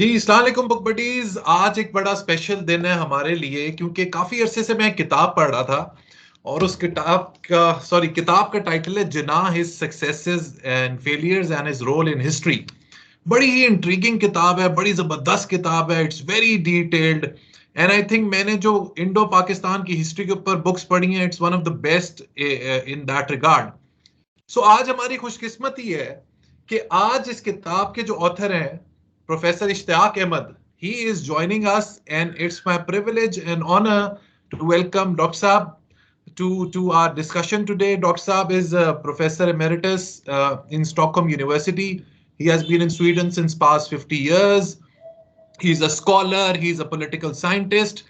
जी अस्सलाम वालेकुम book buddies. आज एक बड़ा स्पेशल दिन है हमारे लिए क्योंकि काफी अरसे से मैं एक किताब पढ़ रहा था और उस किताब का टाइटल है Jinnah his successes and failures and his role in history. बड़ी ही इंट्रीगिंग किताब है, बड़ी जबरदस्त किताब है, it's very detailed and I think मैंने जो इंडो पाकिस्तान की हिस्ट्री के ऊपर बुक्स पढ़ी हैं, it's one of the best in that regard. So आज हमारी खुशकिस्मती है कि आज इस किताब के जो ऑथर हैं professor Ishtiaq Ahmed, he is joining us and it's my privilege and honour to welcome doctor sahab to our discussion today. Dr. Saab is a professor emeritus in Stockholm University. He has been in Sweden since past 50 years. He's a scholar, he's a political scientist,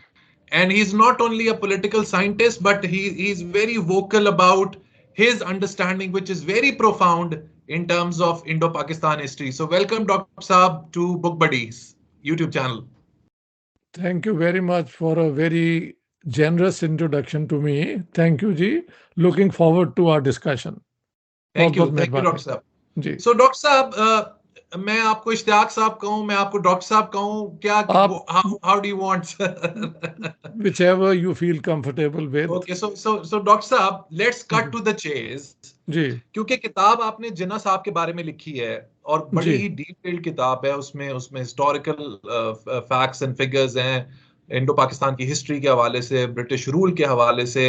and he's not only a political scientist, but he's very vocal about his understanding, which is very profound in terms of Indo-Pakistan history. So welcome, Dr. Saab, to Book Buddies YouTube channel. Thank you very much for a very generous introduction to me. Thank you, Ji. Looking forward to our discussion. Thank you, बहुत Dr. मेहरबानी Saab. जी। So Dr. Saab, मैं आपको इश्तियाक साहब कहूं, मैं आपको doctor साहब कहूं, क्या आप how do you want? whichever you feel comfortable with. Okay, so Dr. Saab, let's cut to the chase. जी क्योंकि किताब आपने जिन्ना साहब के बारे में लिखी है और बड़ी जी ही डिटेल्ड किताब है। उसमें उसमें हिस्टोरिकल फैक्ट्स एंड फिगर्स हैं, इंडो पाकिस्तान की हिस्ट्री के हवाले से, ब्रिटिश रूल के हवाले से,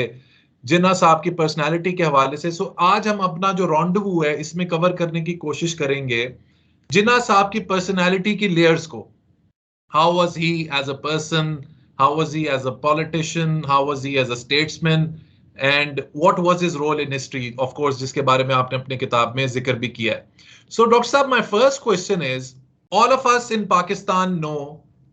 जिन्ना साहब की पर्सनालिटी के हवाले से। सो आज हम अपना जो रॉन्डवू है इसमें कवर करने की कोशिश करेंगे जिन्ना साहब की पर्सनालिटी की लेयर्स को। How was he as a person? How was he as a politician? How was he as a statesman? And what was his role in history? Of course, जिसके बारे में आपने अपनी किताब में जिक्र भी किया है. So, Dr. Saab, my first question is, all of us in Pakistan know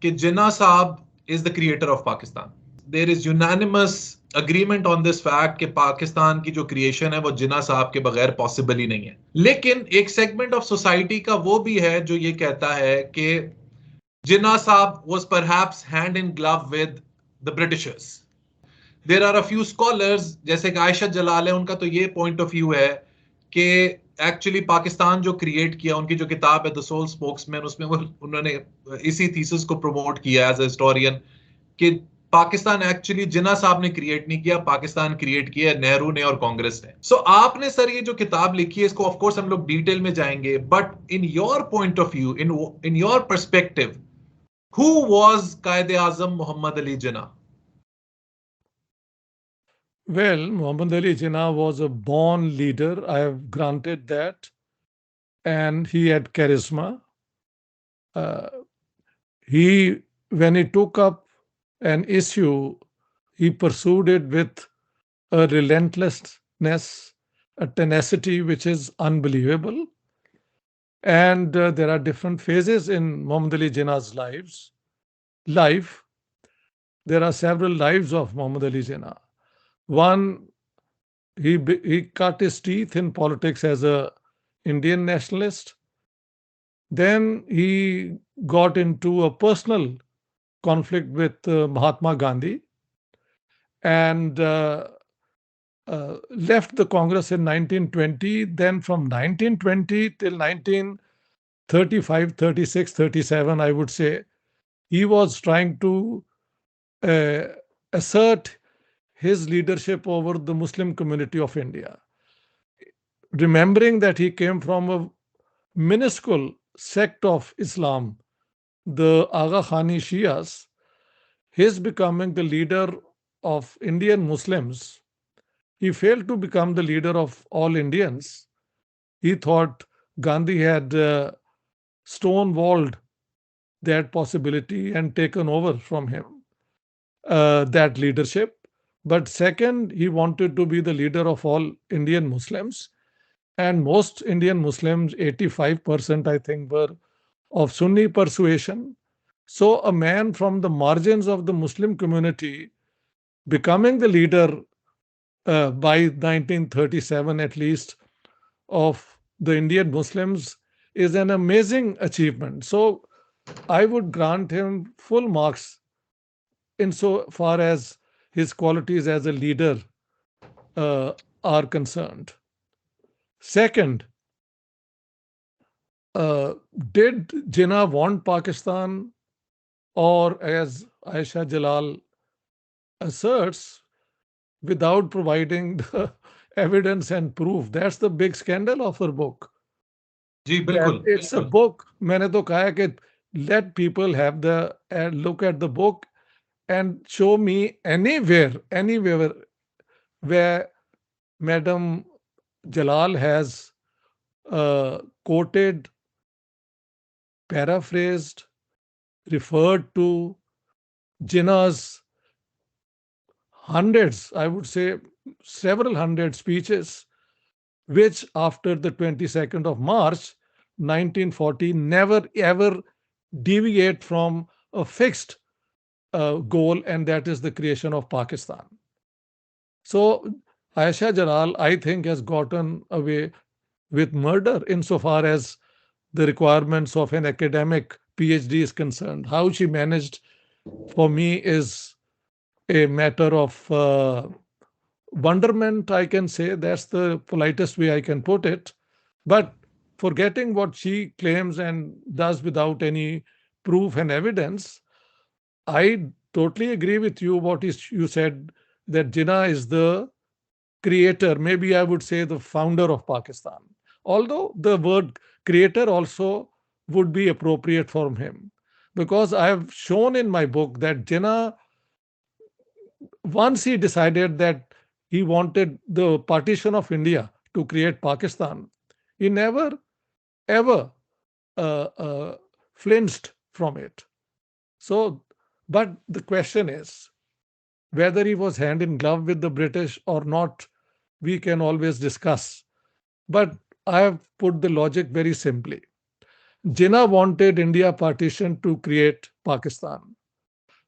कि Jinnah Saab is the creator of Pakistan. There is unanimous agreement on this fact कि पाकिस्तान की जो क्रिएशन है वो जिन्ना साहब के बगैर पॉसिबल ही नहीं है। लेकिन एक सेगमेंट ऑफ सोसाइटी का वो भी है जो ये कहता है कि Jinnah Saab was perhaps hand in glove with the Britishers. There are a few scholars जैसे कि आयशा जलाल है, उनका तो ये पॉइंट ऑफ व्यू है कि एक्चुअली पाकिस्तान जो क्रिएट किया, उनकी जो किताब है द सोल स्पोक्समैन, उसमें वो उन्होंने इसी थीसिस को प्रमोट किया एज ए हिस्टोरियन कि पाकिस्तान एक्चुअली जिन्ना साहब ने क्रिएट नहीं किया, पाकिस्तान क्रिएट किया नेहरू ने और कांग्रेस ने। सो आपने सर ये जो किताब लिखी है, इसको ऑफ कोर्स हम लोग डिटेल में जाएंगे, but in your point of view, in your perspective, who was Qaid Azam Muhammad Ali Jinnah? Well, Muhammad Ali Jinnah was a born leader. I have granted that. And he had charisma. Uh, when he took up an issue, he pursued it with a relentlessness, a tenacity which is unbelievable. And there are different phases in Muhammad Ali Jinnah's life. There are several lives of Muhammad Ali Jinnah. One, he cut his teeth in politics as a Indian nationalist. Then he got into a personal conflict with Mahatma Gandhi and left the Congress in 1920. Then from 1920 till 1935, 36, 37, I would say, he was trying to uh, assert his leadership over the Muslim community of India. Remembering that he came from a minuscule sect of Islam, the Aga Khani Shias, his becoming the leader of Indian Muslims, he failed to become the leader of all Indians. He thought Gandhi had stonewalled that possibility and taken over from him that leadership. But second, he wanted to be the leader of all Indian Muslims. And most Indian Muslims, 85%, I think, were of Sunni persuasion. So a man from the margins of the Muslim community becoming the leader by 1937 at least of the Indian Muslims is an amazing achievement. So I would grant him full marks insofar as his qualities as a leader are concerned. Second, did Jinnah want Pakistan, or as Aisha Jalal asserts, without providing the evidence and proof? That's the big scandal of her book. जी That बिल्कुल it's a बिल्कुल book. मैंने तो कहा है कि let people have the look at the book and show me anywhere where Madam Jalal has quoted, paraphrased, referred to Jinnah's hundreds, I would say several hundred speeches, which after the 22nd of March 1940 never ever deviate from a fixed goal, and that is the creation of Pakistan. So Aisha Jalal, I think, has gotten away with murder insofar as the requirements of an academic PhD is concerned. How she managed, for me, is a matter of wonderment, I can say. That's the politest way I can put it. But forgetting what she claims and does without any proof and evidence, I totally agree with you what is you said, that Jinnah is the creator, maybe I would say the founder of Pakistan. Although the word creator also would be appropriate for him, because I have shown in my book that Jinnah, once he decided that he wanted the partition of India to create Pakistan, he never ever uh, uh, flinched from it. So, but the question is whether he was hand in glove with the British or not, we can always discuss. But I have put the logic very simply. Jinnah wanted India partition to create Pakistan.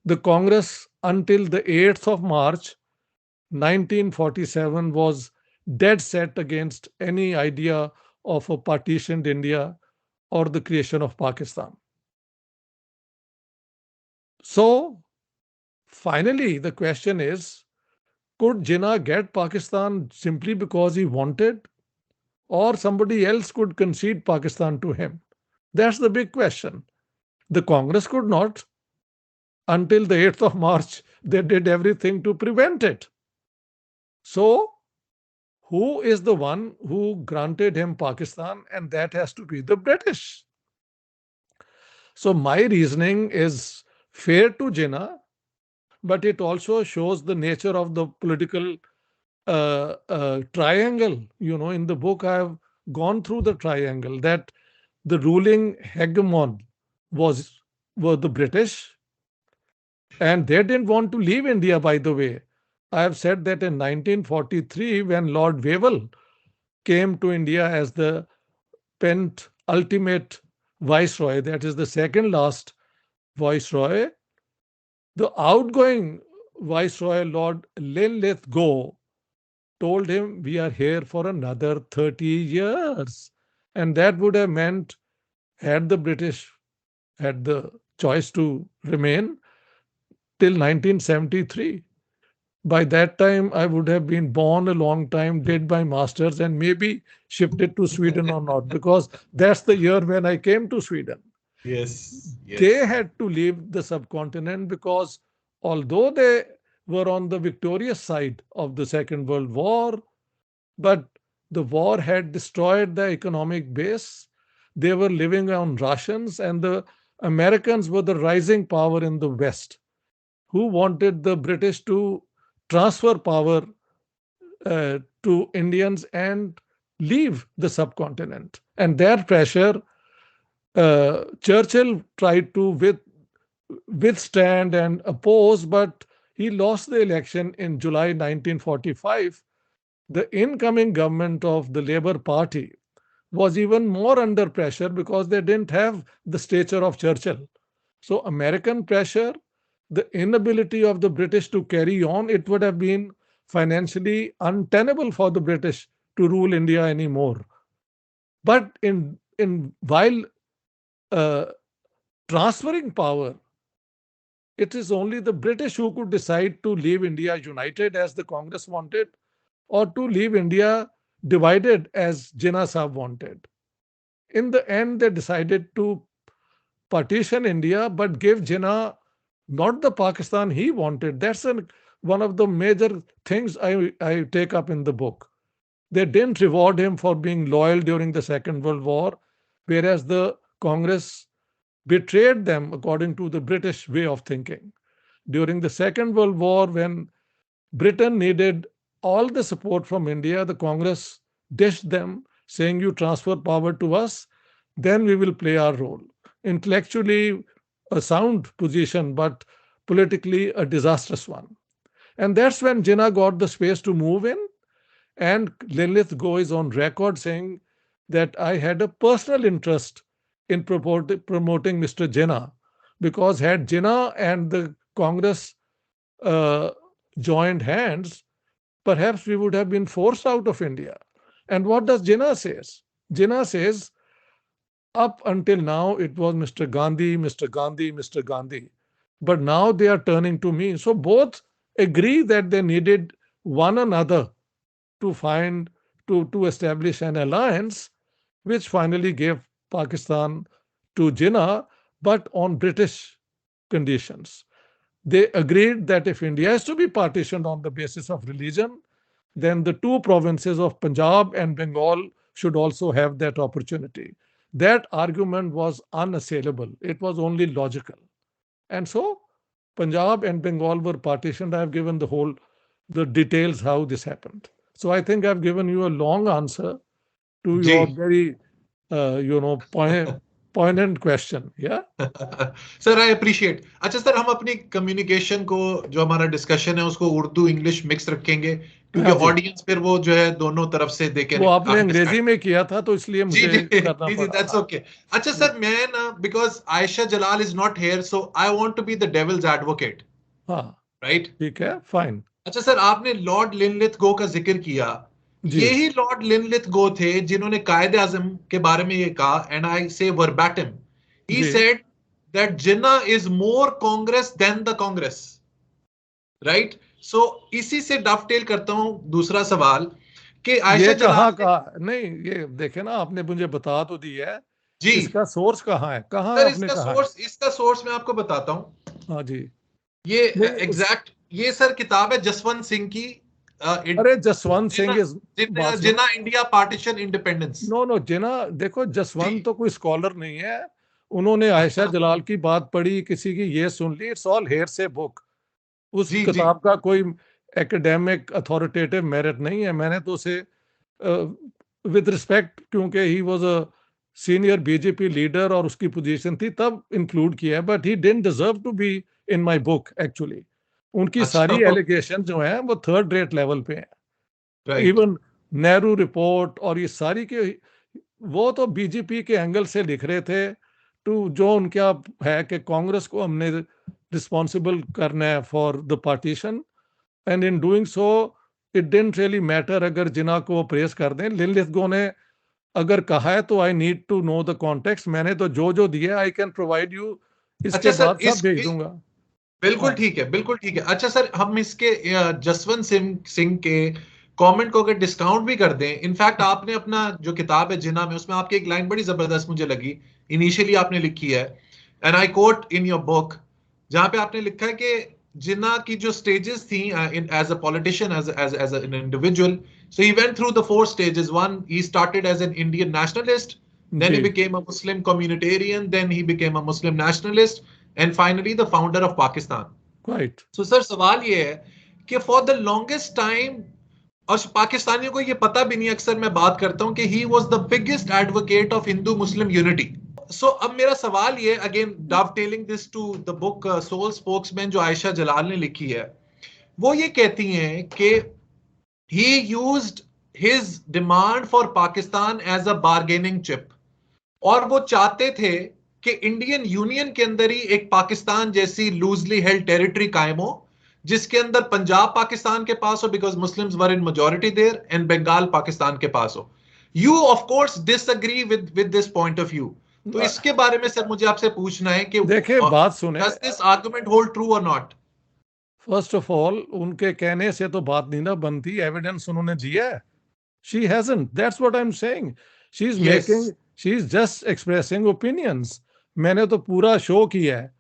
The Congress, until the 8th of March 1947, was dead set against any idea of a partitioned India or the creation of Pakistan. So, finally, the question is, could Jinnah get Pakistan simply because he wanted, or somebody else could concede Pakistan to him? That's the big question. The Congress could not. Until the 8th of March, they did everything to prevent it. So, who is the one who granted him Pakistan? And that has to be the British. So, my reasoning is fair to Jinnah, but it also shows the nature of the political triangle. In the book, I have gone through the triangle that the ruling hegemon was were the British, and they didn't want to leave India, by the way. I have said that in 1943, when Lord Wavell came to India as the penultimate viceroy, that is the second last viceroy, the outgoing viceroy, Lord Linlithgow, told him, "We are here for another 30 years." And that would have meant, had the British had the choice to remain till 1973. By that time, I would have been born a long time, did my master's, and maybe shifted to Sweden or not, because that's the year when I came to Sweden. yes They yes had to leave the subcontinent because although they were on the victorious side of the Second World War, but the war had destroyed the economic base. They were living on rations, and the Americans were the rising power in the West, who wanted the British to transfer power to Indians and leave the subcontinent. And that pressure, Churchill tried to withstand and oppose, but he lost the election in July 1945. The incoming government of the Labour Party was even more under pressure because they didn't have the stature of Churchill. So, American pressure, the inability of the British to carry on, it would have been financially untenable for the British to rule India anymore. But in while uh, transferring power, it is only the British who could decide to leave India united as the Congress wanted, or to leave India divided as Jinnah Sahib wanted. In the end, they decided to partition India, but give Jinnah not the Pakistan he wanted. That's one of the major things I take up in the book. They didn't reward him for being loyal during the Second World War, whereas the Congress betrayed them according to the British way of thinking. During the Second World War, when Britain needed all the support from India, the Congress dished them, saying, "You transfer power to us, then we will play our role." Intellectually, a sound position, but politically, a disastrous one. And that's when Jinnah got the space to move in. And Lilith Go is on record saying that I had a personal interest in promoting Mr. Jinnah, because had Jinnah and the Congress joined hands, perhaps we would have been forced out of India. And what does Jinnah says? Jinnah says, up until now, it was Mr. Gandhi, Mr. Gandhi, Mr. Gandhi. But now they are turning to me. So both agree that they needed one another to establish an alliance, which finally gave Pakistan to Jinnah, but on British conditions. They agreed that if India is to be partitioned on the basis of religion, then the two provinces of Punjab and Bengal should also have that opportunity. That argument was unassailable. It was only logical. And so Punjab and Bengal were partitioned. I've given the details how this happened. So I think I've given you a long answer to your very, poignant question. Yeah. Sir I appreciate. अच्छा sir, हम अपनी communication को, जो हमारा discussion है, उसको Urdu English mix रखेंगे, क्योंकि ऑडियंस फिर वो जो है दोनों तरफ से देखे. वो आपने अंग्रेजी में किया था तो इसलिए मुझे करना पड़ा. That's okay. अच्छा सर, मैं ना, because Ayesha Jalal is not here, so I want to be the devil's advocate. हाँ, राइट, ठीक है, फाइन. अच्छा सर, आपने लॉर्ड लिनलिथ गो का जिक्र किया. यही लॉर्ड लिनलिथ गो थे जिन्होंने कायदे आजम के बारे में ये कहा, and I say verbatim, he said that Jinnah is more Congress than the Congress. Right. So इसी से डफटेल करता हूं दूसरा सवाल कि आयशा जलाल का नहीं, ये देखे ना, आपने मुझे बता तो दी है जी, इसका सोर्स कहाँ है, कहाँ सर आपने कहा इसका सोर्स मैं आपको बताता हूं. हाँ जी, ये एग्जैक्ट ये सर किताब है जसवंत सिंह की. अरे जसवंत सिंह जिन्ना इंडिया पार्टीशन इंडिपेंडेंस. नो, जिन्ना देखो, जसवंत तो कोई स्कॉलर नहीं है. उन्होंने आयशा जलाल की बात पढ़ी, किसी की ये सुन ली. इट्स ऑल हेयर से बुक. उस किताब का कोई एकेडमिक अथॉरिटेटिव मेरिट नहीं है. मैंने तो उसे विद रिस्पेक्ट, क्योंकि he was a senior BJP leader और उसकी पोजीशन थी, तब इंक्लूड किया है. But he didn't deserve to be in my book actually. उनकी सारी एलिगेशन जो हैं वो थर्ड रेट लेवल पे हैं. इवन नेहरू रिपोर्ट और ये सारी के, वो तो बीजेपी के एंगल से लिख रहे थे. टू जो उनका है कि कांग्रेस को हमने रिस्पॉन्सिबल करना है for the partition, and in doing so it didn't really matter अगर जिन्ना को प्रेस कर दें. लिनलिथ गो ने अगर कहा है तो I need to know the context. मैंने तो जो दिया आई कैन प्रोवाइड यू. इसके बाद सब भेज दूंगा. बिल्कुल ठीक है, बिल्कुल ठीक है. अच्छा सर, हम इसके जसवंत सिंह के कमेंट को अगर डिस्काउंट भी कर दें. इनफैक्ट आपने अपना जो किताब है जिन्ना में, उसमें आपकी एक लाइन बड़ी जबरदस्त मुझे लगी. इनिशियली आपने लिखी है, and I quote in your book, जहां पे आपने लिखा है कि जिन्ना की जो स्टेजेस थी as a politician, as an individual. So he went through the 4 stages. One, he started as an Indian nationalist, then he became a Muslim communitarian, then he became a Muslim nationalist, and finally the founder of Pakistan. Right. So sir, सवाल ये है कि for the longest time, और पाकिस्तानियों को ये पता भी नहीं, अक्सर मैं बात करता हूं कि he was the biggest advocate of Hindu-Muslim unity. So अब मेरा सवाल ये, again dovetailing this to the book Soul Spokesman जो आयशा जलाल ने लिखी है, वो ये कहती हैं कि he used his demand for Pakistan as a bargaining chip. और वो चाहते थे कि इंडियन यूनियन के अंदर ही एक पाकिस्तान जैसी लूजली हेल्ड टेरिटरी कायम हो, जिसके अंदर पंजाब पाकिस्तान के पास हो, because Muslims were in majority there, and Bengal Pakistan के पास हो. You of course disagree with this point of view. तो इसके बारे में सर मुझे आपसे पूछना है कि देखिए, बात सुने, does this argument hold true और नॉट? फर्स्ट ऑफ ऑल, उनके कहने से तो बात नहीं ना बनती. एविडेंस उन्होंने दिया है. She hasn't. That's what I am saying. She she is just expressing opinions. मैंने तो पूरा शो किया है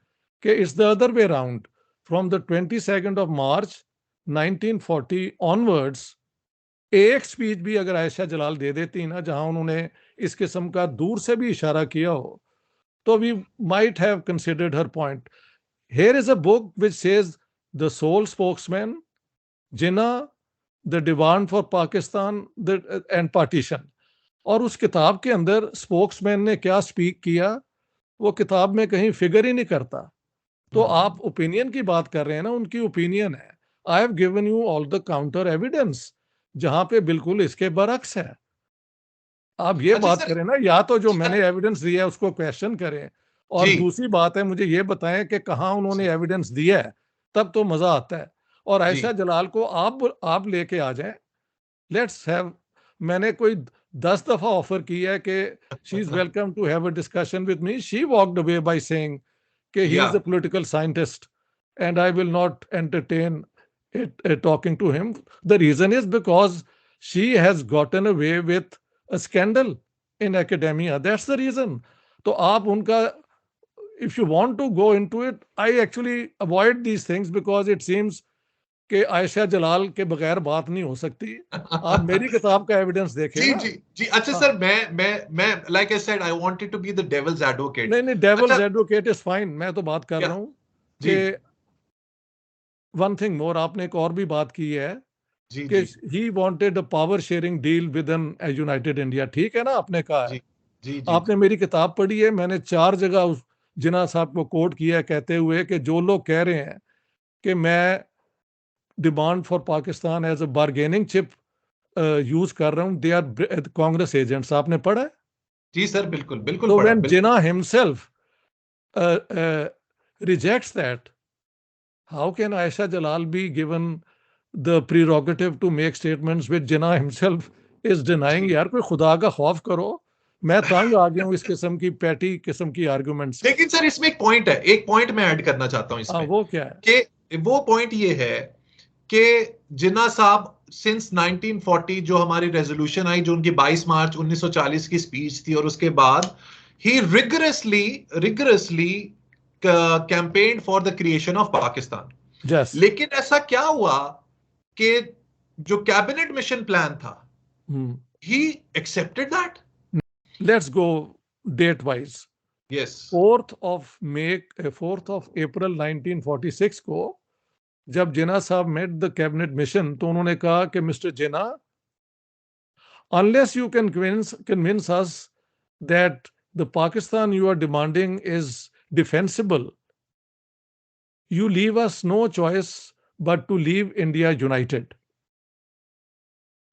कि it's the other way round. From the 22nd of March 1940 onwards एक स्पीच भी अगर आयशा जलाल दे देती ना जहां उन्होंने इस किस्म का दूर से भी इशारा किया हो, तो we might have considered her point. Here is a book which says the sole spokesman, Jinnah, the demand for Pakistan and partition. और उस किताब के अंदर स्पोक्समैन ने क्या स्पीक किया वो किताब में कहीं फिगर ही नहीं करता। तो आप ओपिनियन की बात कर रहे हैं ना, उनकी ओपिनियन है। आई have given you all the counter evidence जहां पे बिल्कुल इसके बरक्स है। आप ये अच्छा बात सर, करें ना, या तो जो सर मैंने एविडेंस दिया है उसको क्वेश्चन करें, और जी दूसरी बात है मुझे ये बताएं कि कहाँ उन्होंने एविडेंस दिया है, तब तो मजा आता है। और जी आयशा जलाल को आप लेके आ जाएं, लेट्स हैव। मैंने कोई 10 दफा ऑफर किया है कि she is welcome to have a discussion with me, she walked away by saying कि ही या is a political scientist and I will not entertain it talking to him. The reason is because she has gotten away with a scandal in academia. That's the reason. तो आप उनका, if you want to go into it, I actually avoid these things because it seems कि आयशा जलाल के बगैर बात नहीं हो सकती। आप मेरी किताब का एविडेंस देखें जी ना। जी जी। अच्छा हाँ, सर, मैं like I said, I wanted to be the devil's advocate. नहीं नहीं, डेविल्स अच्छा, एडवोकेट इज फाइन। मैं तो बात कर क्या? रहा हूँ जी कि वन थिंग मोर, आपने एक और भी बात की है जी कि जी he wanted a power sharing deal with an united India. ठीक है ना, आपने कहा है। जी जी जी आपने मेरी किताब पढ़ी है, मैंने 4 जगह उस जिन्ना साहब को कोट किया है कहते हुए कि जो लोग कह रहे हैं कि मैं demand for Pakistan as a bargaining chip use कर रहा हूं, दे आर कांग्रेस एजेंट्स। आपने पढ़ा है? जी सर, बिल्कुल बिल्कुल So पढ़ा, when बिल्कुल। Jinnah himself rejects that, how can Aisha Jalal be given the prerogative to make statements which Jinnah himself is denying? जी यार कोई खुदा का खौफ करो। मैं तंग आ गया हूं इस किस्म की पैटी किस्म की आर्गुमेंट से। लेकिन सर, इसमें एक पॉइंट है, एक पॉइंट मैं ऐड करना चाहता हूं हाँ, इसमें, वो क्या है? कि वो पॉइंट ये है कि जिन्ना साहब सिंस 1940 जो हमारी रेजोल्यूशन आई, जो उनकी 22 मार्च 1940 की स्पीच थी, और उसके बाद ही rigorously rigorously campaign for the creation of Pakistan. Yes. लेकिन ऐसा क्या हुआ कि जो कैबिनेट मिशन प्लान था, Hmm. He accepted that. Let's go date wise. Yes 4th of April 1946 को जब जिन्ना साहब मेट द कैबिनेट मिशन, तो उन्होंने कहा कि mister Jinnah, unless you can convince us that the Pakistan you are demanding is defensible, you leave us no choice but to leave India united.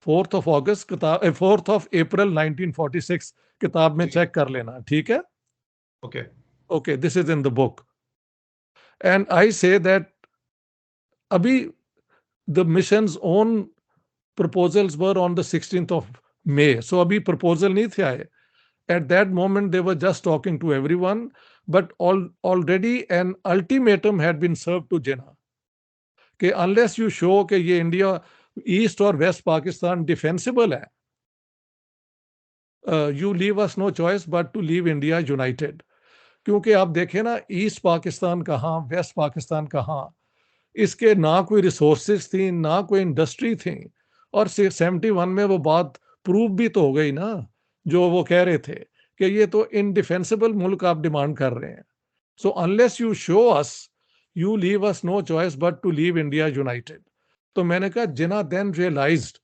4th of April 1946 किताब में जी check कर लेना, ठीक है? Okay Okay, this is in the book. And I say that अभी the mission's own proposals were on the 16th of May. So अभी proposal नहीं थे आए. At that moment, they were just talking to everyone, but already an ultimatum had been served to Jinnah कि unless you show कि ये India east और waste Pakistan defensible है, you leave us no choice but to leave India united. क्योंकि आप देखें ना, east Pakistan कहाँ, वेस्ट पाकिस्तान कहाँ, इसके ना कोई रिसोर्सेज थी, ना कोई इंडस्ट्री थी। और 71 में वो बात प्रूव भी तो हो गई ना, जो वो कह रहे थे कि ये तो इनडिफेंसिबल मुल्क आप डिमांड कर रहे हैं। So unless you show us, you leave us no choice but to leave India united. तो मैंने कहा जिन्ना देन रियलाइज्ड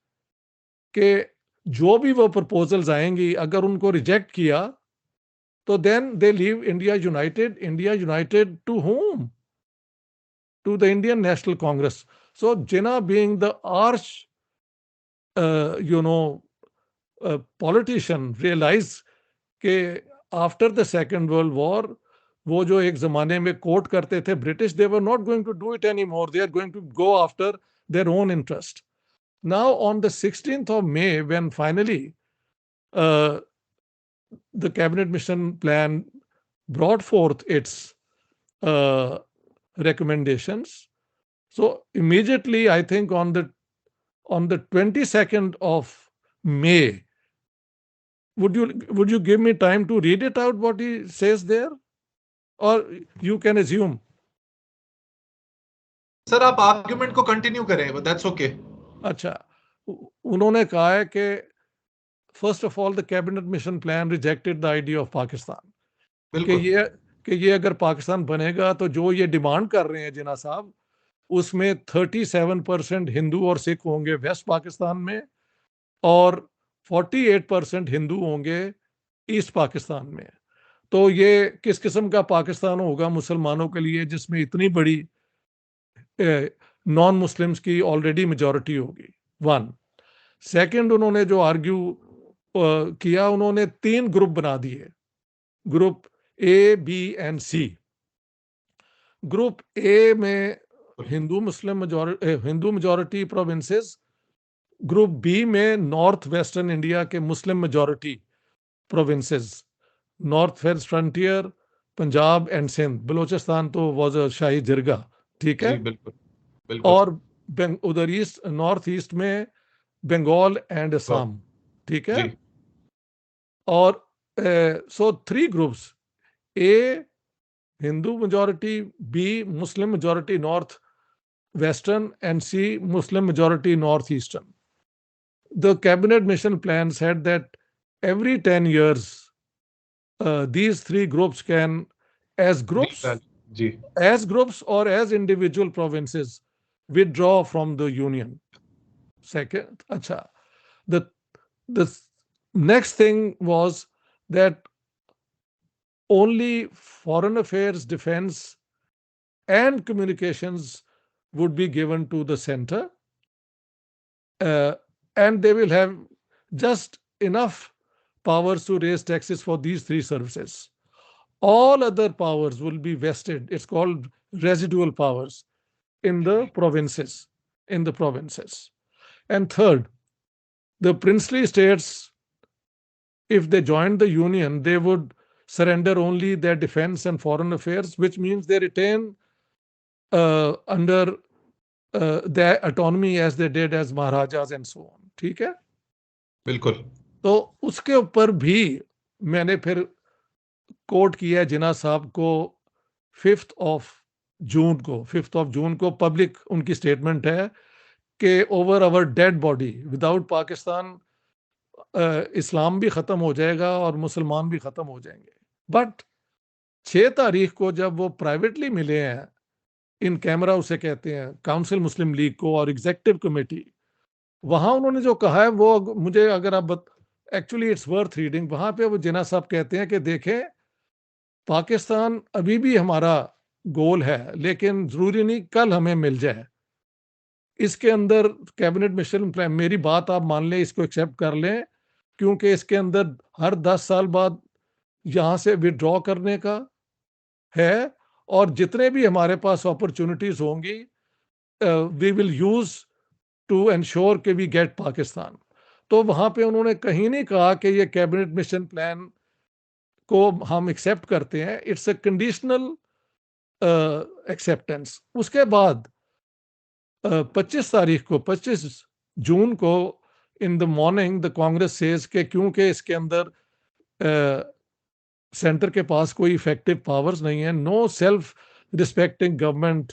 कि जो भी वो प्रपोजल्स आएंगी अगर उनको रिजेक्ट किया तो then they leave India united. India united to whom? To the Indian National Congress. So Jinnah, being the arch, uh, you know, politician, realized कि after the Second World War, वो जो एक जमाने में कोट करते थे British, they were not going to do it anymore. They are going to go after their own interest. Now, on the 16th of May, when finally uh, the cabinet mission plan brought forth its uh, recommendations, so immediately, I think on the 22nd of May, would you give me time to read it out what he says there, or you can assume? Sir आप argument को continue करें, that's okay. अच्छा, उन्होंने कहा है कि first of all the cabinet mission plan rejected the idea of Pakistan, कि ये अगर पाकिस्तान बनेगा तो जो ये डिमांड कर रहे हैं जिन्ना साहब, उसमें 37% हिंदू और सिख होंगे वेस्ट पाकिस्तान में, और 48% हिंदू होंगे ईस्ट पाकिस्तान में। तो ये किस किस्म का पाकिस्तान होगा मुसलमानों के लिए, जिसमें इतनी बड़ी नॉन मुस्लिम्स की ऑलरेडी मेजॉरिटी होगी। वन। सेकंड, उन्होंने जो आर्ग्यू किया, उन्होंने 3 ग्रुप बना दिए, group A, B and C. Group A में Hindu majority provinces, group B में नॉर्थ वेस्टर्न इंडिया के Muslim majority provinces, north west frontier, Punjab and Sindh, Balochistan तो वाज शाही जिरगा, ठीक है। बिल्कुल बिल्कुल। और उधर ईस्ट, नॉर्थ ईस्ट में बंगाल एंड असम, ठीक है। और so 3 groups, A Hindu majority, B Muslim majority north western, and C Muslim majority northeastern. The cabinet mission plan said that every 10 years these 3 groups can, as groups or as individual provinces, withdraw from the union. Second, acha, the next thing was that only foreign affairs, defense and communications would be given to the center, and they will have just enough powers to raise taxes for these 3 services. All other powers will be vested, it's called residual powers, in the provinces. And third, the princely states, if they joined the union, they would surrender only their defense and foreign affairs, which means they retain under their autonomy as they did as Maharajas and so on. ठीक है, बिल्कुल। तो उसके ऊपर भी मैंने फिर coat किया जिन्ना साहब को 5th ऑफ जून को पब्लिक उनकी स्टेटमेंट है कि over our dead body, without Pakistan इस्लाम भी खत्म हो जाएगा और मुसलमान भी खत्म हो जाएंगे। बट 6 तारीख को जब वो प्राइवेटली मिले हैं, इन कैमरा उसे कहते हैं, काउंसिल मुस्लिम लीग को और एग्जीक्यूटिव कमेटी, वहां उन्होंने जो कहा है वो मुझे, अगर आप एक्चुअली इट्स वर्थ रीडिंग, वहां पे वो जिन्ना साहब कहते हैं कि देखें, पाकिस्तान अभी भी हमारा गोल है, लेकिन जरूरी नहीं कल हमें मिल जाए। इसके अंदर कैबिनेट मिशन प्लान, मेरी बात आप मान लें, इसको एक्सेप्ट कर लें, क्योंकि इसके अंदर हर 10 साल बाद यहां से विड्रॉ करने का है, और जितने भी हमारे पास अपॉर्चुनिटीज होंगी we will use to ensure कि वी गेट पाकिस्तान। तो वहां पे उन्होंने कहीं नहीं कहा कि ये कैबिनेट मिशन प्लान को हम एक्सेप्ट करते हैं, इट्स अ कंडीशनल एक्सेप्टेंस। उसके बाद 25 जून को in the morning the Congress says के क्योंकि इसके अंदर सेंटर के पास कोई इफेक्टिव पावर्स नहीं है, no self respecting government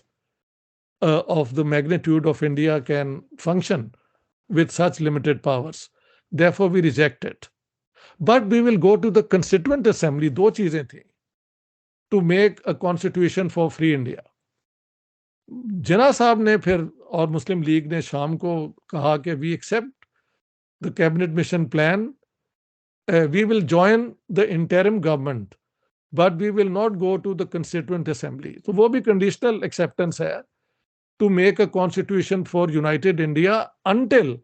of the magnitude of India can function with such limited powers. Therefore, we reject it. But we will go to the Constituent Assembly, 2 चीजें थी, to make a constitution for free India. जिन्ना साहब ने फिर और मुस्लिम league ने शाम को कहा कि we accept the cabinet mission plan, we will join the interim government, but we will not go to the Constituent Assembly. तो वो भी conditional acceptance है to make a constitution for united India until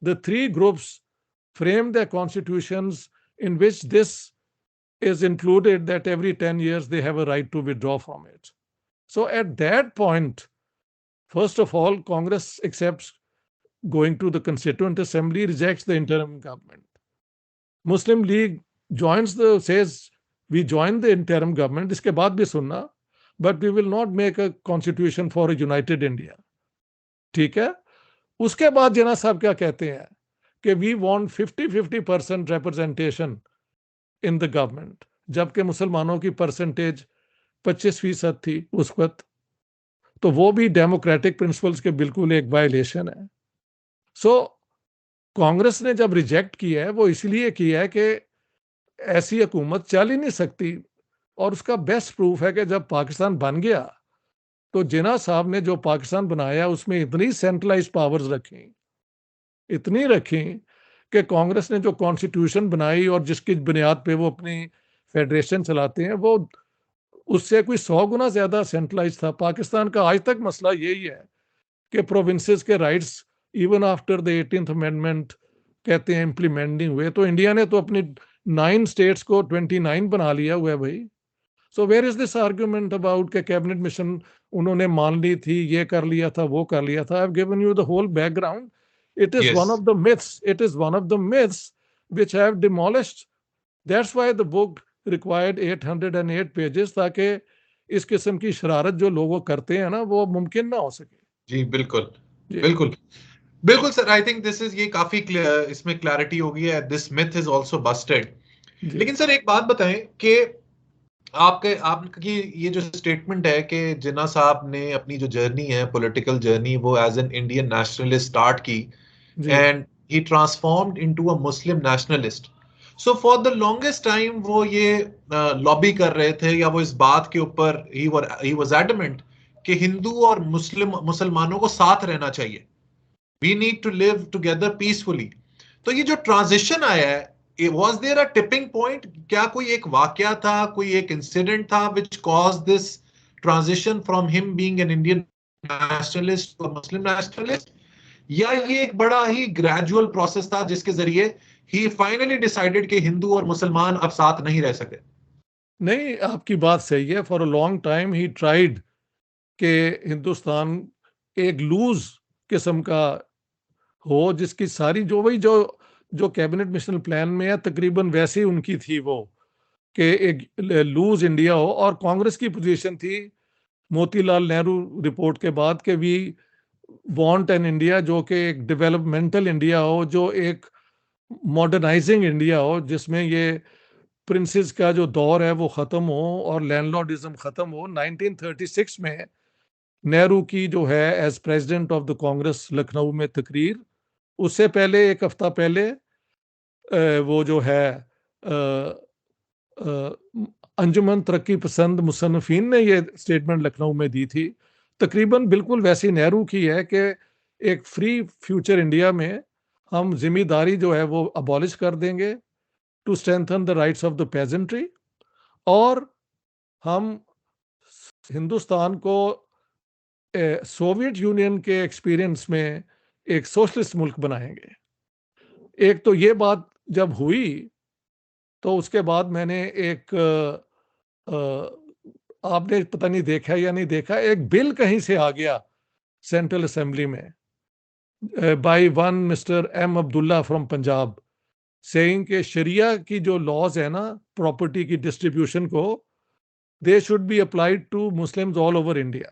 the 3 groups frame their constitutions in which this is included, that every 10 years they have a right to withdraw from it. So at that point, first of all, Congress accepts going to the Constituent Assembly, rejects the interim government. Muslim League says we join the interim government, इसके बाद भी सुनना, but we will not make a constitution for a united India. ठीक है। उसके बाद जिन्ना साहब क्या कहते हैं कि we want 50-50% representation in the government, जबकि मुसलमानों की परसेंटेज 25% थी उस वक्त। तो वो भी डेमोक्रेटिक प्रिंसिपल्स के बिल्कुल एक वायलेशन है। सो कांग्रेस ने जब रिजेक्ट किया है वो इसलिए किया है कि ऐसी हुकूमत चल ही नहीं सकती। और उसका बेस्ट प्रूफ है कि जब पाकिस्तान बन गया तो जिन्ना साहब ने जो पाकिस्तान बनाया उसमें इतनी सेंट्रलाइज पावर्स रखी, इतनी रखी कि कांग्रेस ने जो कॉन्स्टिट्यूशन बनाई और जिसकी बुनियाद पे वो अपनी फेडरेशन चलाते हैं, वो उससे कोई 100 गुना ज्यादा सेंट्रलाइज था। पाकिस्तान का आज तक मसला यही है कि प्रोविंसेस के rights even after the 18th amendment कहते हैं इम्प्लीमेंट नहीं हुए। तो इंडिया ने तो अपनी 9 स्टेट्स को 29 बना लिया हुआ है भाई। So where is this argument about के कैबिनेट मिशन उन्होंने मान ली थी, ये कर लिया था, वो कर लिया था। I have given you the whole background. It is one Yes. Of the myths, it is one of the myths which I have demolished. That's why the book required 808 pages, ताकि इस किस्म की शरारत जो लोग करते हैं ना वो मुमकिन ना हो सके। जी बिल्कुल, जी बिल्कुल, बिल्कुल sir. I think this is, ये काफी इसमें क्लैरिटी हो गई है। This myth is also busted. जी लेकिन सर एक बात बताएं कि आपकी ये जो स्टेटमेंट है कि जिन्ना साहब ने अपनी जो जर्नी है, पॉलिटिकल जर्नी, वो as an Indian nationalist start की जी and he transformed into a Muslim nationalist. So for the longest time वो ये लॉबी कर रहे थे, या वो इस बात के ऊपर ही वाज एडमेंट कि हिंदू और मुसलमानों को साथ रहना चाहिए, we need to live together peacefully. तो ये जो ट्रांजिशन आया है, was there a tipping point? क्या कोई एक वाकया था, कोई एक इंसिडेंट था which cause this transition from him being an Indian nationalist और मुस्लिम नेशनलिस्ट, या ये एक बड़ा ही ग्रेजुअल प्रोसेस था जिसके जरिए ही फाइनली डिसाइडेड कि हिंदू और मुसलमान अब साथ नहीं रह सकते? नहीं, आपकी बात सही है। For a long time he tried कि हिंदुस्तान एक लूज किस्म का हो, जिसकी सारी जो वही जो जो कैबिनेट मिशन प्लान में है तकरीबन वैसी उनकी थी वो, कि एक लूज इंडिया हो। और कांग्रेस की पोजीशन थी मोतीलाल नेहरू रिपोर्ट के बाद कि वी वांट एन इंडिया जो कि एक डेवलपमेंटल इंडिया हो, जो एक मॉडर्नाइजिंग इंडिया हो, जिसमें ये प्रिंसेस का जो दौर है वो ख़त्म हो और लैंडलॉर्डिज्म ख़त्म हो। 1936 में नेहरू की जो है as president of the Congress Lucknow में तकरीर, उससे पहले एक हफ्ता पहले वो जो है अंजुमन तरक्की पसंद मुसन्निफीन ने ये स्टेटमेंट लखनऊ में दी थी, तकरीबन बिल्कुल वैसी नेहरू की है कि एक फ्री फ्यूचर इंडिया में हम जिम्मेदारी जो है वो अबॉलिश कर देंगे to strengthen the rights of the peasantry, और हम हिंदुस्तान को सोवियत यूनियन के एक्सपीरियंस में एक सोशलिस्ट मुल्क बनाएंगे। एक तो ये बात जब हुई तो उसके बाद मैंने एक आपने पता नहीं देखा या नहीं देखा, एक बिल कहीं से आ गया सेंट्रल असेंबली में by one mister M Abdullah from Punjab, saying कि शरिया की जो लॉज है ना प्रॉपर्टी की डिस्ट्रीब्यूशन को, they should be applied to Muslims all over India.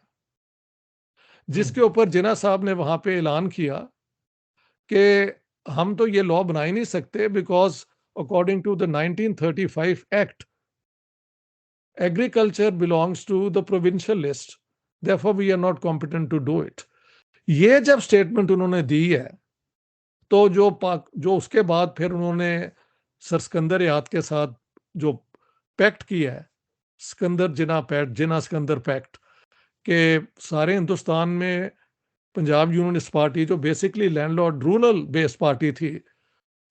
जिसके ऊपर जिन्ना साहब ने वहां पे ऐलान किया कि हम तो ये लॉ बना ही नहीं सकते, because according to the 1935 act agriculture belongs to the provincial list, therefore we are not competent to do it। ये जब स्टेटमेंट उन्होंने दी है तो जो उसके बाद फिर उन्होंने सर सिकंदर याद के साथ जो पैक्ट किया है, सिकंदर जिना पैक्ट, जिना सिकंदर पैक्ट, के सारे हिंदुस्तान में पंजाब यूनियनिस्ट पार्टी जो basically landlord rural based party थी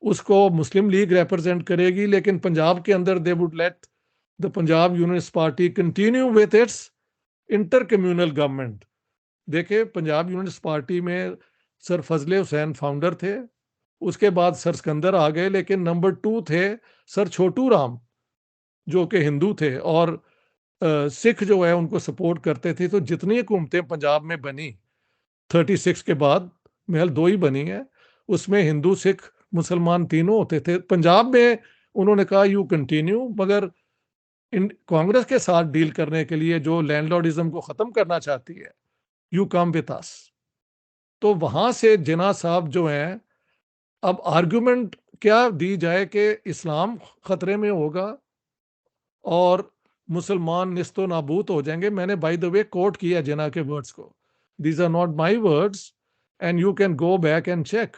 उसको मुस्लिम लीग रिप्रेजेंट करेगी, लेकिन पंजाब के अंदर they would let the Punjab unionist party continue with its inter communal government. देखे, पंजाब यूनियनिस्ट पार्टी में सर फजले हुसैन फाउंडर थे, उसके बाद सर सिकंदर आ गए, लेकिन नंबर 2 थे सर छोटू राम जो कि हिंदू थे और सिख जो है उनको सपोर्ट करते थे। तो जितनी हुकूमतें पंजाब में बनी 36 के बाद, महल 2 ही बनी है, उसमें हिंदू सिख मुसलमान तीनों होते थे। पंजाब में उन्होंने कहा यू कंटिन्यू, मगर कांग्रेस के साथ डील करने के लिए जो लैंडलॉर्डिज्म को खत्म करना चाहती है, यू कम विद अस। तो वहां से जिन्ना साहब जो हैं अब आर्गुमेंट क्या दी जाए कि इस्लाम खतरे में होगा और मुसलमान निस्तो नाबूद हो जाएंगे। मैंने बाय द वे कोट किया जिना के वर्ड्स को, these are not my words and you can go back and check.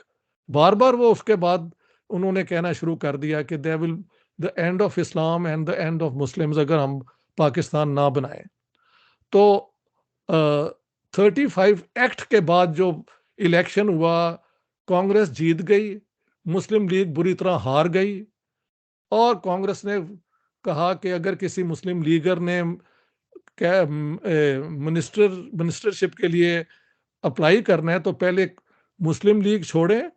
बार बार वो उसके बाद उन्होंने कहना शुरू कर दिया कि they will the end of Islam and the end of Muslims अगर हम पाकिस्तान ना बनाए। तो 35 एक्ट के बाद जो इलेक्शन हुआ, कांग्रेस जीत गई, मुस्लिम लीग बुरी तरह हार गई और कांग्रेस ने कहा कि अगर किसी मुस्लिम लीगर ने मिनिस्टरशिप के लिए अप्लाई करना है तो पहले मुस्लिम लीग छोड़ें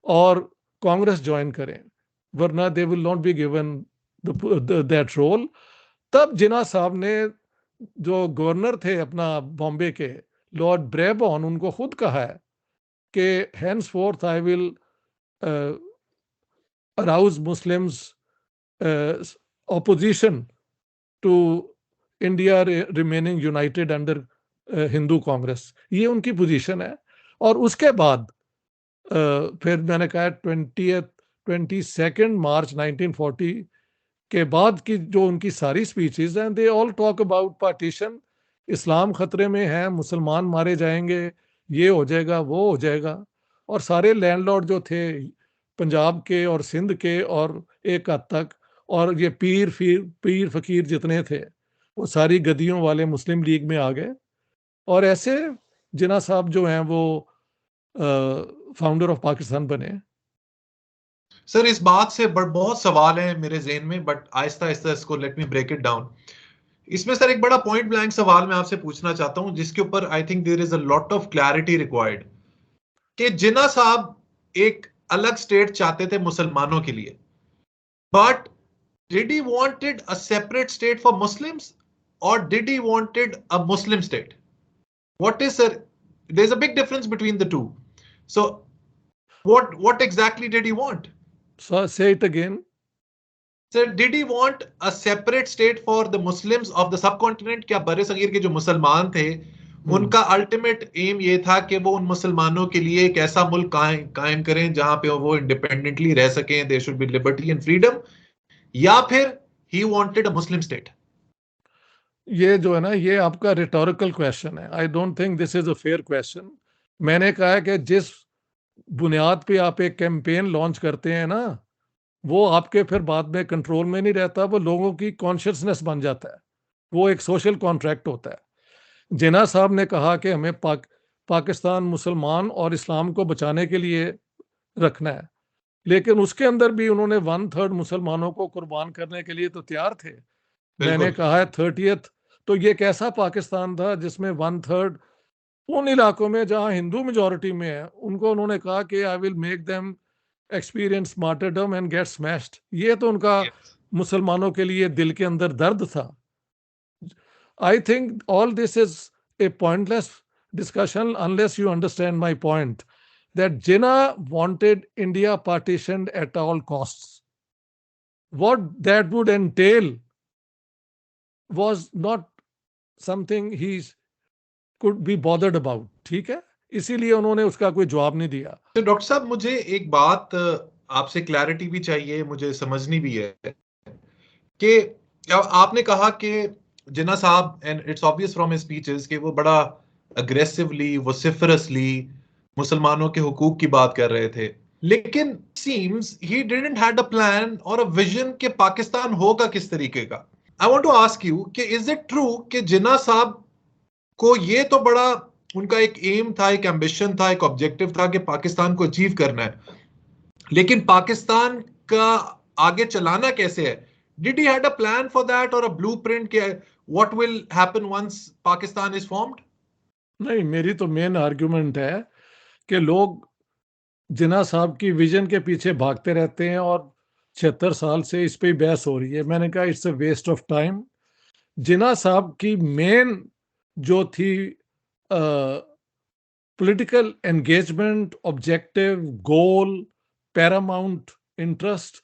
और कांग्रेस ज्वाइन करें, वरना they will not be given that role. तब जिना साहब ने, जो गवर्नर थे अपना बॉम्बे के, लॉर्ड ब्रेबॉन, उनको खुद कहा है कि henceforth I will arouse Muslims opposition to India remaining united under Hindu Congress. ये उनकी पोजीशन है। और उसके बाद फिर मैंने कहा 22 मार्च 1940 के बाद की जो उनकी सारी स्पीचेस हैं, they all talk about partition, इस्लाम खतरे में है, मुसलमान मारे जाएंगे, ये हो जाएगा, वो हो जाएगा। और सारे लैंडलॉर्ड जो थे पंजाब के और सिंध के और एक हद तक, और ये पीर फकीर जितने थे, वो सारी गद्दियों वाले मुस्लिम लीग में आ गए। और ऐसे जिना साहब जो हैं वो फाउंडर ऑफ पाकिस्तान बने। सर इस बात से बहुत सवाल है मेरे ज़हन में, बट आहिस्ता आहिस्ता इसको let me break it down. इसमें सर एक बड़ा पॉइंट ब्लैंक सवाल मैं आपसे पूछना चाहता हूं, जिसके ऊपर I think there is a lot of clarity required, कि जिन्ना साहब एक अलग स्टेट चाहते थे मुसलमानों के लिए, but did he wanted a separate state for Muslims और did he wanted a Muslim state? What is sir, there is a big difference between the two, so what exactly did he want? So say it again. Sir, did he want a separate state for the Muslims of the subcontinent? क्या बड़े सगीर के जो मुसलमान थे उनका ultimate aim ये था कि वो उन मुसलमानों के लिए एक ऐसा मुल्क कायम करें जहां पे वो इंडिपेंडेंटली रह सकें, there should be liberty and freedom, या फिर ही वांटेड अ मुस्लिम स्टेट? ये जो है ना, ये आपका रिटोरिकल क्वेश्चन है। I don't think this is a fair question. मैंने कहा है कि जिस बुनियाद पे आप एक कैंपेन लॉन्च करते हैं ना, वो आपके फिर बाद में कंट्रोल में नहीं रहता, वो लोगों की कॉन्शियसनेस बन जाता है, वो एक सोशल कॉन्ट्रैक्ट होता है। जिना साहब ने कहा कि हमें पाकिस्तान मुसलमान और इस्लाम को बचाने के लिए रखना है, लेकिन उसके अंदर भी उन्होंने 1/3 मुसलमानों को कुर्बान करने के लिए तो तैयार थे। मैंने कहा है 30th, तो ये कैसा पाकिस्तान था जिसमें 1/3 उन इलाकों में जहां हिंदू मेजोरिटी में है, उनको उन्होंने कहा कि I will make them experience martyrdom and gate smashed. ये तो उनका मुसलमानों के लिए दिल के अंदर दर्द था। I think all this is a pointless discussion unless you understand my point that Jinnah wanted India partitioned at all costs. What that would entail was not something he could be bothered about. ठीक है, इसीलिए उन्होंने उसका कोई जवाब नहीं दिया। तो डॉक्टर साहब मुझे एक बात आपसे क्लैरिटी भी चाहिए, मुझे समझनी भी है कि आपने कहा कि जिन्ना साहब, and it's obvious from his speeches, कि वो बड़ा अग्रेसिवली वोसिफरसली मुसलमानों के हुकूक की बात कर रहे थे, लेकिन seems he didn't had a plan और अ विजन कि पाकिस्तान होगा किस तरीके का। I want to ask you कि इज इट ट्रू कि जिन्ना साहब को ये तो बड़ा उनका एक एम था, एक एम्बिशन था, एक ऑब्जेक्टिव था कि पाकिस्तान को अचीव करना है, लेकिन पाकिस्तान का आगे चलाना कैसे है? Did he had a plan for that or a blueprint के what will happen once Pakistan is formed? नहीं, मेरी तो मेन आर्ग्यूमेंट है कि लोग जिन्ना साहब की विजन के पीछे भागते रहते हैं और 76 साल से इस पे बहस हो रही है। मैंने कहा it's a waste of time. Jinnah साहब की मेन जो थी political engagement, objective, goal, paramount interest,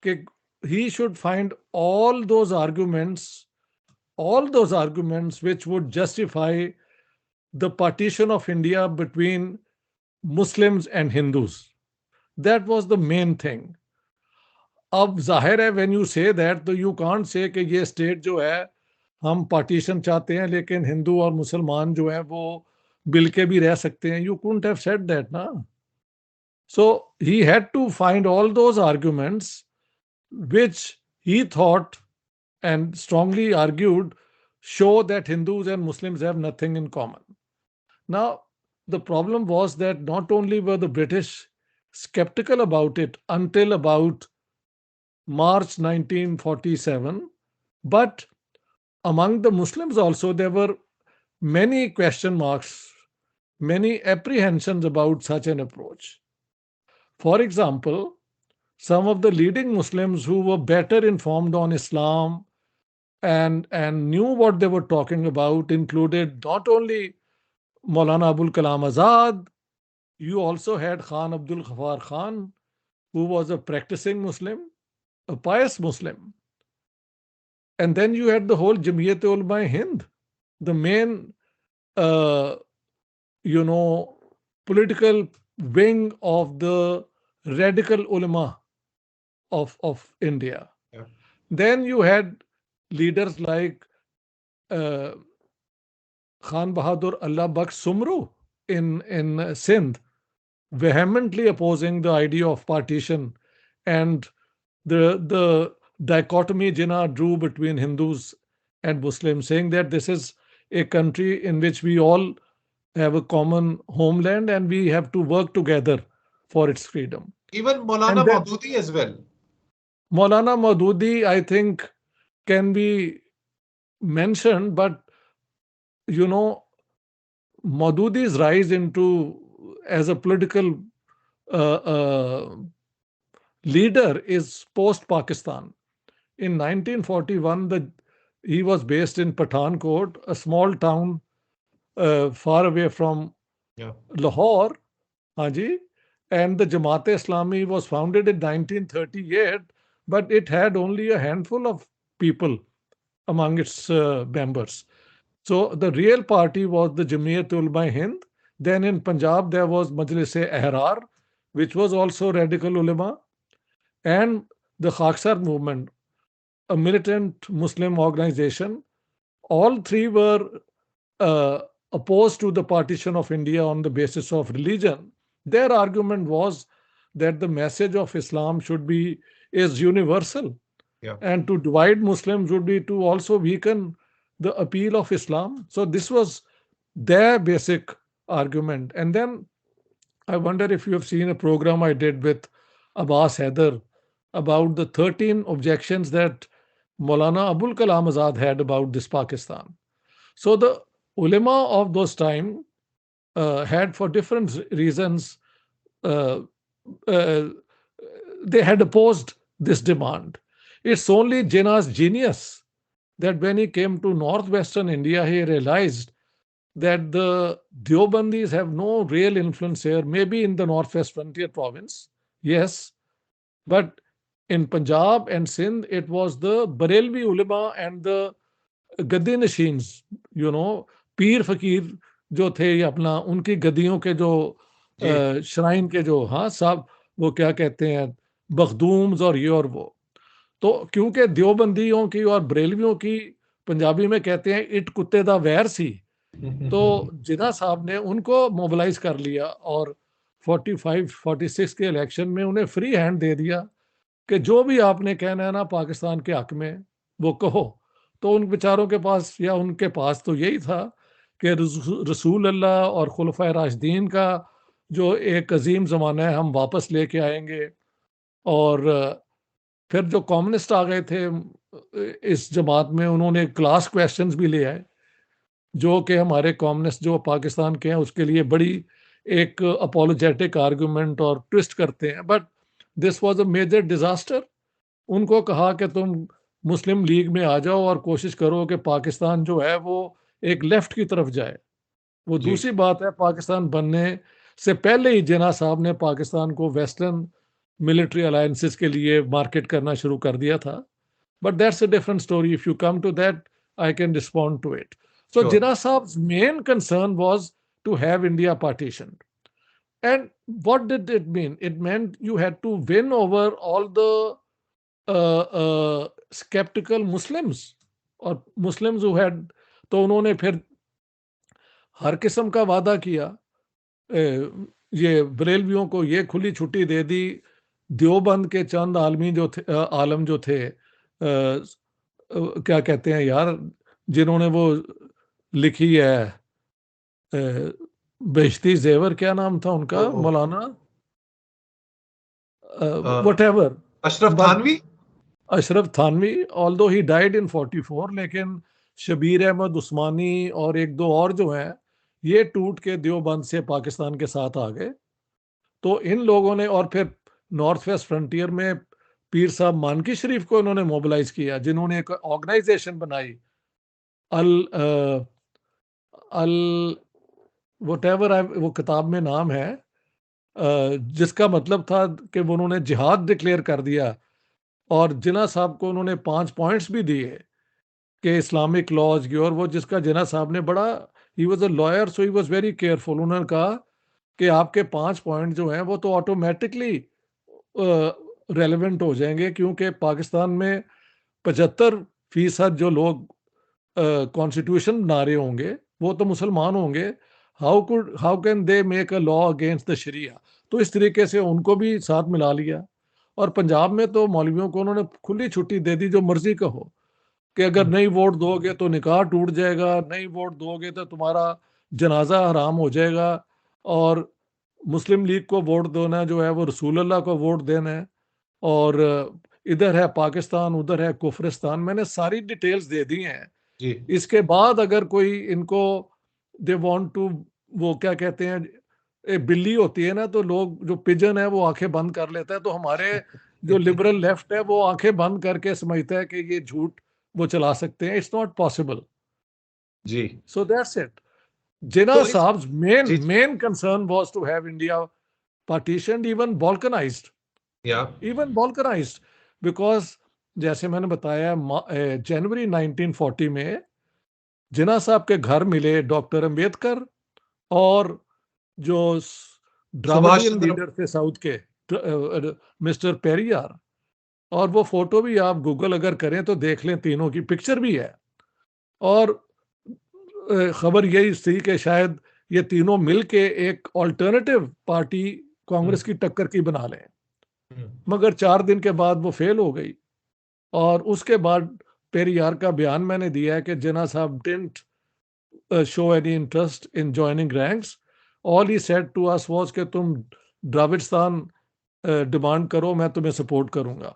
कि he should find all those arguments which would justify the partition of India between Muslims and Hindus. That was the main thing. अब जाहिर है when you say that तो you can't say कि ये state जो है हम पार्टीशन चाहते हैं लेकिन हिंदू और मुसलमान जो है वो मिल के भी रह सकते हैं. You couldn't have said that ना. So he had to find all those arguments which he thought and strongly argued show that Hindus and Muslims have nothing in common. Now, the problem was that not only were the British skeptical about it until about March 1947, but among the Muslims also there were many question marks, many apprehensions about such an approach. For example, some of the leading Muslims who were better informed on Islam and knew what they were talking about included not only Maulana Abul Kalam Azad, you also had Khan Abdul Ghaffar Khan, who was a practicing Muslim, a pious Muslim. And then you had the whole Jamiyat Ulama Hind, the main, political wing of the radical ulama of India. Yeah. Then you had leaders like Khan Bahadur Allah Baksh Sumru in Sindh, vehemently opposing the idea of partition and the dichotomy Jinnah drew between Hindus and Muslims, saying that this is a country in which we all have a common homeland and we have to work together for its freedom. Even Maulana And then- Maududi as well. Maulana Maududi, I think, can be mentioned, but Maududi's rise as a political leader is post-Pakistan. In 1941, he was based in Pathankot, a small town far away from Yeah. Lahore, Haji, and the Jamaat-e-Islami was founded in 1938, but it had only a handful of people among its members. So the real party was the Jamiyat Ulama Hind. Then in Punjab, there was Majlis-e-Ahrar, which was also radical ulama, and the Khaksar movement, a militant Muslim organization. All three were opposed to the partition of India on the basis of religion. Their argument was that the message of Islam is universal. Yeah. And to divide Muslims would be to also weaken the appeal of Islam. So this was their basic argument. And then I wonder if you have seen a program I did with Abbas Haider about the 13 objections that Maulana Abul Kalam Azad had about this Pakistan. So the ulama of those time had, for different reasons, they had opposed this demand. It's only Jinnah's genius that when he came to northwestern India, he realized that the Deobandis have no real influence here, maybe in the northwest frontier province, yes, but in Punjab and Sindh, it was the Barelvi ulama and the Gaddi Nasheens, पीर फकीर जो थे अपना उनकी गद्दियों के जो shrine के जो साहब वो क्या कहते हैं बखदूम्स और ये और वो. तो क्योंकि देवबंदियों की और बरेलवियों की पंजाबी में कहते हैं इट कुत्ते दा वैर सी, तो जिन्ना साहब ने उनको मोबिलाइज कर लिया और 45-46 के इलेक्शन में उन्हें फ्री हैंड दे दिया कि जो भी आपने कहना है ना पाकिस्तान के हक में वो कहो. तो उन बेचारों के पास या उनके पास तो यही था कि रसूल अल्लाह और खुलफाए राशिदीन का जो एक अजीम ज़माना है हम वापस लेके आएंगे. और फिर जो कम्युनिस्ट आ गए थे इस जमात में, उन्होंने क्लास क्वेश्चंस भी ले आए जो कि हमारे कम्युनिस्ट जो पाकिस्तान के हैं उसके लिए बड़ी एक अपोलोजेटिक आर्गुमेंट और ट्विस्ट करते हैं. But this was a major disaster. उनको कहा कि तुम मुस्लिम लीग में आ जाओ और कोशिश करो कि पाकिस्तान जो है वो एक लेफ्ट की तरफ जाए. वो दूसरी बात है, पाकिस्तान बनने से पहले ही जिन्ना साहब ने पाकिस्तान को वेस्टर्न मिलिट्री अलायंसेस के लिए मार्केट करना शुरू कर दिया था. But that's a different story. If you come to that I can respond to it. So Jinnah Saab's main concern was to have India partitioned. And what did it mean? It meant you had to win over all the skeptical Muslims or Muslims who had. तो उन्होंने फिर हर किस्म का वादा किया, ये बरेलवियों को ये खुली छुट्टी दे दी, देवबंद के चंद आलमी जो थे, आलम जो थे, क्या कहते हैं यार, जिन्होंने वो लिखी है बेहश्ती जेवर, क्या नाम था उनका, मौलाना whatever, Ashraf but Thanvi, Ashraf Thanvi, although he died in 44, लेकिन शबीर अहमद उस्मानी और एक दो और जो हैं, ये टूट के देवबंद से पाकिस्तान के साथ आ गए। तो इन लोगों ने, और फिर नॉर्थ वेस्ट फ्रंटियर में पीर साहब मानकी शरीफ को इन्होंने मोबिलाइज किया, जिन्होंने एक ऑर्गेनाइजेशन बनाई, अल अल व्हाटएवर वो किताब में नाम है, जिसका मतलब था कि उन्होंने जिहाद डिक्लेयर कर दिया, और जिना साहब को उन्होंने 5 पॉइंट्स भी दिए कि इस्लामिक लॉज की, और वो जिसका जिना साहब ने बड़ा, ही was a lawyer so he was very careful, उन्होंने कहा कि आपके 5 पॉइंट जो हैं वो तो ऑटोमेटिकली रेलेवेंट हो जाएंगे, क्योंकि पाकिस्तान में 75% जो लोग कॉन्स्टिट्यूशन बना रहे होंगे वो तो मुसलमान होंगे, how can they make a law against the sharia. तो इस तरीके से उनको भी साथ मिला लिया। और पंजाब में तो मौलवियों को उन्होंने खुली छुट्टी दे दी, जो मर्जी कहो, कि अगर नहीं वोट दोगे तो निकाह टूट जाएगा, नहीं वोट दोगे तो तुम्हारा जनाजा हराम हो जाएगा, और मुस्लिम लीग को वोट देना जो है वो रसूल अल्लाह को वोट देना है, और इधर है पाकिस्तान, उधर है कुफरिस्तान। मैंने सारी डिटेल्स दे दी हैं। जी इसके बाद अगर कोई इनको, दे वांट टू, वो क्या कहते हैं, बिल्ली होती है ना, तो लोग, जो पिजन है वो आंखें बंद कर लेता है, तो हमारे जो लिबरल लेफ्ट है वो आंखें बंद करके समझता है कि ये झूठ वो चला सकते हैं। It's not possible. जी। So that's it. Jinnah तो इस Saab's main ji main concern was to have India partitioned, या even balkanized, because जैसे मैंने बताया, जनवरी 1940 में जिन्ना साहब के घर मिले डॉक्टर अंबेडकर और जो सुभाष द्राविडियन चंद्र, लीडर थे साउथ के, मिस्टर पेरियार। और वो फोटो भी आप गूगल अगर करें तो देख लें, तीनों की पिक्चर भी है। और खबर यही थी कि शायद ये तीनों मिलके एक ऑल्टरनेटिव पार्टी कांग्रेस की टक्कर की बना लें, मगर 4 दिन के बाद वो फेल हो गई। और उसके बाद पेरियार का बयान मैंने दिया है कि Jinnah sahab didn't show any interest in joining ranks. All he said to us was कि तुम द्रविड़स्तान डिमांड करो, मैं तुम्हें सपोर्ट करूंगा।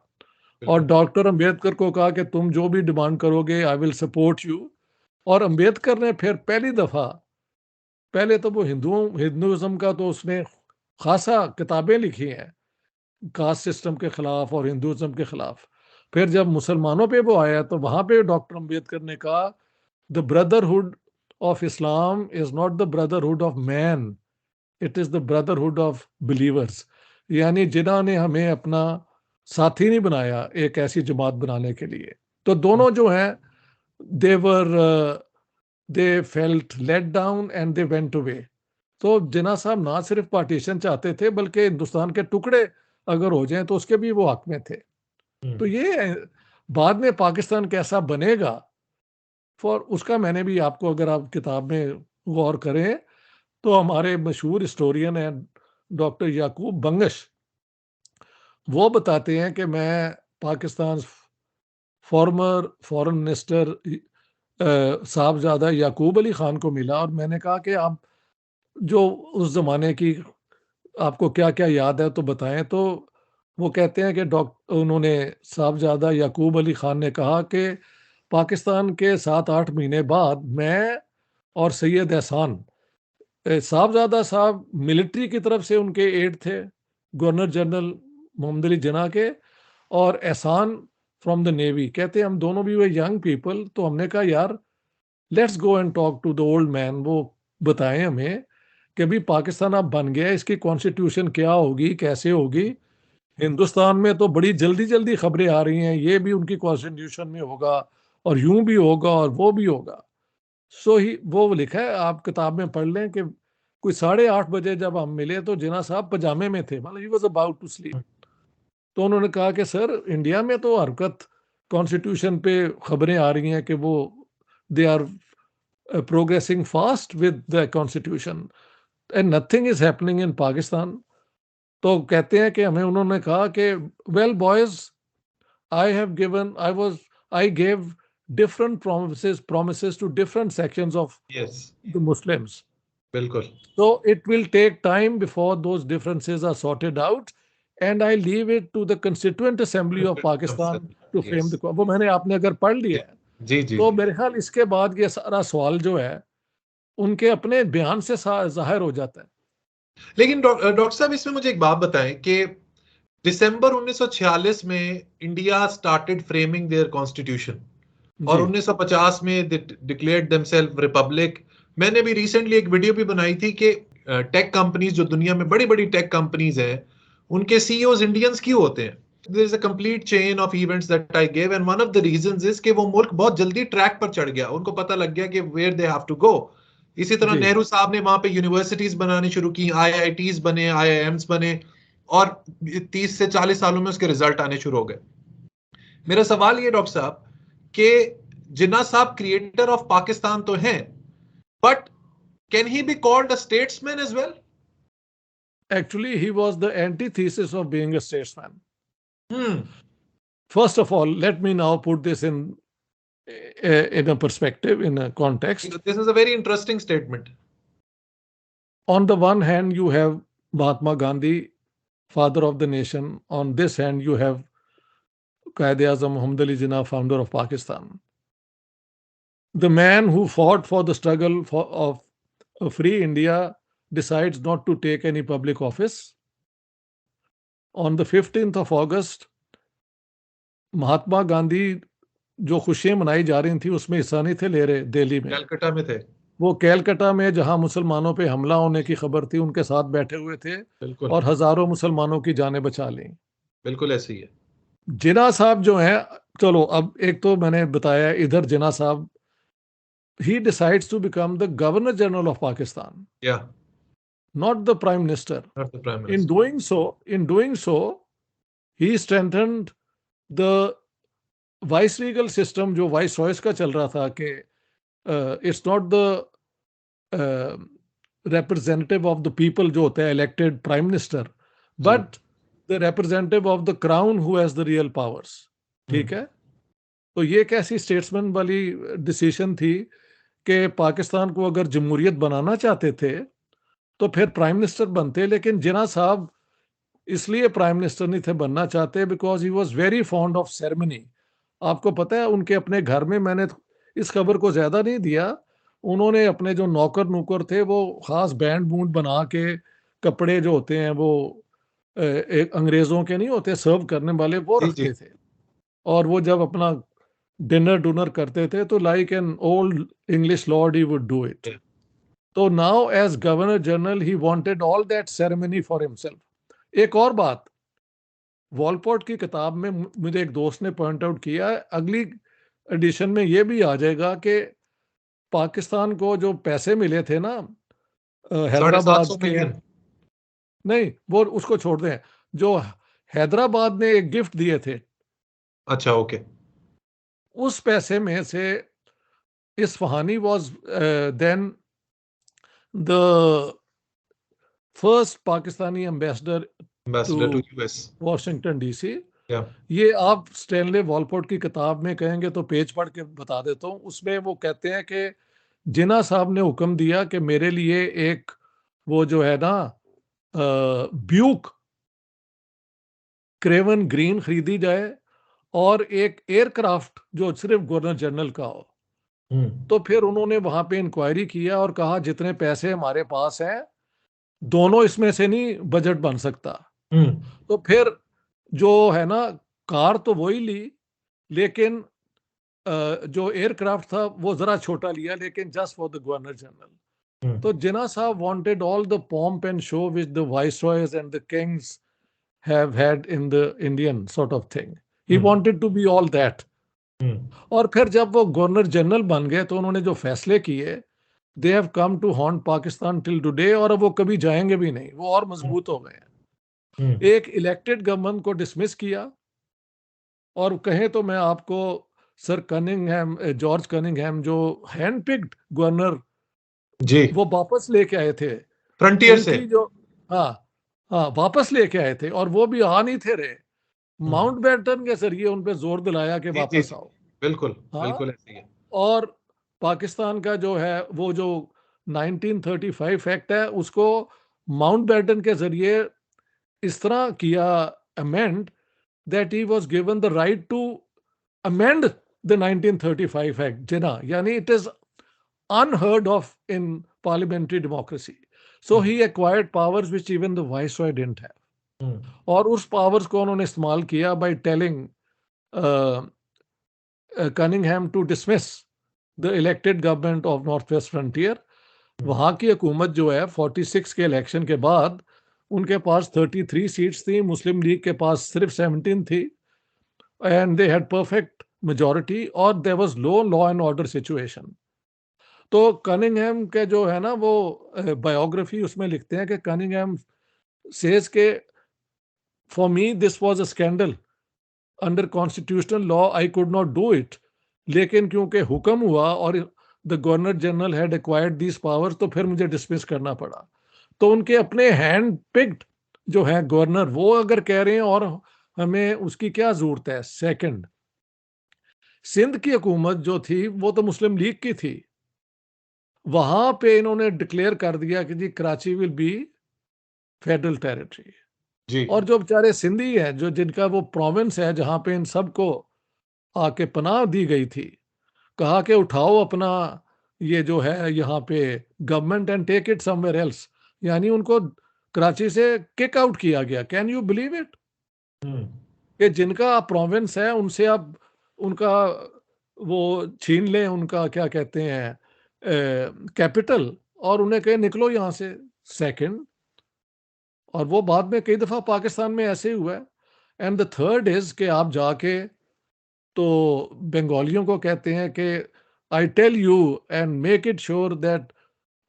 और डॉक्टर अंबेडकर को कहा कि तुम जो भी डिमांड करोगे आई विल सपोर्ट यू। और अंबेडकर ने फिर पहली दफा, पहले तो वो हिंदुइज्म का तो उसने खासा किताबें लिखी हैं कास्ट सिस्टम के खिलाफ और हिंदुइज्म के खिलाफ। फिर जब मुसलमानों पे वो आया तो वहां पे डॉक्टर अंबेडकर ने कहा, the brotherhood of Islam is not the brotherhood of man, it is the brotherhood of believers. यानी जिन्होंने हमें अपना साथी नहीं बनाया एक ऐसी जमात बनाने के लिए। तो दोनों जो हैं, देवर they felt let down and they went away. तो जिन्ना साहब ना सिर्फ पार्टीशन चाहते थे बल्कि हिंदुस्तान के टुकड़े अगर हो जाएं तो उसके भी वो हक में थे। तो ये बाद में पाकिस्तान कैसा बनेगा, फॉर उसका मैंने भी आपको, अगर आप किताब में गौर करें तो हमारे मशहूर हिस्टोरियन हैं डॉक्टर याकूब बंगश, वो बताते हैं कि मैं पाकिस्तान फॉर्मर फॉरेन मिनिस्टर साहबजादा याकूब अली खान को मिला और मैंने कहा कि आप जो उस जमाने की आपको क्या क्या याद है तो बताएं। तो वो कहते हैं कि डॉक्टर उन्होंने साहबजादा याकूब अली खान ने कहा कि पाकिस्तान के 7-8 महीने बाद मैं और सैयद एहसान, साहबजादा साहब मिलिट्री की तरफ से उनके एड थे, गवर्नर जनरल मोहम्मद अली जिन्ना के, और एहसान फ्रॉम द नेवी। कहते हम दोनों भी वे यंग पीपल। तो हमने कहा यार let's go and talk to the old man, वो बताएं हमें कि अभी पाकिस्तान अब बन गया, इसकी कॉन्स्टिट्यूशन क्या होगी, कैसे होगी। हिंदुस्तान में तो बड़ी जल्दी जल्दी खबरें आ रही हैं, ये भी उनकी कॉन्स्टिट्यूशन में होगा और यूं भी होगा और वो भी होगा। सो ही वो लिखा है, आप किताब में पढ़ लें कि कोई 8:30 बजे जब हम मिले तो जिन्ना साहब पजामे में थे, मतलब he was about to sleep. तो उन्होंने कहा कि सर इंडिया में तो हरकत कॉन्स्टिट्यूशन पे खबरें आ रही हैं कि वो they are progressing fast with the constitution and nothing is happening in Pakistan. तो कहते हैं कि हमें उन्होंने कहा कि well boys, I gave different promises to different sections of yes, the Muslims. बिल्कुल। So it will take time before those differences are sorted out, and I leave it to the Constituent Assembly of Pakistan to frame yes, the. वो मैंने आपने अगर पढ़ लिया है जी जी तो जी। मेरे ख्याल इसके बाद ये सारा सवाल जो है उनके अपने बयान से जाहिर हो जाता है। लेकिन डॉक्टर साहब, इसमें मुझे एक बात बताएं कि दिसंबर 1946 में India started framing their constitution, और जी 1950 में दे डिक्लेयर्ड देमसेल्फ रिपब्लिक। मैंने भी रिसेंटली एक वीडियो भी बनाई थी कि टेक कंपनीज, जो दुनिया में बड़ी बड़ी टेक कंपनीज हैं, उनके सीईओज इंडियंस क्यों होते हैं? There is a complete chain of events that I give, and one of the reasons is कि वो मुल्क बहुत जल्दी ट्रैक पर चढ़ गया, उनको पता लग गया कि where they have to go. इसी तरह जी नेहरू साहब ने वहां पे यूनिवर्सिटीज बनानी शुरू की, आईआईटीज बने, आईआईएम्स बने, और 30 से 40 सालों में उसके रिजल्ट आने शुरू हो गए। मेरा सवाल ये डॉक्टर साहब कि जिन्ना साहब क्रिएटर ऑफ पाकिस्तान तो हैं, but can he be called a statesman as well? actually he was the antithesis of being a statesman. Hmm. First of all, let me now put this in a perspective, in a context. This is a very interesting statement. On the one hand, you have Mahatma Gandhi, father of the nation. On this hand, you have Quaid-e-Azam Muhammad Ali Jinnah, founder of Pakistan. The man who fought for the struggle of a free India decides not to take any public office. On the 15th of August, Mahatma Gandhi जो खुशियां मनाई जा रही थी उसमें हिस्सा नहीं थे ले रहे दिल्ली में, कलकत्ता में थे। वो कैलकाटा में जहां मुसलमानों पे हमला होने की खबर थी उनके साथ बैठे हुए थे बिल्कुल, और हजारों मुसलमानों की जानें बचा ली। बिल्कुल ऐसे ही है। जिन्ना साहब जो हैं, चलो अब एक तो मैंने बताया इधर जिन्ना साहब, he decides to become the Governor General of Pakistan, Yeah, not the Prime Minister. not the prime In minister. doing so, he strengthened the vice-regal system जो वाइसरॉयस का चल रहा था कि it's not the representative of the people जो होता है elected prime minister, but the representative of the crown who has the real powers. ठीक है? तो ये एक ऐसी स्टेट्समैन वाली डिसीजन थी कि पाकिस्तान को अगर जमहूरियत बनाना चाहते थे तो फिर प्राइम मिनिस्टर बनते, लेकिन जिन्ना साहब इसलिए प्राइम मिनिस्टर नहीं थे बनना चाहते because he was very fond of ceremony. आपको पता है उनके अपने घर में, मैंने इस खबर को ज्यादा नहीं दिया, उन्होंने अपने जो नौकर नूकर थे वो खास बैंड बूंड बना के, कपड़े जो होते हैं वो एक अंग्रेजों के नहीं होते सर्व करने वाले, वो जी जी। रखते थे। और वो जब अपना डिनर डुनर करते थे तो like an old English lord he would do it. तो now as governor general he wanted all that ceremony for himself. एक और बात, वॉलपोर्ट की किताब में मुझे एक दोस्त ने पॉइंट आउट किया, अगली एडिशन में ये भी आ जाएगा कि पाकिस्तान को जो पैसे मिले थे ना हैदराबाद 750 के, मिलियन। नहीं वो उसको छोड़ दें, जो हैदराबाद ने एक गिफ्ट दिए थे, अच्छा, ओके। उस पैसे में से Ispahani was then the first Pakistani ambassador ambassador to US. Washington DC. या ये आप स्टैनले वॉलपोर्ट की किताब में कहेंगे तो पेज पढ़ के बता देता हूँ। उसमें वो कहते हैं कि जिन्ना साहब ने हुक्म दिया कि मेरे लिए एक वो जो है ना ब्यूक क्रेवन ग्रीन खरीदी जाए और एक एयरक्राफ्ट जो सिर्फ गवर्नर जनरल का हो। तो फिर उन्होंने वहां पे इंक्वायरी किया और कहा जितने पैसे हमारे पास हैं दोनों इसमें से नहीं बजट बन सकता। तो फिर जो है ना कार तो वही ली, लेकिन जो एयरक्राफ्ट था वो जरा छोटा लिया, लेकिन just for the governor general. तो जिन्ना साहब wanted all the pomp and show which the viceroys and the kings have had in the Indian sort of thing. He wanted to be all that. और फिर जब वो governor general बन गए तो उन्होंने जो फैसले किए they have come to haunt Pakistan till today, और अब वो कभी जाएंगे भी नहीं, वो और मजबूत हो गए हैं। एक इलेक्टेड गवर्नमेंट को डिसमिस किया, और कहें तो मैं आपको सर कनिंगहैम, जॉर्ज कनिंगहैम जो हैंड पिक्ड गवर्नर, जी, वो वापस लेके आए थे फ्रंटियर से। उनकी जो, हाँ हाँ, वापस लेके आए थे, और वो भी आ नहीं थे रहे। हम्म, माउंटबेटन के जरिए उन पे जोर दिलाया कि जी जी वापस जी, आओ। बिल्कुल हाँ, बिल्कुल ऐसे ही है। और पाकिस्तान का जो है वो जो 1935 एक्ट है, उसको माउंटबेटन के जरिए इस तरह किया amend, that he was given the right to amend the 1935 act, Jinnah, यानी it is unheard of in parliamentary democracy. So hmm, he acquired powers which even the viceroy didn't have. Hmm, और उस powers को उन्होंने इस्तेमाल किया by telling Cunningham to dismiss the elected government of north west frontier. Hmm, वहां की हुकूमत जो है 46 के इलेक्शन के बाद, उनके पास 33 सीट्स थी, मुस्लिम लीग के पास सिर्फ 17 थी, and they had perfect majority, और there was low law and order situation. तो कनिंगहैम के जो है ना वो बायोग्राफी, उसमें लिखते हैं कि कनिंगहैम सेज के for me this was a scandal, under constitutional law I could not do it, लेकिन क्योंकि हुक्म हुआ और the governor general had acquired these powers, तो फिर मुझे डिसमिस करना पड़ा। तो उनके अपने हैंड पिक्ड जो है गवर्नर, वो अगर कह रहे हैं, और हमें उसकी क्या जरूरत है। सेकंड, सिंध की हुकूमत जो थी वो तो मुस्लिम लीग की थी, वहां पे इन्होंने डिक्लेयर कर दिया कि जी Karachi will be federal territory. जी, और जो बेचारे सिंधी हैं, जो जिनका वो प्रोविंस है जहां पे इन सबको आके पनाह दी गई थी, कहा कि उठाओ अपना ये जो है यहाँ पे government and take it somewhere else, यानी उनको कराची से किक आउट किया गया। Can you believe it, hmm, कि जिनका प्रोविंस है उनसे आप उनका वो छीन लें, उनका क्या कहते हैं कैपिटल, और उन्हें कहे निकलो यहाँ से। सेकंड, और वो बाद में कई दफा पाकिस्तान में ऐसे ही हुआ है। एंड द थर्ड इज कि आप जाके तो बंगालियों को कहते हैं कि I tell you and make it sure that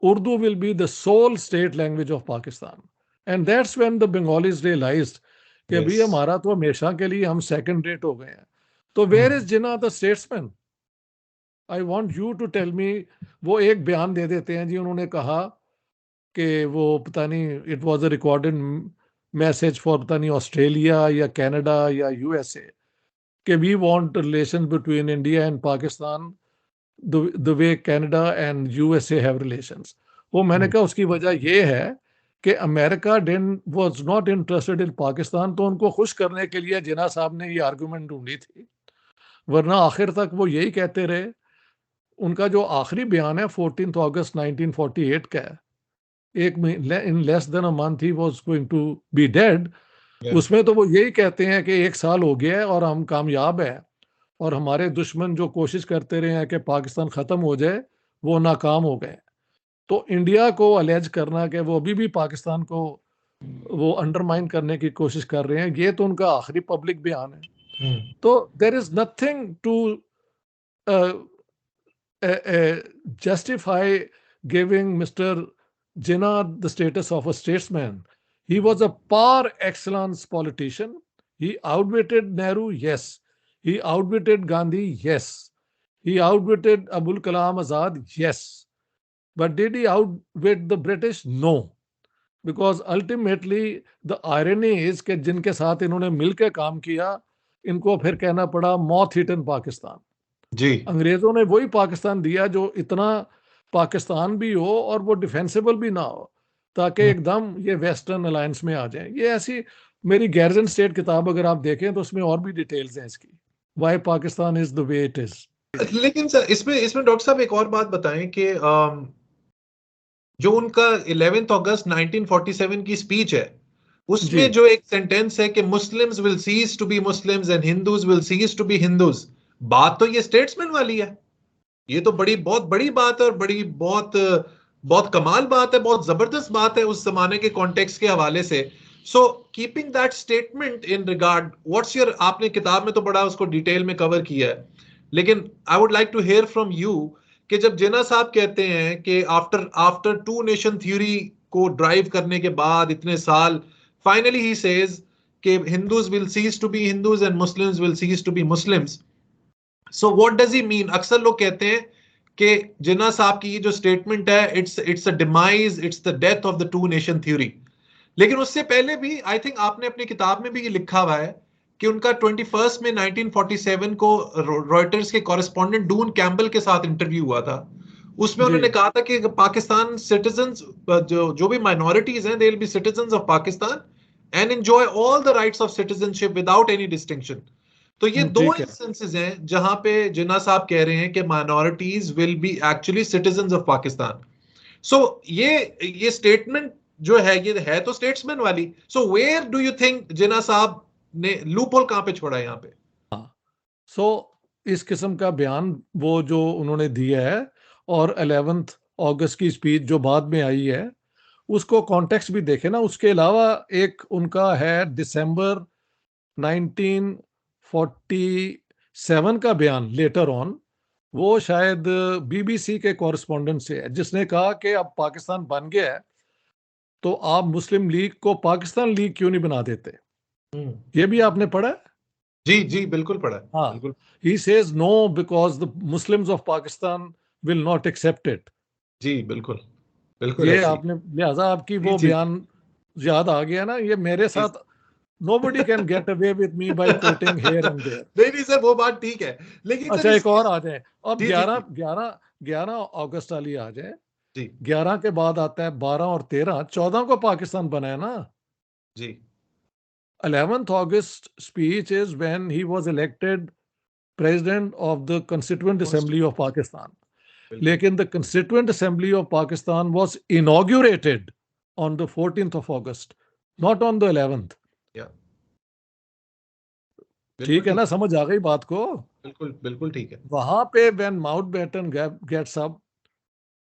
Urdu will be the sole state language of Pakistan. And that's when the Bengalis realised कि यस, भाई हमारा तो हमेशा के लिए हम सेकंड रेट हो गए हैं। तो where is hmm, Jinnah the statesman, I want you to tell me. वो एक बयान दे देते हैं जी, उन्होंने कहा कि वो पता नहीं it was a recorded message for पता नहीं ऑस्ट्रेलिया या कनाडा या यूएसए, कि we want relation between India and Pakistan the way Canada and USA have relations. वो मैंने हम्म, कहा उसकी वजह ये है कि America did was not interested in Pakistan, तो उनको खुश करने के लिए जिना साहब ने ये आर्गुमेंट ढूंढी थी, वरना आखिर तक वो यही कहते रहे। उनका जो आखिरी बयान है 14 अगस्त 1948 का है, एक in less than a month he was going to be dead. या, उसमें तो वो यही कहते हैं कि एक साल हो गया है और हम कामयाब हैं, और हमारे दुश्मन जो कोशिश करते रहे हैं कि पाकिस्तान खत्म हो जाए, वो नाकाम हो गए। तो इंडिया को अलेज करना कि वो अभी भी पाकिस्तान को वो अंडरमाइन करने की कोशिश कर रहे हैं, ये तो उनका आखिरी पब्लिक बयान है। हम्म, तो there is nothing to justify giving Mr. Jinnah the status of a statesman. He was a par excellence politician. He outwitted Nehru, yes. He outwitted Gandhi, yes. He outwitted Abul Kalam Azad, yes. But did he outwit the British? No. Because ultimately the irony is कि जिनके साथ इन्होंने मिलकर काम किया, इनको फिर कहना पड़ा मौत हिटन पाकिस्तान। जी, अंग्रेजों ने वही पाकिस्तान दिया जो इतना पाकिस्तान भी हो और वो डिफेंसिबल भी ना हो, ताकि हम्म। एकदम ये वेस्टर्न अलायंस में आ जाए। ये ऐसी मेरी गैरजन स्टेट किताब अगर आप देखें तो उसमें और भी डिटेल्स हैं इसकी, why Pakistan is the way it is. लेकिन सर इसमें इसमें डॉक्टर साहब एक और बात बताएं कि जो उनका 11 अगस्त 1947 की स्पीच है, जी उसमें जो एक सेंटेंस है कि Muslims will cease to be Muslims and Hindus will cease to be Hindus, बात तो ये स्टेट्समैन वाली है। ये तो बड़ी बहुत बड़ी बात है, और बड़ी बहुत बहुत कमाल बात है, बहुत जबरदस्त बात है उस जमाने के कॉन्टेक्स्ट के हवाले से। So keeping that statement in regard, what's your, आपने किताब में तो बड़ा उसको डिटेल में कवर किया है, लेकिन I would like to hear from you कि जब जिन्ना साहब कहते हैं कि after after two nation theory को ड्राइव करने के बाद इतने साल, फाइनली ही सेज कि Hindus will cease to be Hindus and Muslims will cease to be Muslims. So what does he mean? अक्सर लोग कहते हैं कि जिन्ना साहब की ये जो स्टेटमेंट है, it's a demise, it's the death of the two nation theory. लेकिन उससे पहले भी आई थिंक आपने अपनी किताब में भी ये लिखा हुआ है कि उनका 21 में 1947 को रॉयटर्स के कॉरेस्पॉन्डेंट डून कैम्बल के साथ इंटरव्यू हुआ था। उसमें जी उन्होंने कहा था कि पाकिस्तान सिटीजन्स, जो भी माइनॉरिटीज हैं, they will be citizens of Pakistan and enjoy all the rights of citizenship without any distinction. तो ये दो ठीक है। इंस्टेंसेस हैं जहां पे जिन्ना साहब कह रहे हैं कि minorities will be actually citizens of Pakistan. So ये स्टेटमेंट जो है, ये है तो स्टेट्समैन वाली। So where do you think Jinnah साहब ने लूप होल कहां पे छोड़ा है यहाँ पे? सो इस किस्म का बयान वो जो उन्होंने दिया है, और 11 अगस्त की स्पीच जो बाद में आई है, उसको कॉन्टेक्स्ट भी देखे ना। उसके अलावा एक उनका है दिसंबर 1947 का बयान लेटर ऑन, वो शायद बीबीसी के कॉरेस्पॉन्डेंट से है, जिसने कहा कि अब पाकिस्तान बन गया है तो आप मुस्लिम लीग को पाकिस्तान लीग क्यों नहीं बना देते। ये भी आपने पढ़ा है? जी जी, बिल्कुल पढ़ा है, हाँ, बिल्कुल। he says no because the Muslims of Pakistan will not accept it. जी बिल्कुल, बिल्कुल ये ऐसे ही। आपने, लिहाजा आपकी जी वो जी बयान याद आ गया ना। ये मेरे जी। साथ nobody can get away with me by quoting here and there. नहीं नहीं सर, वो बात ठीक है, लेकिन सर अच्छा, एक इस और आ जाए। अब जी जी 11 जी 11 11 अगस्त वाली आ जाए। जी 11 के बाद आता है 12 और 13, 14 को पाकिस्तान बना है ना। जी 11th August speech is when he was elected president of the Constituent Assembly of Pakistan. बिल्कुल लेकिन the Constituent Assembly of Pakistan was inaugurated on the 14th of August, not on the 11th. या बिल्कुल ठीक है ठीक ना, है, समझ आ गई बात को? बिल्कुल बिल्कुल ठीक है। वहां पे when Mountbatten gets up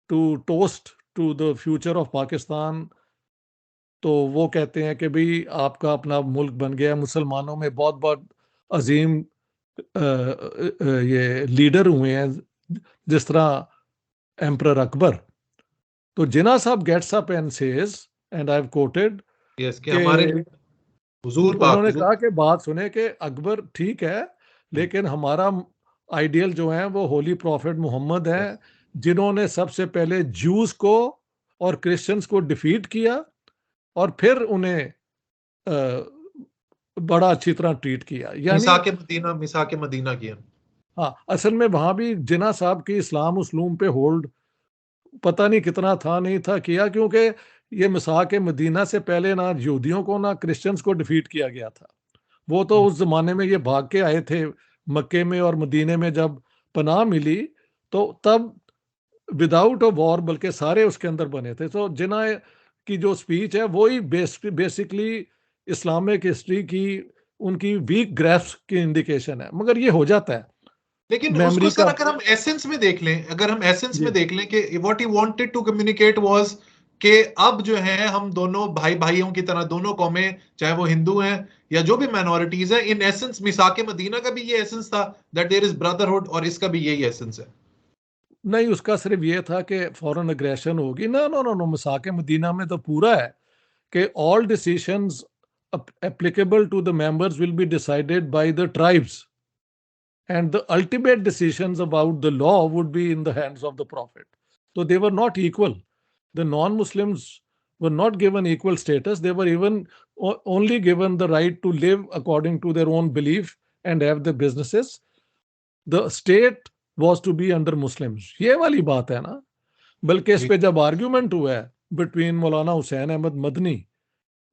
to toast to the future of Pakistan, तो वो कहते हैं कि भाई आपका अपना मुल्क बन गया, मुसलमानों में बहुत बहुत अजीम ये लीडर हुए हैं, जिस तरह एम्परर अकबर। तो Jinnah sahab gets up and says, and I have quoted, yes, कि कि हमारे हुजूर पाक, उन्होंने हुजूर। कहा कि बात सुने कि अकबर ठीक है, लेकिन हमारा आइडियल जो है वो होली प्रॉफिट मोहम्मद है, यस जिन्होंने सबसे पहले जूस को और क्रिश्चियंस को डिफीट किया और फिर उन्हें बड़ा अच्छी तरह ट्रीट किया। यानी मिसा के मदीना किया। हाँ, असल में वहां भी जिन्ना साहब की इस्लाम उसलूम पे होल्ड पता नहीं कितना था नहीं था किया, क्योंकि ये मिसाक मदीना से पहले ना यहूदियों को ना क्रिश्चियंस को डिफीट किया गया था। वो तो उस जमाने में ये भाग के आए थे मक्के में और मदीने में, जब पनाह मिली तो तब विदाउट अ वॉर बल्कि सारे उसके अंदर बने थे। तो जिन्ना की जो स्पीच है वही बेसिकली इस्लामिक हिस्ट्री की उनकी वीक ग्राफ्स की इंडिकेशन है, मगर ये हो जाता है लेकिन उसको मेमोरी सर का। अगर हम एसेंस में देख लें, अगर हम एसेंस में जी देख लें कि what he wanted to communicate was कि अब जो है हम दोनों भाई भाइयों की तरह, दोनों कौमें, चाहे वो हिंदू हैं या जो भी माइनॉरिटीज हैं, इन एसेंस मिसाके मदीना का भी ये एसेंस था दैट देयर इज ब्रदरहुड, और इसका भी यही एसेंस है। नहीं, उसका सिर्फ ये था कि फॉरेन अग्रेशन होगी। ना नो नो नो, मिसाक मदीना में तो पूरा है कि all decisions applicable to the members will be decided by the tribes, and the ultimate decisions about the law would be in the hands of the prophet. So they were not equal. The non-Muslims were not given equal status. They were even only given the right to live according to their own belief and have their businesses. The state was to be under Muslims. ये वाली बात है ना। बल्कि इस जी पे जब argument हुआ है बिटवीन मौलाना हुसैन अहमद मदनी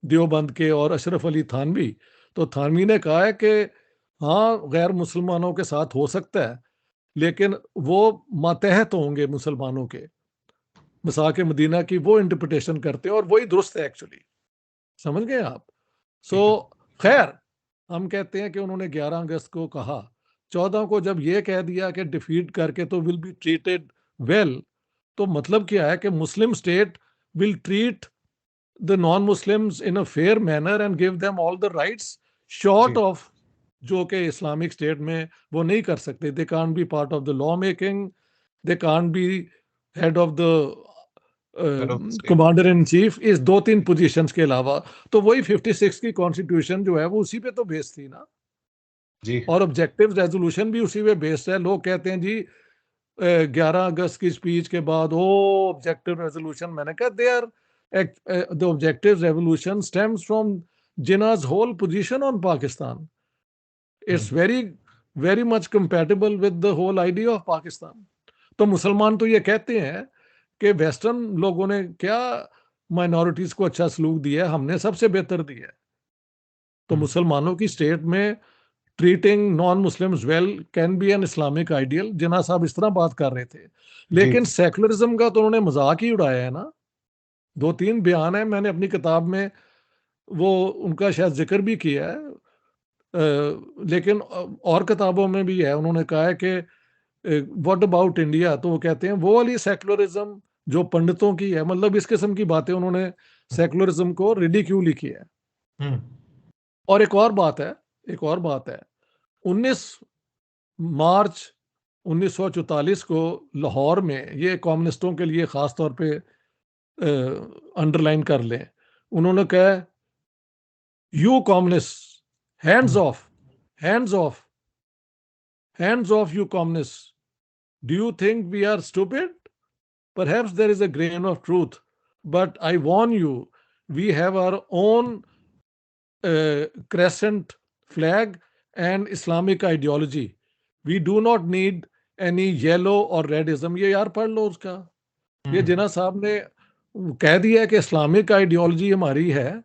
देवबंद के और अशरफ अली थानवी, तो थानवी ने कहा है कि हाँ, गैर मुसलमानों के साथ हो सकता है, लेकिन वो मातहत होंगे मुसलमानों के। मिसाक मदीना की वो इंटरप्रिटेशन करते हैं और वही दुरुस्त है एक्चुअली। समझ गए आप? सो ठीक है। खैर, हम कहते हैं कि उन्होंने 11 अगस्त को कहा, 14 को जब ये कह दिया कि डिफीट करके तो विल बी ट्रीटेड वेल, तो मतलब क्या है कि मुस्लिम state will treat the non-Muslims in a fair manner and give them all the rights, short जी of जो कि इस्लामिक स्टेट में वो नहीं कर सकते। दे can't B part of the law making, they can't be head of the Head of the state. Commander in chief इस 2-3 positions के अलावा। तो वही 56 की कॉन्स्टिट्यूशन जो है वो उसी पे तो बेस्ड थी ना, जी और ऑब्जेक्टिव रेजोल्यूशन भी उसी पे बेस्ड है। लोग कहते हैं जी 11 अगस्त की स्पीच के बाद ओ ऑब्जेक्टिव रेजोल्यूशन, मैंने कहा they are the objective revolution stems from Jinnah's whole position on Pakistan. It's very much compatible with the whole idea of Pakistan. तो मुसलमान तो ये कहते हैं कि वेस्टर्न लोगों ने क्या माइनॉरिटीज को अच्छा सलूक दिया है, हमने सबसे बेहतर दिया है। तो मुसलमानों की स्टेट में treating non Muslims well can be an Islamic ideal. Jinnah साहब इस तरह बात कर रहे थे, लेकिन सेकुलरिज्म का तो उन्होंने मजाक ही उड़ाया है ना। 2-3 बयान है, मैंने अपनी किताब में वो उनका शायद जिक्र भी किया है, लेकिन और किताबों में भी है। उन्होंने कहा है कि व्हाट अबाउट इंडिया, तो वो कहते हैं वो वाली सेकुलरिज्म जो पंडितों की है, मतलब इस किस्म की बातें उन्होंने सेकुलरिज्म को रिडिक्यूल किया है। और एक और बात है 19 मार्च 1944 को लाहौर में, ये कम्युनिस्टों के लिए खास तौर पे अंडरलाइन कर लें, उन्होंने कहा you communist hands of, hands of, hands off you communists. Do you think we are stupid? Perhaps there is a grain of truth, but I warn you, we have our own crescent flag and Islamic ideology. We do not need any yellow or redism. ये यार पढ़ लो उसका। ये जिन्ना साहब ने कह दिया कि इस्लामिक आइडियोलॉजी हमारी है,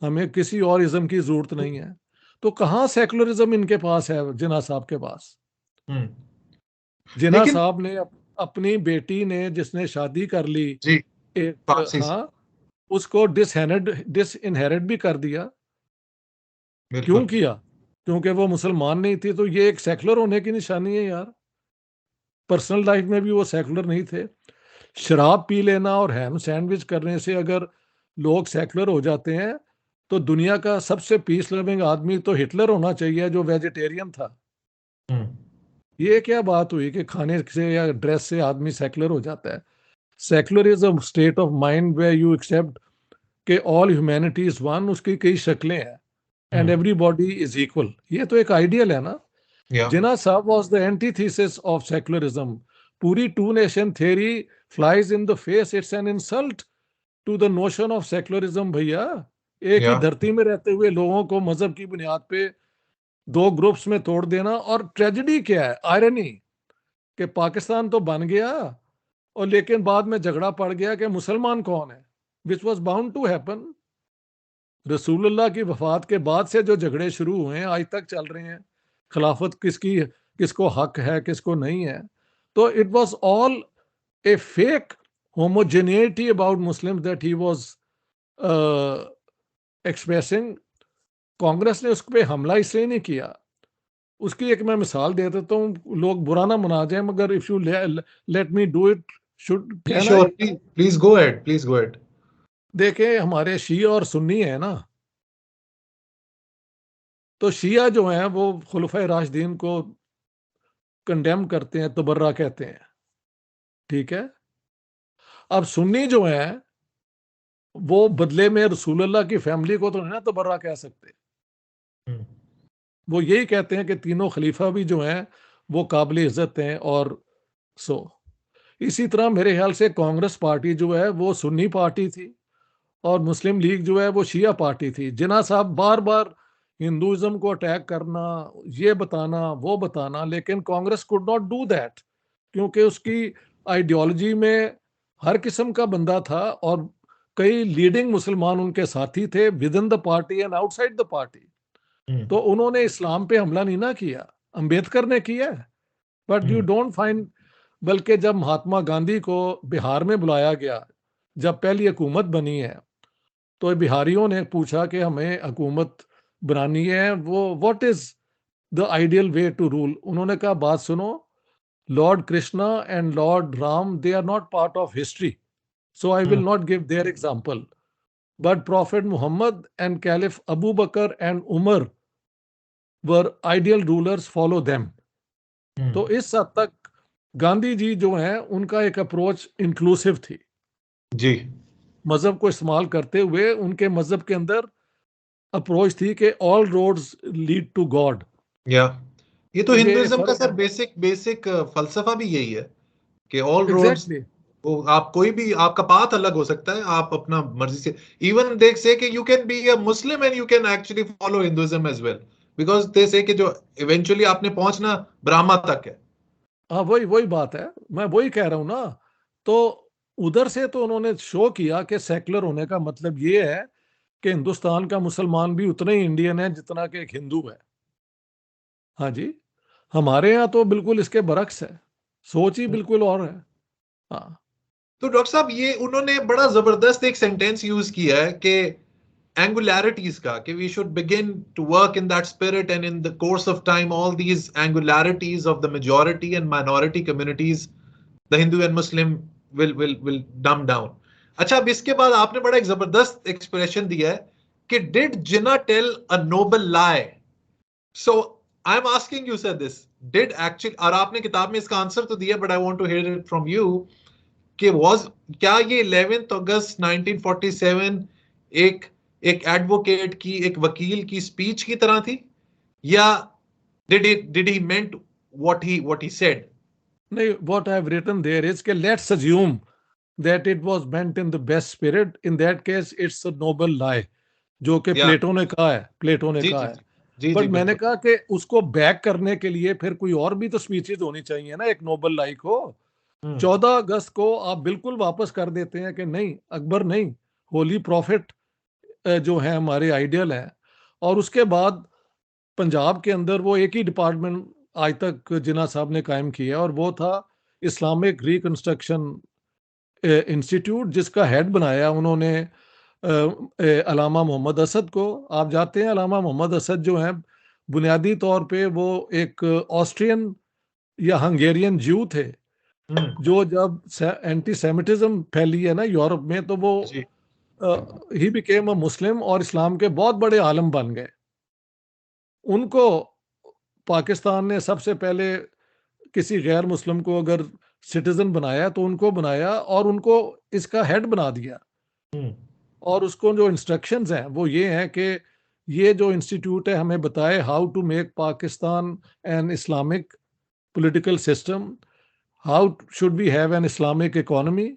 हमें किसी और इज्म की जरूरत नहीं है। तो कहाँ सेकुलरिज्म इनके पास है जिन्ना साहब के पास? जिन्ना साहब ने अपनी बेटी ने जिसने शादी कर ली एक, हाँ, उसको डिसइनहेरिट भी कर दिया। क्यों किया? क्योंकि वो मुसलमान नहीं थी। तो ये एक सेकुलर होने की निशानी है यार। पर्सनल लाइफ में भी वो सेकुलर नहीं थे। शराब पी लेना और हैम सैंडविच करने से अगर लोग सेकुलर हो जाते हैं, तो दुनिया का सबसे पीस लविंग आदमी तो हिटलर होना चाहिए जो वेजिटेरियन था। ये क्या बात हुई कि खाने से या ड्रेस से आदमी सेकुलर हो जाता है? Secular is a state of mind where you accept कि ऑल ह्यूमैनिटी इज वन। उसकी कई शक्लें हैं एंड एवरीबॉडी इज इक्वल। ये तो एक आइडियल है ना। जिन्ना साहब was the antithesis of secularism. पूरी two nation theory flies in the face, it's an insult to the notion of secularism. भैया, एक ही धरती में रहते हुए लोगों को मजहब की बुनियाद पे 2 ग्रुप्स में तोड़ देना। और ट्रेजेडी क्या है, आयरनी, कि पाकिस्तान तो बन गया और लेकिन बाद में झगड़ा पड़ गया कि मुसलमान कौन है, which was bound to happen. रसूलुल्लाह की वफात के बाद से जो झगड़े शुरू हुए हैं आज तक चल रहे हैं, खिलाफत किसकी, किसको हक है, किसको नहीं है। तो it was all A fake homogeneity about Muslim that he was expressing. Congress ने उस पर हमला इसलिए नहीं किया। उसकी एक मैं मिसाल दे देता हूँ, लोग बुरा ना मना जाए, मगर if you let me do it, should please go ahead. देखें, हमारे शिया और सुन्नी है ना, तो शिया जो हैं वो खुलफाए राशिदीन को कंडेम करते हैं, तबर्रा कहते हैं, ठीक है। अब सुन्नी जो है वो बदले में रसूलुल्लाह की फैमिली को तो नहीं ना तबर्रा कह सकते। वो यही कहते हैं कि तीनों खलीफा भी जो हैं वो काबिल इज्जत हैं। और इसी तरह मेरे ख्याल से कांग्रेस पार्टी जो है वो सुन्नी पार्टी थी और मुस्लिम लीग जो है वो शिया पार्टी थी। जिन्ना साहब बार बार हिंदुइज्म को अटैक करना, ये बताना, वो बताना, लेकिन Congress could not do that क्योंकि उसकी आइडियोलॉजी में हर किस्म का बंदा था और कई लीडिंग मुसलमान उनके साथी थे with in the party and outside the party. तो उन्होंने इस्लाम पे हमला नहीं ना किया, अंबेडकर ने किया। बट यू डोंट फाइंड, बल्कि जब महात्मा गांधी को बिहार में बुलाया गया, जब पहली हुकूमत बनी है, तो बिहारियों ने पूछा कि हमें हुकूमत बनानी है, वो what is the ideal way to rule. उन्होंने कहा बात सुनो, lord Krishna and lord Ram they are not part of history, so I will not give their example, but prophet Muhammad and caliph Abu Bakr and Umar were ideal rulers, follow them. तो इस हद तक गांधी जी जो हैं उनका एक अप्रोच इंक्लूसिव थी, जी मजहब को इस्तेमाल करते हुए उनके मजहब के अंदर अप्रोच थी कि all roads lead to God. या ये तो तो ये हिंदुइज्म का फर्क सर है। बेसिक बेसिक फलसफा भी यही है कि ऑल रोड्स, एग्जैक्टली। वो आप कोई भी, आपका पाथ अलग हो सकता है, आप अपना मर्जी से, इवन देख से कि you can be a Muslim and you can actually follow Hinduism as well, because they say कि जो इवेंचुअली आपने पहुंचना ब्रह्मा तक है। हाँ, वही वही बात है, मैं वही कह रहा हूँ ना। तो उधर से तो उन्होंने शो किया कि सेकुलर होने का मतलब ये है कि हिंदुस्तान का मुसलमान भी उतना ही इंडियन है जितना कि एक हिंदू है। हाँ जी, हमारे यहाँ तो बिल्कुल इसके बरक्स है, सोच ही बिल्कुल और है। हाँ। तो डॉक्टर साहब ये उन्होंने बड़ा जबरदस्त एक सेंटेंस यूज किया है कि angularities का, कि we should begin to work in that spirit, and in the course of time all these angularities of the majority and minority communities, the Hindu and Muslim, will dumb down. अच्छा, अब इसके बाद आपने बड़ा एक जबरदस्त एक्सप्रेशन दिया है कि did Jinnah tell a noble lie? So I'm asking you sir this, did actually, और आपने किताब में इसका आंसर तो दिया, but I want to hear it from you, कि was, क्या ये 11 अगस्त 1947 एक एक एडवोकेट की, एक वकील की स्पीच की तरह थी, या did he meant what he said? नहीं, what I have written there is कि let's assume that it was meant in the best spirit. In that case, it's a noble lie, जो कि या प्लेटो ने कहा है, प्लेटो ने जी कहा जी है। जी जी बट जी मैंने बिल्कुल। कहा कि उसको बैक करने के लिए फिर कोई और भी तो स्पीचेज होनी चाहिए ना एक नोबल लाई को। हम्म 14 अगस्त को आप बिल्कुल वापस कर देते हैं कि नहीं, अकबर नहीं, होली प्रॉफिट जो है हमारे आइडियल है। और उसके बाद पंजाब के अंदर वो एक ही डिपार्टमेंट आज तक जिन्ना साहब ने कायम किया, और वो था इस्लामिक रिकंस्ट्रक्शन इंस्टीट्यूट, जिसका हेड बनाया उन्होंने अलामा मोहम्मद असद को। आप जाते हैं, अलामा मोहम्मद असद जो हैं बुनियादी तौर पे वो एक ऑस्ट्रियन या हंगेरियन ज्यू थे, हम्म जो जब एंटी सेमिटिज्म फैली है ना यूरोप में, तो वो जी ही बिकेम अ मुस्लिम और इस्लाम के बहुत बड़े आलम बन गए। उनको पाकिस्तान ने सबसे पहले किसी गैर मुस्लिम को अगर सिटीजन बनाया तो उनको बनाया और उनको इसका हेड बना दिया। हम्म और उसको जो इंस्ट्रक्शंस हैं वो ये हैं कि ये जो इंस्टीट्यूट है हमें बताए how to make Pakistan an Islamic political system, how should we have an Islamic economy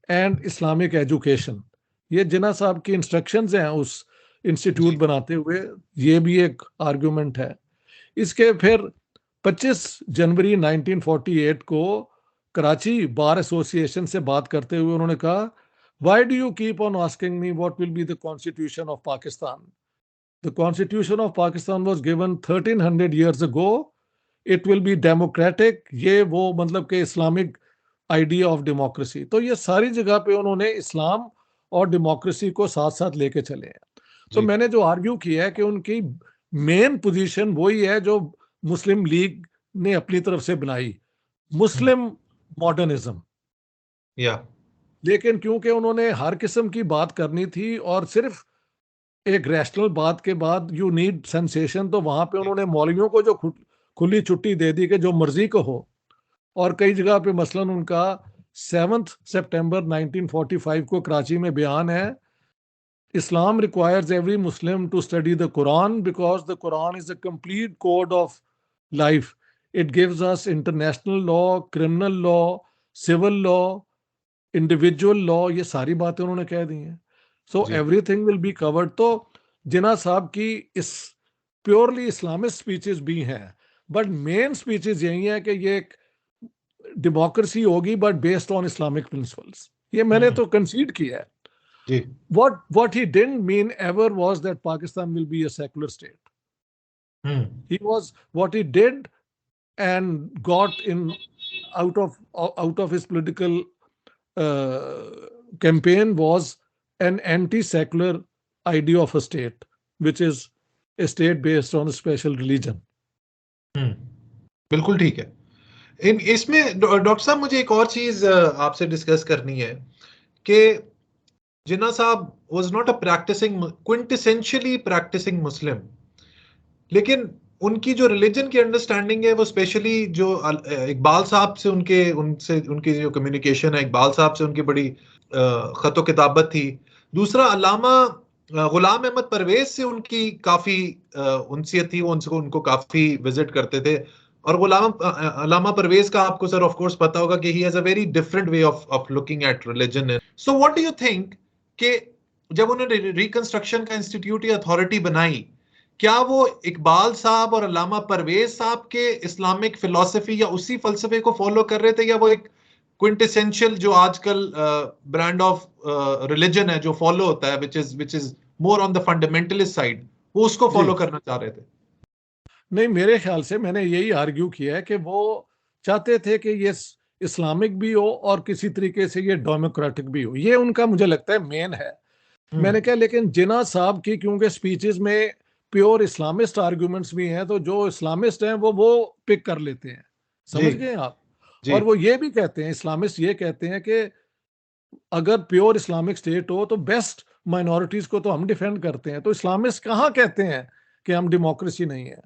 and Islamic education. ये जिन्ना साहब की इंस्ट्रक्शंस हैं उस इंस्टीट्यूट जी बनाते हुए। ये भी एक आर्गुमेंट है। इसके फिर 25 जनवरी 1948 को कराची बार एसोसिएशन से बात करते हुए उन्होंने कहा, why do you keep on asking me what will be the constitution of Pakistan? The constitution of Pakistan was given 1300 years ago. It will B democratic, ये वो मतलब कि इस्लामिक आइडिया ऑफ डेमोक्रेसी। तो ये सारी जगह पे उन्होंने इस्लाम और डेमोक्रेसी को साथ साथ लेके चले हैं। तो जी मैंने जो आर्ग्यू किया है कि उनकी मेन पोजीशन वही है जो मुस्लिम लीग ने अपनी तरफ से बनाई, हम्म मुस्लिम मॉडर्निज्म। या लेकिन क्योंकि उन्होंने हर किस्म की बात करनी थी और सिर्फ एक रैशनल बात के बाद यू नीड सेंसेशन, तो वहां पे उन्होंने मौलवियों को जो खुली छुट्टी दे दी कि जो मर्जी को हो। और कई जगह पे मसलन उनका 7 सितंबर 1945 को कराची में बयान है, Islam requires every Muslim to study the Quran because the Quran is a complete code of life. It gives us international law, criminal law, civil law, individual law, ये सारी बातें उन्होंने कह दी हैं। सो जी एवरीथिंग विल बी कवर्ड। तो जिन्ना साहब की इस प्योरली इस्लामिक स्पीचेस भी हैं, बट मेन स्पीचेस यही है कि ये एक डेमोक्रेसी होगी but based on Islamic principles. ये मैंने हम्म तो कंसीड किया है। जी What he didn't mean ever was that Pakistan will be a secular state. Hmm He was what he did and got in out of his political uh, campaign was an anti-secular idea of a state, which is a state based on a special religion. हम्म बिल्कुल ठीक है। इन इसमें doctor साहब मुझे एक और चीज आपसे डिस्कस करनी है कि जिन्ना साहब was not a practicing, quintessentially practicing Muslim, लेकिन उनकी जो रिलीजन की अंडरस्टैंडिंग है वो स्पेशली जो इकबाल साहब से उनकी जो कम्युनिकेशन है, इकबाल साहब से उनकी बड़ी खतो किताबत थी। दूसरा अल्लामा गुलाम अहमद परवेज से उनकी काफी उनसियत थी, वो उनको काफी विजिट करते थे। और अल्लामा परवेज का आपको सर ऑफ कोर्स पता होगा कि he has a very different way of looking at religion. So what do you think कि जब उन्होंने रिकंस्ट्रक्शन का इंस्टीट्यूट या अथॉरिटी बनाई, क्या वो इकबाल साहब और अल्लामा परवेज साहब के इस्लामिक फिलॉसफी या उसी फलसफे को फॉलो कर रहे थे, या वो एक क्विंटेसेंशियल जो आजकल ब्रांड ऑफ रिलीजन है जो फॉलो होता है, which is more on the fundamentalist side, वो उसको जी फॉलो करना चाह रहे थे? नहीं, मेरे ख्याल से मैंने यही आर्ग्यू किया है कि वो चाहते थे कि ये इस्लामिक भी हो और किसी तरीके से ये डेमोक्रेटिक भी हो, ये उनका मुझे लगता है मेन है। मैंने कहा लेकिन जिन्ना साहब की क्योंकि स्पीचेस में प्योर इस्लामिस्ट आर्गुमेंट्स भी हैं, तो जो इस्लामिस्ट हैं वो पिक कर लेते हैं, जी समझ गए आप। जी। और वो ये भी कहते हैं, इस्लामिस्ट ये कहते हैं कि अगर प्योर इस्लामिक स्टेट हो तो बेस्ट माइनॉरिटीज को तो हम डिफेंड करते हैं, तो इस्लामिस्ट कहाँ कहते हैं कि हम डेमोक्रेसी नहीं है।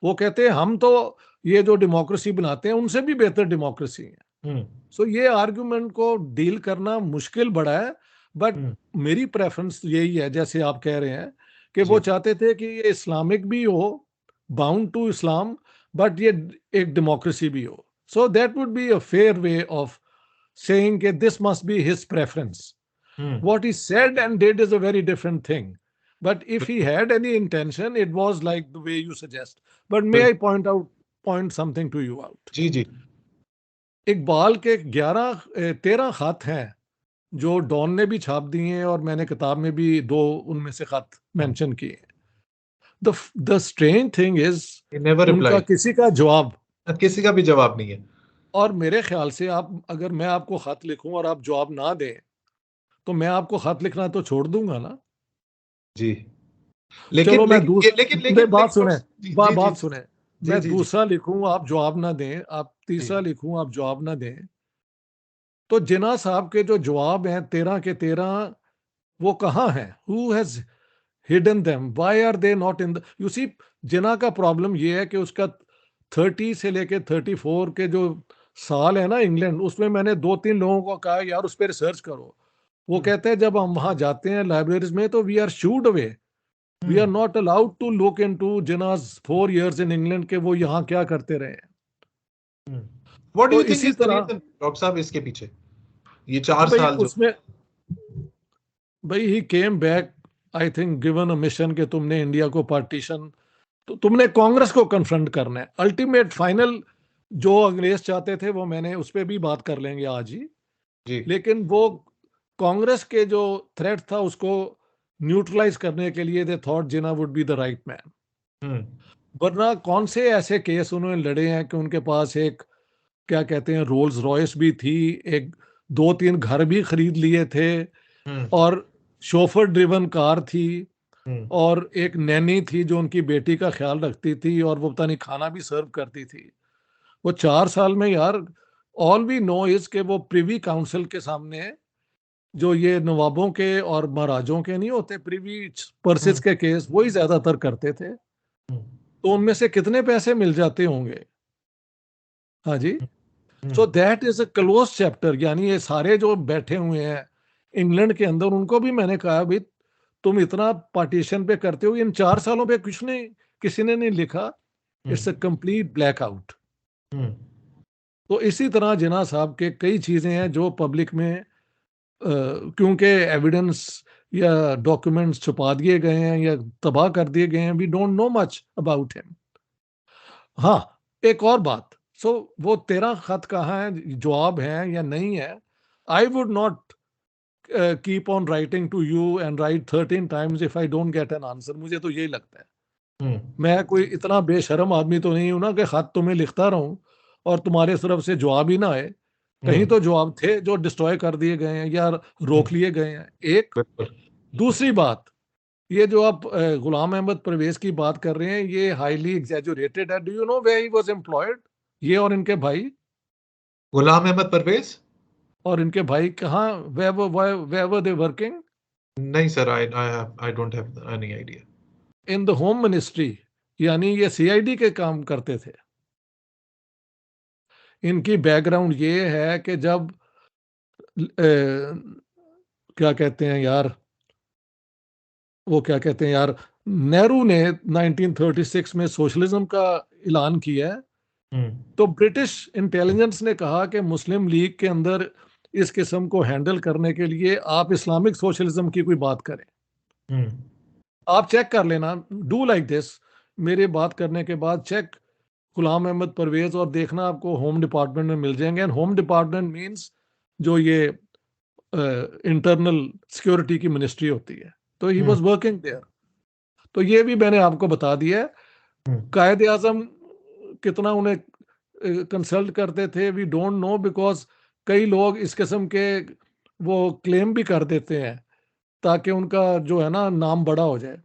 वो कहते हैं हम तो ये जो डेमोक्रेसी बनाते हैं उनसे भी बेहतर डेमोक्रेसी है। सो ये आर्गुमेंट को डील करना मुश्किल बड़ा है, बट मेरी प्रेफरेंस यही है जैसे आप कह रहे हैं कि वो जी चाहते थे कि ये इस्लामिक भी हो, बाउंड टू इस्लाम, बट ये एक डेमोक्रेसी भी हो। So that would be a fair way of saying that this must be his preference. What he said and did is a very different thing. But if he had any intention, it was like the way you suggest. But may I point something to you out? जी जी। इकबाल के 13 खत हैं जो don ने भी छाप दिए हैं और मैंने किताब में भी 2 उनमें से खत मेंशन किए। The strange thing is never उनका रिप्लाई, किसी का जवाब, किसी का भी जवाब नहीं है। और मेरे ख्याल से आप अगर मैं आपको खत लिखूं और आप जवाब ना दें तो मैं आपको खत लिखना तो छोड़ दूंगा ना। जी। चलो लेकिन मैं लेकिन लेकिन नहीं, लेकिन बात लेकिन सुने, जी जी जी बात सुने। जी मैं जी जी दूसरा लिखूं आप जवाब ना दें, आप जी। तीसरा लिखूं आप जवाब ना दें, तो जिन्ना साहब के जो जवाब हैं 13 के 13, वो कहाँ हैं? Who has hidden them? Why are they not in the, you see. Jinnah का प्रॉब्लम ये है कि उसका 30 से लेके 34 के जो साल है ना इंग्लैंड, उसमें मैंने 2-3 लोगों को कहा यार उस पर रिसर्च करो। वो हम्म कहते हैं जब हम वहां जाते हैं लाइब्रेरीज में तो we are shooed away, we are hmm not allowed to look into Jinnah's 4 years in England के वो यहाँ क्या करते रहे हैं। व्हाट डू तो यू थिंक इसी इज द तरह रीजन डॉक्टर साहब इसके पीछे, ये 4 साल जो? उसमें भाई he came back, I think given a mission कि तुमने इंडिया को पार्टीशन, तो तुमने कांग्रेस को कन्फ्रंट करना है। अल्टीमेट फाइनल जो अंग्रेज चाहते थे वो मैंने उस पर भी बात कर लेंगे आज ही, जी। लेकिन वो कांग्रेस के जो थ्रेट था उसको न्यूट्रलाइज करने के लिए they thought Jinnah would be the right man. Hmm वरना कौन से ऐसे केस उन्होंने लड़े हैं कि उनके पास एक क्या कहते हैं रोल्स रॉयस भी थी, एक 2-3 घर भी खरीद लिए थे, हम्म और शोफर ड्रिवन कार थी, हम्म और एक नैनी थी जो उनकी बेटी का ख्याल रखती थी, और वो पता नहीं खाना भी सर्व करती थी। वो 4 साल में यार, ऑल वी नो इज के वो प्रिवी काउंसिल के सामने जो ये नवाबों के और महाराजों के नहीं होते प्रिवी पर्सेस हम्म के केस, वही ज्यादातर करते थे। हम्म तो उनमें से कितने पैसे मिल जाते होंगे? हाँ जी। So that is a close chapter, यानी ये सारे जो बैठे हुए हैं इंग्लैंड के अंदर, उनको भी मैंने कहा भाई तुम इतना पार्टीशन पे करते हो, इन 4 सालों पे कुछ नहीं, किसी ने नहीं लिखा। It's a complete blackout. Hmm तो इसी तरह जिन्ना साहब के कई चीजें हैं जो पब्लिक में क्योंकि एविडेंस या डॉक्यूमेंट्स छुपा दिए गए हैं या तबाह कर दिए गए हैं, we don't know much about him. हाँ, एक और बात, सो वो 13 खत कहाँ है, जवाब है या नहीं है? I would not keep on writing to you and write 13 times if I don't get an answer. मुझे तो यही लगता है। हम्म मैं कोई इतना बेशरम आदमी तो नहीं हूं ना कि खत तुम्हें लिखता रहूं और तुम्हारे तरफ से जवाब ही ना आए। कहीं हम्म तो जवाब थे जो डिस्ट्रॉय कर दिए गए हैं या रोक लिए गए हैं। एक बिल्कुल। दूसरी बात, ये जो आप गुलाम अहमद परवेज की बात कर रहे हैं, ये हाईली एग्जैजुरेटेड है। Do you know where he was employed? ये और इनके भाई, गुलाम अहमद परवेज? कहाँ, वेयर वर दे वर्किंग? नहीं sir, I don't have any idea. In the home ministry. यानी ये सीआईडी के काम करते थे। इनकी बैकग्राउंड ये है कि जब क्या कहते हैं यार, वो क्या कहते हैं यार, नेहरू ने 1936 में सोशलिज्म का ऐलान किया है, तो ब्रिटिश इंटेलिजेंस ने कहा कि मुस्लिम लीग के अंदर इस किस्म को हैंडल करने के लिए आप इस्लामिक सोशलिज्म की कोई बात करें। आप चेक कर लेना, डू लाइक दिस, मेरे बात करने के बाद चेक गुलाम अहमद परवेज और देखना आपको होम डिपार्टमेंट में मिल जाएंगे। एंड होम डिपार्टमेंट मींस जो ये इंटरनल सिक्योरिटी की मिनिस्ट्री होती है, तो ही वाज वर्किंग देयर। तो ये भी मैंने आपको बता दिया है। कायदे आजम कितना उन्हें कंसल्ट करते थे, वी डोंट नो, बिकॉज कई लोग इस किस्म के वो क्लेम भी कर देते हैं ताकि उनका जो है ना नाम बड़ा हो जाए।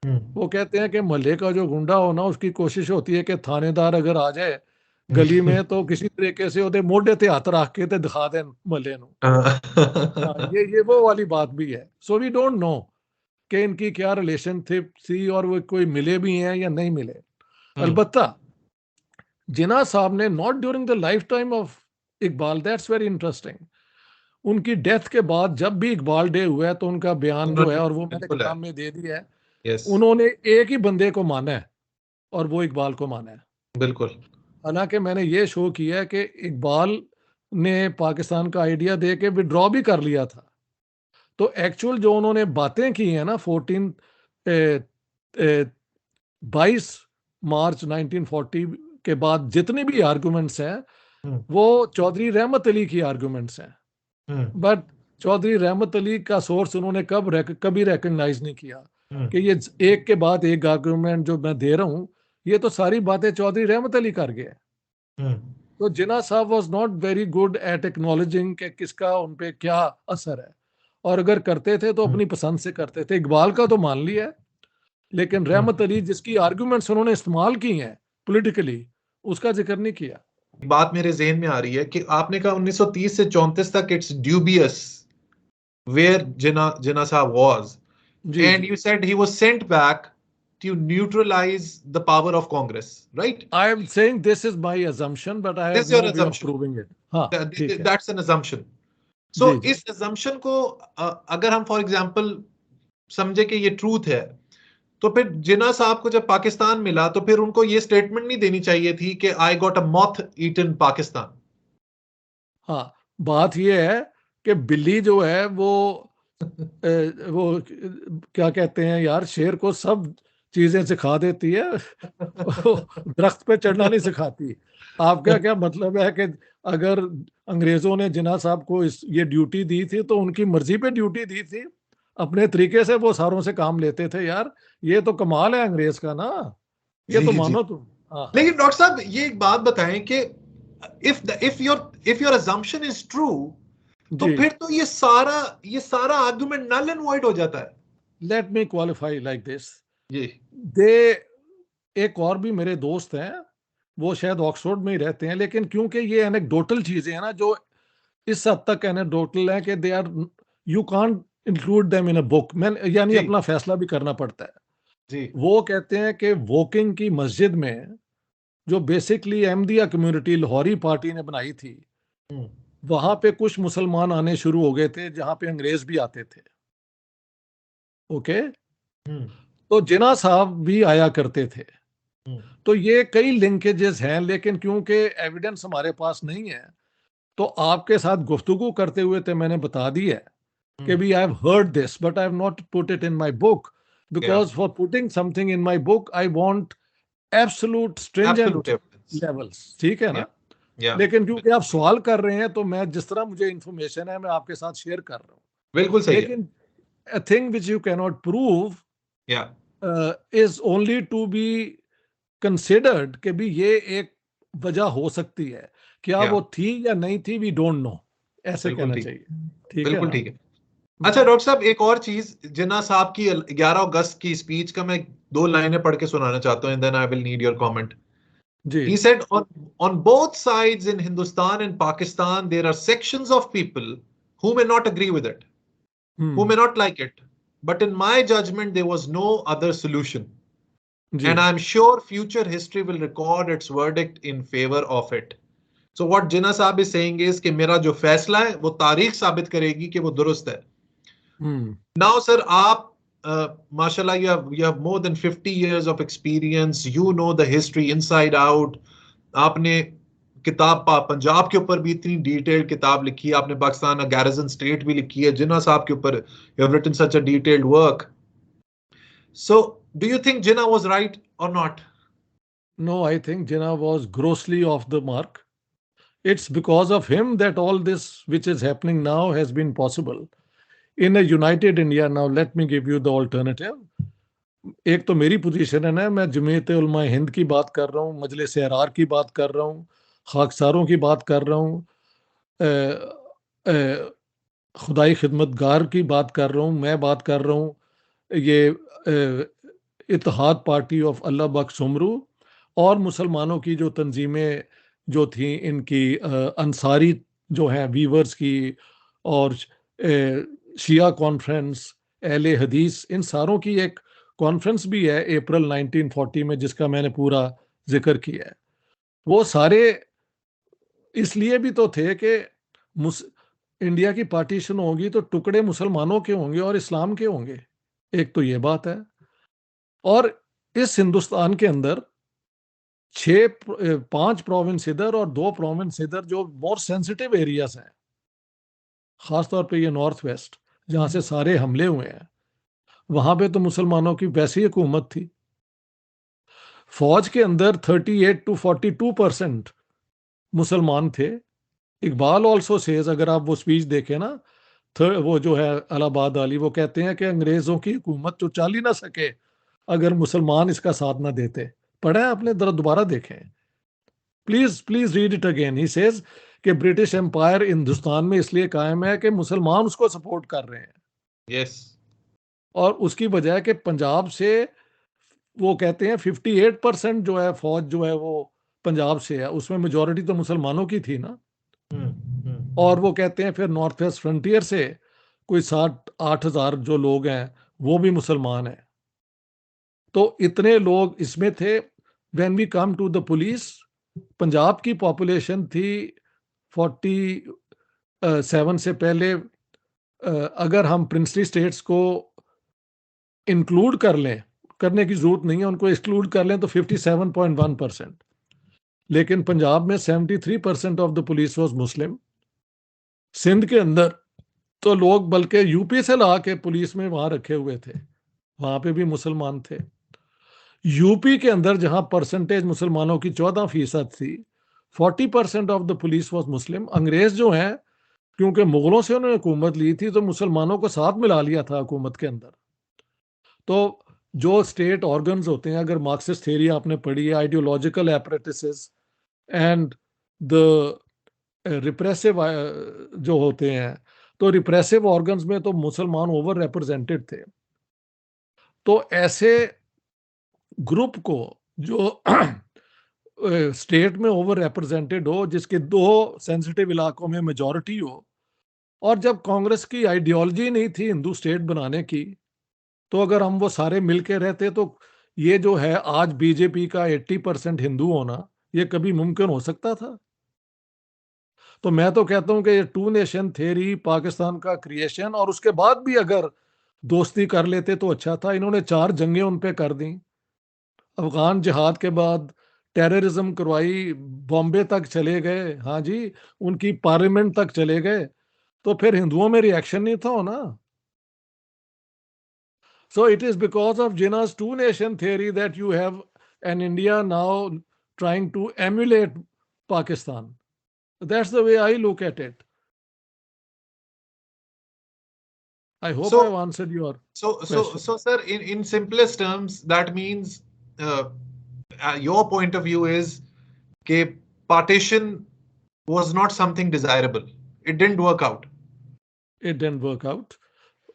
वो कहते हैं कि मोहल्ले का जो गुंडा हो ना, उसकी कोशिश होती है कि थानेदार अगर आ जाए गली में तो किसी तरीके से ਉਹਦੇ ਮੋਢੇ ਤੇ ਹੱਥ ਰੱਖ ਕੇ ਤੇ ਦਿਖਾ ਦੇਣ मोहल्ले ਨੂੰ। हाँ, ये वो वाली बात भी है। सो वी डोंट नो कि इनकी क्या रिलेशनशिप थी और वो कोई मिले भी हैं या नहीं मिले। अलबत्ता जिन्ना साहब ने not during the life time of Iqbal, that's very interesting, उनकी डेथ के बाद जब भी इकबाल डे हुआ है तो उनका बयान जो है, और वो मैंने किताब में दे दिया है, उन्होंने एक ही बंदे को माना है और वो इकबाल को माना है। बिल्कुल। हालांकि मैंने ये शो किया है कि इकबाल ने पाकिस्तान का आइडिया दे के विड्रॉ भी कर लिया था, तो एक्चुअल जो उन्होंने बातें की हैं ना 22 मार्च 1940 के बाद जितने भी आर्गुमेंट्स हैं वो चौधरी रहमत अली की आर्गुमेंट्स हैं। बट चौधरी रहमत अली का सोर्स उन्होंने कभी रिकग्नाइज नहीं किया कि ये एक के बाद एक आर्गुमेंट जो मैं दे रहा हूं, ये तो सारी बातें चौधरी रहमत अली कर गए। तो जिन्ना साहब was not very good at acknowledging कि किसका उन पे क्या असर है, और अगर करते थे तो अपनी पसंद से करते थे। इकबाल का तो मान लिया, लेकिन रहमत अली जिसकी आर्गुमेंट्स उन्होंने इस्तेमाल की हैं पॉलिटिकली, उसका जिक्र नहीं किया। बात मेरे ज़हन में आ रही है कि आपने कहा 1930 से 34 तक इट्स ड्यूबियस वेयर जिन्ना साहब was, and you said he was sent back to neutralize the power of Congress, right? I am saying this is my assumption, but I have no way of proving it. हाँ, that's an assumption. So इस assumption को अगर हम for example समझे कि ये truth है, तो फिर जिन्ना साहब को जब पाकिस्तान मिला तो फिर उनको ये स्टेटमेंट नहीं देनी चाहिए थी कि I got a moth eaten Pakistan. हाँ, बात ये है कि बिल्ली जो है वो क्या कहते हैं यार, शेर को सब चीजें सिखा देती है दरख्त पे चढ़ना नहीं सिखाती। आपका क्या मतलब है कि अगर अंग्रेजों ने जिन्ना साहब को ये ड्यूटी दी थी तो उनकी मर्जी पे ड्यूटी दी थी, अपने तरीके से वो सारों से काम लेते थे यार। ये तो कमाल है अंग्रेज का ना, ये तो मानो तुम। लेकिन डॉक्टर साहब ये एक बात बताएं कि if your assumption is true, तो फिर तो ये सारा आर्गुमेंट नल एंड वॉइड हो जाता है। Let me qualify like this. एक और भी मेरे दोस्त हैं, वो शायद ऑक्सफोर्ड में ही रहते हैं, लेकिन क्योंकि ये एनेक्डोटल चीजें हैं ना, जो इस हद तक एनेक्डोटल है कि they are, you can't include them in a book, मैं यानी अपना फैसला भी करना पड़ता है जी। वो कहते हैं कि वोकिंग की मस्जिद में जो basically Ahmadiyya community Lahori party ने बनाई थी, वहां पे कुछ मुसलमान आने शुरू हो गए थे जहां पे अंग्रेज भी आते थे। ओके, तो जिन्ना साहब भी आया करते थे। तो ये कई लिंकेजेस हैं, लेकिन क्योंकि एविडेंस हमारे पास नहीं है तो आपके साथ गुफ्तगू करते हुए तो मैंने बता दी है कि भी I have heard this but I have not put it in my book, because for putting something in my book I want absolute stringent levels, ठीक है ना। लेकिन क्योंकि आप सवाल कर रहे हैं तो मैं जिस तरह मुझे इंफॉर्मेशन है मैं आपके साथ शेयर कर रहा हूँ। बिल्कुल सही। लेकिन a thing which you cannot prove is only to be considered कि भी ये एक वजह हो सकती है, क्या वो थी या नहीं थी, we don't know, ऐसे कहना चाहिए। ठीक है, बिल्कुल ठीक है। अच्छा डॉक्टर साहब, एक और चीज, जिन्ना साहब की 11 अगस्त की स्पीच का मैं 2 लाइनें पढ़ के सुनाना चाहता हूं, and then I will need your comment. He said, on both sides in Hindustan and Pakistan there are sections of people who may not agree with it, who may not like it, but in my judgment there was no other solution. Ji and I'm sure future history will record its verdict in favor of it. So what Jinnah साहब is saying is कि मेरा जो फैसला है वो तारीख साबित करेगी कि वो दुरुस्त है. हम्म Now, sir, aap, mashallah, you have more than 50 years of experience. You know the history inside out. आपने किताब पंजाब के ऊपर भी इतनी डिटेल्ड किताब लिखी है. आपने पाकिस्तान गैरिजन स्टेट भी लिखी है. जिन्ना साहब के ऊपर you have written such a detailed work. So, do you think Jinnah was right or not? No, I think Jinnah was grossly off the mark. It's because of him that all this which is happening now has been possible. In a united India, now let me give you the alternative. एक तो मेरी position है ना, मैं जमीयत उलमा हिंद की बात कर रहा हूँ, मजलिस अहरार की बात कर रहा हूँ, खाकसारों की बात कर रहा हूँ, खुदाई खिदमतगार की बात कर रहा हूँ, मैं बात कर रहा हूँ ये इत्तेहाद पार्टी ऑफ अल्लाह बख्श सुमरू और मुसलमानों की जो तंजीमें जो थी इनकी अंसारी जो हैं वीवर्स की और शिया कॉन्फ्रेंस अहले हदीस, इन सारों की एक कॉन्फ्रेंस भी है अप्रैल 1940 में जिसका मैंने पूरा जिक्र किया है. वो सारे इसलिए भी तो थे कि इंडिया की पार्टीशन होगी तो टुकड़े मुसलमानों के होंगे और इस्लाम के होंगे. एक तो ये बात है. और इस हिंदुस्तान के अंदर 5 प्रोविंस इधर और 2 प्रोविंस इधर जो मोर सेंसिटिव एरियाज हैं, खासतौर पे ये नॉर्थ वेस्ट जहां से सारे हमले हुए हैं, वहां पे तो मुसलमानों की वैसी हुकूमत थी. फौज के अंदर 38 to 42% मुसलमान थे. इकबाल ऑल्सो सेज, अगर आप वो स्पीच देखें ना, वो जो है अलाहाबाद वाली, वो कहते हैं कि अंग्रेजों की हुकूमत तो चल ही ना सके अगर मुसलमान इसका साथ ना देते. पढ़ा है आपने? जरा दोबारा देखें, please please read it again. He says कि ब्रिटिश एम्पायर हिंदुस्तान में इसलिए कायम है कि मुसलमान उसको सपोर्ट कर रहे हैं. Yes. और उसकी वजह कि पंजाब से वो कहते हैं 58% जो है फौज जो है वो पंजाब से है, उसमें मेजोरिटी तो मुसलमानों की थी ना. और वो कहते हैं फिर नॉर्थ वेस्ट फ्रंटियर से कोई 7-8 हज़ार जो लोग हैं वो भी मुसलमान हैं. तो इतने लोग इसमें थे. When we come to the police, Punjab की पॉपुलेशन थी 47 से पहले. अगर हम प्रिंसली स्टेट्स को इंक्लूड कर लें, करने की जरूरत नहीं है, उनको एक्सक्लूड कर लें तो 57.1%. लेकिन पंजाब में 73% ऑफ द पुलिस वाज मुस्लिम. सिंध के अंदर तो लोग बल्कि यूपी से ला के पुलिस में वहां रखे हुए थे, वहां पे भी मुसलमान थे. यूपी के अंदर जहां परसेंटेज मुसलमानों की 14% थी, 40% ऑफ द पुलिस वाज मुस्लिम. अंग्रेज जो हैं, क्योंकि मुगलों से उन्होंने हुकूमत ली थी तो मुसलमानों को साथ मिला लिया था हुकूमत के अंदर. तो जो स्टेट ऑर्गन्स होते हैं, अगर मार्क्सिस्ट थ्योरी आपने पढ़ी है, आइडियोलॉजिकल एपरेटिसेस एंड द रिप्रेसिव जो होते हैं, तो रिप्रेसिव ऑर्गन्स में तो मुसलमान ओवर रिप्रेजेंटेड थे. तो ऐसे ग्रुप को जो स्टेट में ओवर रिप्रेजेंटेड हो, जिसके 2 सेंसिटिव इलाकों में मेजॉरिटी हो, और जब कांग्रेस की आइडियोलॉजी नहीं थी हिंदू स्टेट बनाने की, तो अगर हम वो सारे मिलके रहते तो ये जो है आज बीजेपी का 80% हिंदू होना, ये कभी मुमकिन हो सकता था? तो मैं तो कहता हूं कि ये 2 नेशन थ्योरी पाकिस्तान का क्रिएशन, और उसके बाद भी अगर दोस्ती कर लेते तो अच्छा था. इन्होंने 4 जंगें उन पे कर दी. अफगान जिहाद के बाद टेररिज्म करवाई, बॉम्बे तक चले गए, हाँ जी, उनकी पार्लियामेंट तक चले गए. तो फिर हिंदुओं में रिएक्शन नहीं था ना. So it is because of Jinnah's 2 nation theory that you have an India now trying to emulate Pakistan. That's the way I look at it. I hope So, I've answered your so, question. sir, in simplest terms, that means your point of view is that partition was not something desirable. It didn't work out. It didn't work out.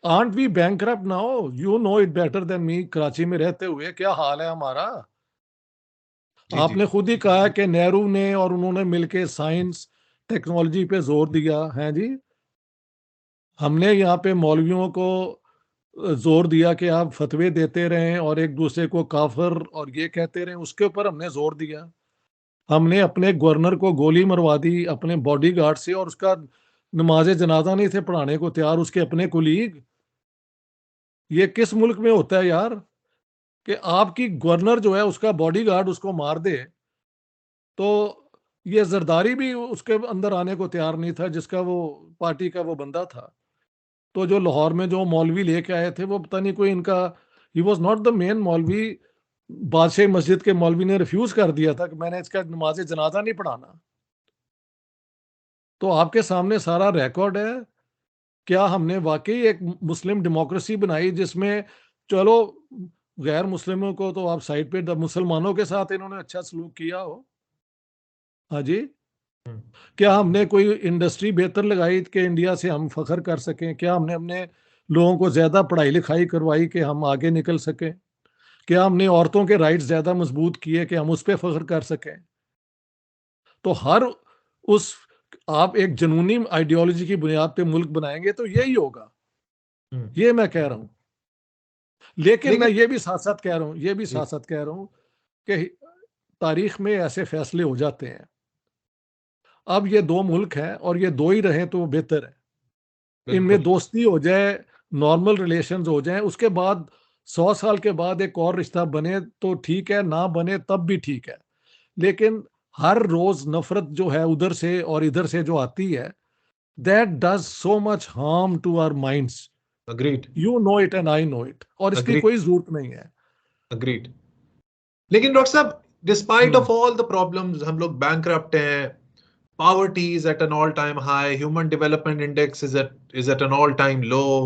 Aren't we bankrupt now? You know it better than me. Karachi में रहते हुए क्या हाल है हमारा? जी, आपने खुद ही कहा कि नेहरू ने और उन्होंने मिलके साइंस टेक्नोलॉजी पे जोर दिया है जी. हमने यहाँ पे मौलवियों को जोर दिया कि आप फतवे देते रहें और एक दूसरे को काफिर और ये कहते रहें, उसके ऊपर हमने जोर दिया। हमने अपने गवर्नर को गोली मरवा दी अपने बॉडीगार्ड से, और उसका नमाज जनाजा नहीं थे पढ़ाने को तैयार उसके अपने कुलीग। ये किस मुल्क में होता है यार, कि आपकी गवर्नर जो है उसका बॉडीगार्ड उसको मार दे। तो ये जरदारी भी उसके अंदर आने को तैयार नहीं था, जिसका वो पार्टी का वो बंदा था। तो जो लाहौर में जो मौलवी लेके आए थे, वो पता नहीं कोई इनका, he was not the main मौलवी। बादशाह मस्जिद के मौलवी ने रिफ्यूज कर दिया था कि मैंने इसका नमाज जनाजा नहीं पढ़ाना। तो आपके सामने सारा रिकॉर्ड है। क्या हमने वाकई एक मुस्लिम डेमोक्रेसी बनाई जिसमें, चलो गैर मुस्लिमों को तो आप साइड पे, मुसलमानों के साथ इन्होंने अच्छा सलूक किया हो? हाँ जी। क्या हमने कोई इंडस्ट्री बेहतर लगाई कि इंडिया से हम फख्र कर सकें? क्या हमने अपने लोगों को ज्यादा पढ़ाई लिखाई करवाई कि हम आगे निकल सकें? क्या हमने औरतों के राइट्स ज्यादा मजबूत किए कि हम उस पर फख्र कर सकें? तो हर उस, आप एक जनूनी आइडियोलॉजी की बुनियाद पे मुल्क बनाएंगे तो यही होगा, ये मैं कह रहा हूं। लेकिन मैं लेकिन ये भी साथ साथ कह रहा हूं, ये भी जी, साथ साथ कह रहा हूं कि तारीख में ऐसे फैसले हो जाते हैं। अब ये दो मुल्क हैं और ये दो ही रहे तो बेहतर है। इनमें बिल्कुल। दोस्ती हो जाए, नॉर्मल रिलेशंस हो जाएं, उसके बाद 100 साल के बाद एक और रिश्ता बने तो ठीक है, ना बने तब भी ठीक है। लेकिन हर रोज नफरत जो है उधर से और इधर से जो आती है, that does so much harm to our minds. Agreed. You know it and I know it, और इसकी अग्रीड। कोई जरूरत नहीं है। अग्रीड। लेकिन डॉक्टर साहब, despite hmm. Of all the problems, हम लोग बैंकरप्ट हैं, poverty is at an all time high, human development index is at an all time low,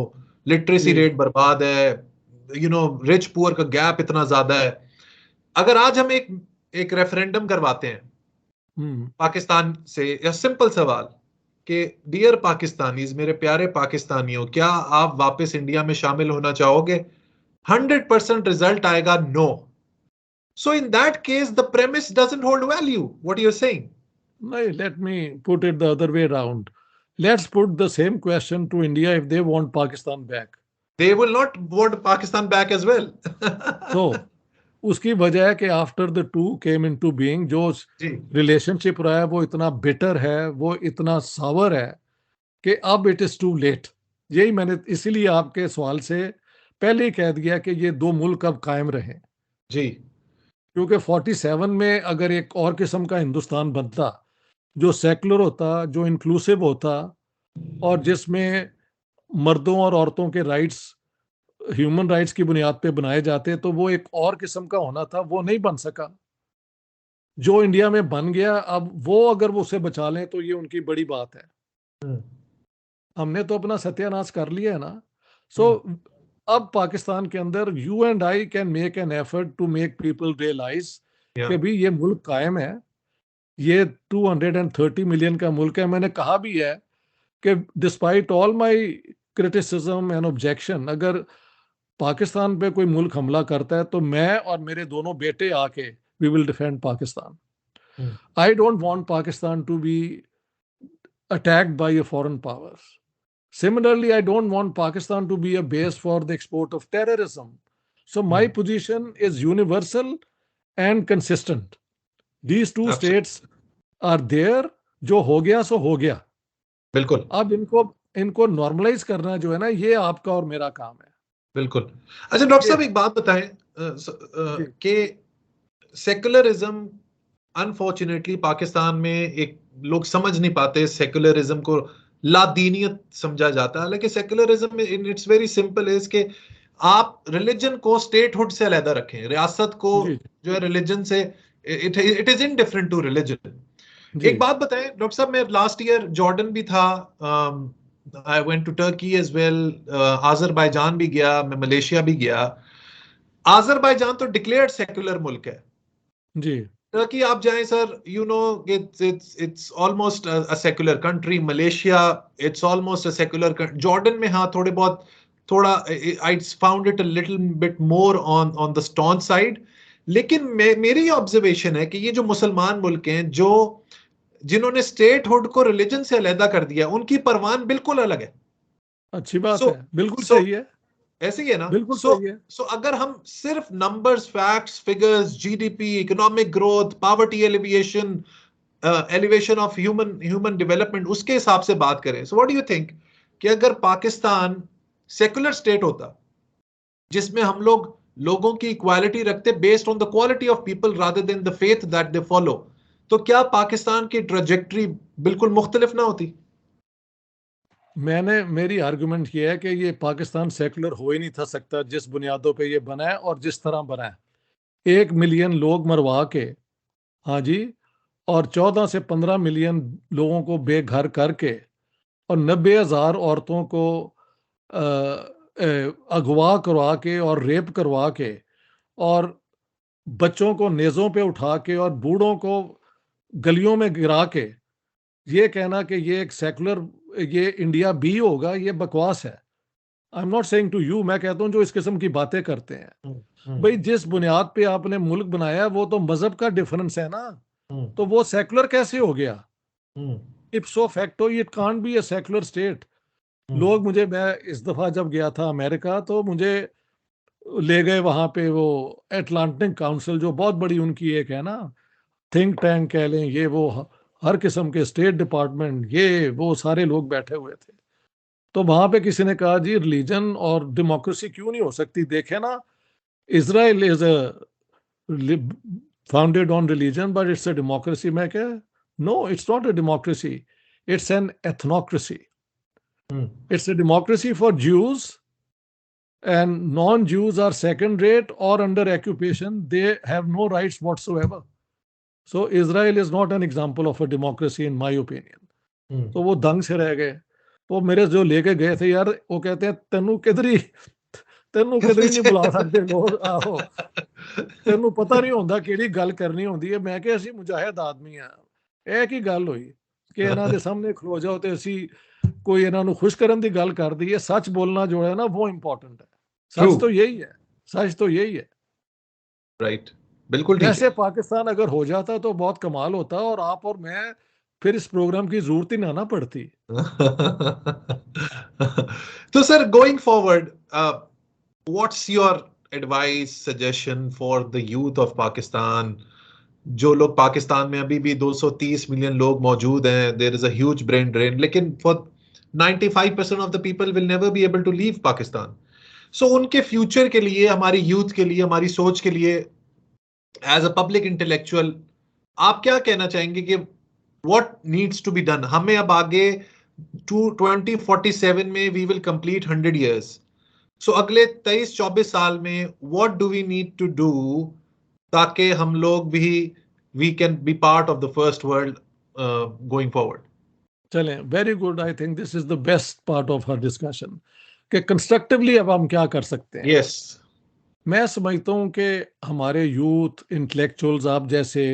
literacy ji. rate बर्बाद है, rich poor का गैप इतना ज्यादा है। अगर आज हम एक एक रेफरेंडम करवाते हैं हम्म। पाकिस्तान से, या सिंपल सवाल कि डियर पाकिस्तानीज, मेरे प्यारे पाकिस्तानियों, क्या आप वापस इंडिया में शामिल होना चाहोगे? 100% रिजल्ट आएगा no. So in that case the premise doesn't hold value, what you are saying. No, let me put it the other way around. Let's put the same question to India if they want Pakistan back. They will not want Pakistan back as well. So, उसकी वजह है कि after the two came into being, जो जी। Relationship रहा है वो इतना bitter है, वो इतना सावर है कि अब इट इज टू लेट। यही मैंने इसीलिए आपके सवाल से पहले ही कह दिया कि ये दो मुल्क अब कायम रहे। जी। क्योंकि 47 में अगर एक और किस्म का हिंदुस्तान बनता, जो सेकुलर होता, जो इंक्लूसिव होता, और जिसमें मर्दों और औरतों के राइट्स ह्यूमन राइट्स की बुनियाद पे बनाए जाते, तो वो एक और किस्म का होना था, वो नहीं बन सका। जो इंडिया में बन गया, अब वो अगर वो उसे बचा लें तो ये उनकी बड़ी बात है। हम्म। हमने तो अपना सत्यानाश कर लिया है ना। सो हम्म। अब पाकिस्तान के अंदर you and I can make an effort to make people realise या। कि भी ये मुल्क कायम है। ये 230 मिलियन का मुल्क है। मैंने कहा भी है कि despite all my criticism and objection, अगर पाकिस्तान पे कोई मुल्क हमला करता है तो मैं और मेरे दोनों बेटे आके we will defend Pakistan. Hmm. I don't want Pakistan to be attacked by a foreign power. Similarly, I don't want Pakistan to be a base for the export of terrorism. So my hmm. position is universal and consistent. These two states Absolutely. are there. जो हो गया सो हो गया। बिल्कुल। अब इनको इनको normalise करना जो है ना, ये आपका और मेरा काम है। बिल्कुल। अच्छा डॉक्टर ये साहब, है। एक बात बताएं जी। कि सेकुलरिज्म, अनफॉर्चुनेटली पाकिस्तान में एक लोग समझ नहीं पाते सेकुलरिज्म को, लादीनियत समझा जाता है। हालांकि secularism in its very simple is के आप रिलीजन को स्टेटहुड से अलहदा रखें, रियासत को जी। जो है रिलीजन से, it it is indifferent to religion. जी। एक बात बताएं डॉक्टर साहब, मैं लास्ट ईयर जॉर्डन भी था, I went to Turkey as well, Azerbaijan भी गया, मैं मलेशिया भी गया। आजरबाईजान तो डिक्लेयर्ड सेकुलर मुल्क है। जी। टर्की आप जाएं sir, it's almost a secular country. Malaysia, it's almost a secular. Jordan में हाँ थोड़े बहुत, थोड़ा I found it a little bit more on on the staunch side. लेकिन मेरी ऑब्जर्वेशन है कि ये जो मुसलमान मुल्क हैं, जो जिन्होंने स्टेटहुड को रिलीजन से अलहदा कर दिया, उनकी परवान बिल्कुल अलग है। अच्छी बात सो है, बिल्कुल सो सही है। ऐसे ही है ना? बिल्कुल सो सही है। अगर हम सिर्फ numbers, facts, figures, GDP, economic growth, poverty alleviation, elevation of human development, उसके हिसाब से बात करें, so what do you think कि अगर पाकिस्तान सेकुलर स्टेट होता जिसमें हम लोग लोगों की इक्वालिटी रखते based on the quality of people rather than the faith that they follow, तो क्या पाकिस्तान की ट्रेजेक्टरी बिल्कुल मुख्तलिफ ना होती? मेरी आर्गुमेंट ये है कि ये पाकिस्तान सेकुलर हो ही नहीं था सकता जिस बुनियादों पे ये बना है और जिस तरह बना है। 1 मिलियन लोग मरवा के, हाँ जी, और 14 से 15 मिलियन लोगों को बेघर करके, और 90,000 औरतों को अगवा करवा के और रेप करवा के, और बच्चों को नेज़ों पे उठा के और बूढ़ों को गलियों में गिरा के, ये कहना कि ये एक सेकुलर, ये इंडिया बी होगा, ये बकवास है। I am not saying to you, मैं कहता हूँ जो इस किस्म की बातें करते हैं, भाई जिस बुनियाद पे आपने मुल्क बनाया वो तो मजहब का डिफरेंस है ना, तो वो सेकुलर कैसे हो गया? इप्सो facto it can't be a secular state. लोग मुझे, मैं इस दफा जब गया था अमेरिका तो मुझे ले गए वहां पे, वो एटलांटिक काउंसिल जो बहुत बड़ी उनकी एक है ना, थिंक टैंक कह लें, ये वो हर किस्म के स्टेट डिपार्टमेंट, ये वो सारे लोग बैठे हुए थे। तो वहां पे किसी ने कहा जी रिलीजन और डेमोक्रेसी क्यों नहीं हो सकती, देखे ना, Israel is a founded on religion, but it's a democracy. मैं क्या, no, it's not a democracy. It's an ethnocracy. It's a democracy for Jews, and non-Jews are second rate or under occupation. They have no rights whatsoever. So Israel is not an example of a democracy in my opinion. तो वो दंग से रह गए। वो मेरे जो लेके गए थे यार, वो कहते हैं तेनू किधरी नहीं बुला सकते लोग, आहो तेनू पता नहीं होंदा किहड़ी गल करनी होंदी है। मैं कि ਅਸੀਂ ਮੁਜਾਹਿਦ ਆਦਮੀ ਆ, ਇਹ ਕੀ ਗੱਲ ਹੋਈ ਕਿ ਇਹਨਾਂ ਦੇ ਸਾਹਮਣੇ ਖਲੋ ਜਾਓ ਤੇ ਅਸੀਂ ਕੋਈ ਇਹਨਾਂ ਨੂੰ ਖੁਸ਼ ਕਰਨ ਦੀ ਗੱਲ ਕਰ ਦਈਏ। सच बोलना जो है ना वो इम्पोर्टेंट है। सच तो यही है, सच तो यही है। राइट, बिल्कुल ठीक ऐसे है। पाकिस्तान अगर हो जाता तो बहुत कमाल होता, और आप और मैं फिर इस प्रोग्राम की जरूरत ही ना पड़ती। तो sir, going forward, what's your advice, suggestion for the youth of Pakistan? जो लोग पाकिस्तान में अभी भी 230 मिलियन लोग मौजूद हैं, there is a huge brain drain, लेकिन for 95% of the people will never be able to leave Pakistan. So उनके फ्यूचर के लिए, हमारी यूथ के लिए, हमारी सोच के लिए, एज अ पब्लिक इंटेलेक्चुअल, आप क्या कहना चाहेंगे कि what needs to be done? हमें अब आगे 2047 में वी विल कंप्लीट 100 years। सो अगले 23-24 साल में what do we need to do ताकि हम लोग भी we can be part of the first world going forward? चलें, very good. I think this is the best part of her discussion कि कंस्ट्रक्टिवली अब हम क्या कर सकते हैं। यस। मैं समझता हूँ कि हमारे यूथ इंटेलेक्चुअल्स, आप जैसे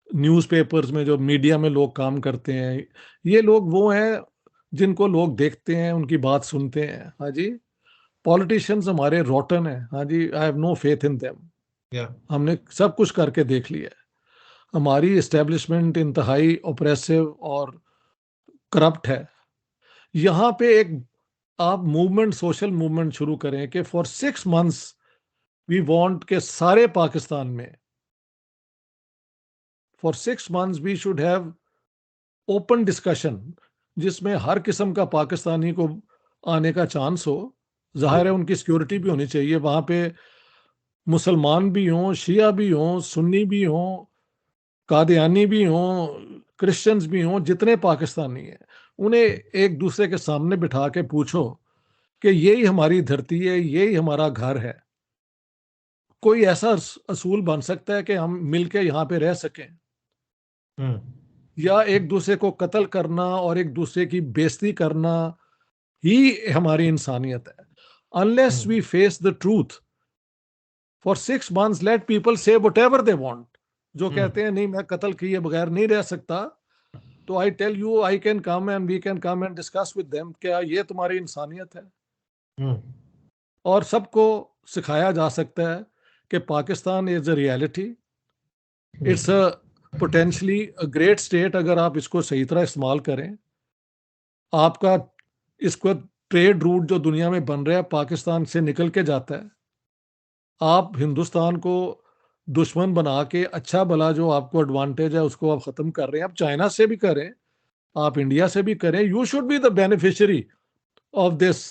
न्यूज़पेपर्स में जो मीडिया में लोग काम करते हैं, ये लोग वो हैं जिनको लोग देखते हैं, उनकी बात सुनते हैं। हाँ जी, पॉलिटिशियंस हमारे रोटन हैं। हाँ जी, I have no faith in them. हमने सब कुछ करके देख लिया है। हमारी इस्टेब्लिशमेंट इंतहाई ऑपरेसिव और करप्ट है। यहाँ पे एक आप मूवमेंट, सोशल मूवमेंट शुरू करें कि फॉर 6 months वी वांट के सारे पाकिस्तान में, for 6 months we should have open discussion जिसमें हर किस्म का पाकिस्तानी को आने का चांस हो। जाहिर है उनकी सिक्योरिटी भी होनी चाहिए। वहाँ पे मुसलमान भी हों, शिया भी हों, सुन्नी भी हों, कादियानी भी हों, क्रिश्चियंस भी हों, जितने पाकिस्तानी हैं उन्हें एक दूसरे के सामने बिठा के पूछो कि यही हमारी धरती है, यही हमारा घर है। कोई ऐसा असूल बन सकता है कि हम मिलके यहाँ पे रह सकें, या एक दूसरे को कत्ल करना और एक दूसरे की बेइज्जती करना ही हमारी इंसानियत है? Unless we face the truth for 6 months, let people say whatever they want. जो कहते हैं नहीं मैं कत्ल किए बगैर नहीं रह सकता, तो I tell you I can come and we can come and discuss with them, क्या ये तुम्हारी इंसानियत है? और सबको सिखाया जा सकता है कि Pakistan is a reality, it's a potentially a great state अगर आप इसको सही तरह इस्तेमाल करें। आपका इसको ट्रेड रूट जो दुनिया में बन रहा है पाकिस्तान से निकल के जाता है। आप हिंदुस्तान को दुश्मन बना के अच्छा भला जो आपको एडवांटेज है उसको आप खत्म कर रहे हैं। आप चाइना से भी करें, आप इंडिया से भी करें, you should be the beneficiary of this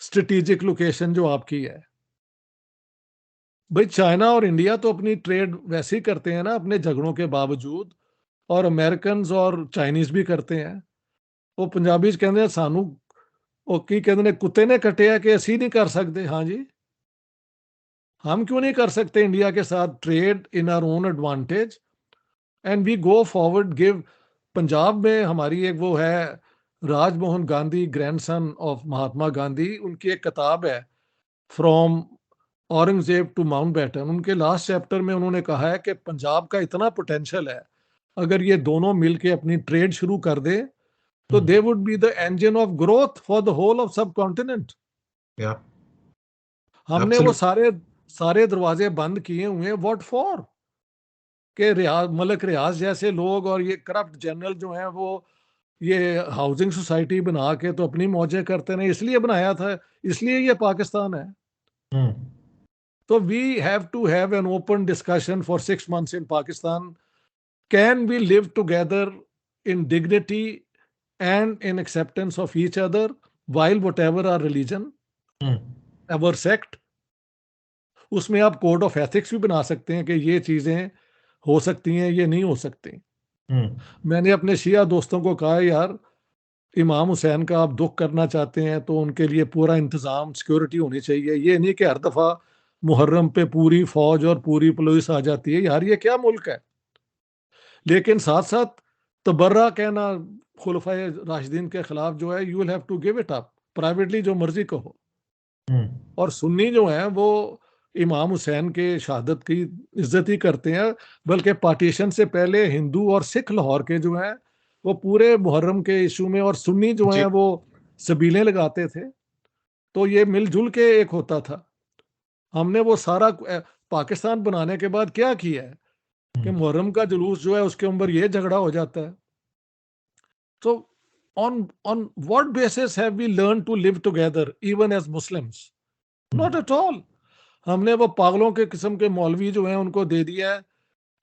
strategic location जो आपकी है। भाई चाइना और इंडिया तो अपनी ट्रेड वैसे ही करते हैं ना अपने झगड़ों के बावजूद, और अमेरिकन और चाइनीज भी करते हैं। वो पंजाबी कहते हैं सानू वो की कहते ने कुत्ते ने कटिया कि असी नहीं कर सकते। हाँ जी, हम क्यों नहीं कर सकते इंडिया के साथ trade in our own advantage and we go forward give. Punjab में हमारी एक वो है राजमोहन गांधी, ग्रैंडसन ऑफ महात्मा गांधी, उनकी एक किताब है फ्रॉम औरंगजेब टू माउंटबेटन। उनके लास्ट चैप्टर में उन्होंने कहा है कि पंजाब का इतना पोटेंशियल है, अगर ये दोनों मिलके अपनी ट्रेड शुरू कर दे तो they would be the engine of growth for the whole of subcontinent. Yeah, हमने वो absolutely. सारे सारे दरवाजे बंद किए हुए हैं, व्हाट फॉर? के रियाज मलक रियाज जैसे लोग और ये करप्ट जनरल जो हैं वो ये हाउसिंग सोसाइटी बना के तो अपनी मौजें करते हैं। इसलिए बनाया था, इसलिए ये पाकिस्तान है। Hmm. तो we have to have an open discussion for 6 months in Pakistan. Can we live together in dignity and in acceptance of each other while whatever our religion, Hmm. our sect? उसमें आप कोड ऑफ एथिक्स भी बना सकते हैं कि ये चीजें हो सकती हैं, ये नहीं हो सकती। Hmm. मैंने अपने शिया दोस्तों को कहा यार, इमाम हुसैन का आप दुख करना चाहते हैं तो उनके लिए पूरा इंतजाम सिक्योरिटी होनी चाहिए। ये नहीं कि हर दफा मुहर्रम पे पूरी फौज और पूरी पुलिस आ जाती है। यार ये क्या मुल्क है? लेकिन साथ साथ तबर्रा कहना खुलफाए राशिदीन के खिलाफ जो है, you will have to give it up privately, जो मर्जी कहो। Hmm. और सुन्नी जो है वो इमाम हुसैन के शहादत की इज्जत ही करते हैं, बल्कि पार्टीशन से पहले हिंदू और सिख लाहौर के जो हैं वो पूरे मुहर्रम के इशू में, और सुन्नी जो हैं जी. वो सबीलें लगाते थे। तो ये मिलजुल के एक होता था। हमने वो सारा पाकिस्तान बनाने के बाद क्या किया है कि Hmm. मुहर्रम का जुलूस जो है उसके ऊपर ये झगड़ा हो जाता है। तो on what basis have we learned to live together even as Muslims? Not at all. हमने वो पागलों के किस्म के मौलवी जो हैं उनको दे दिया है।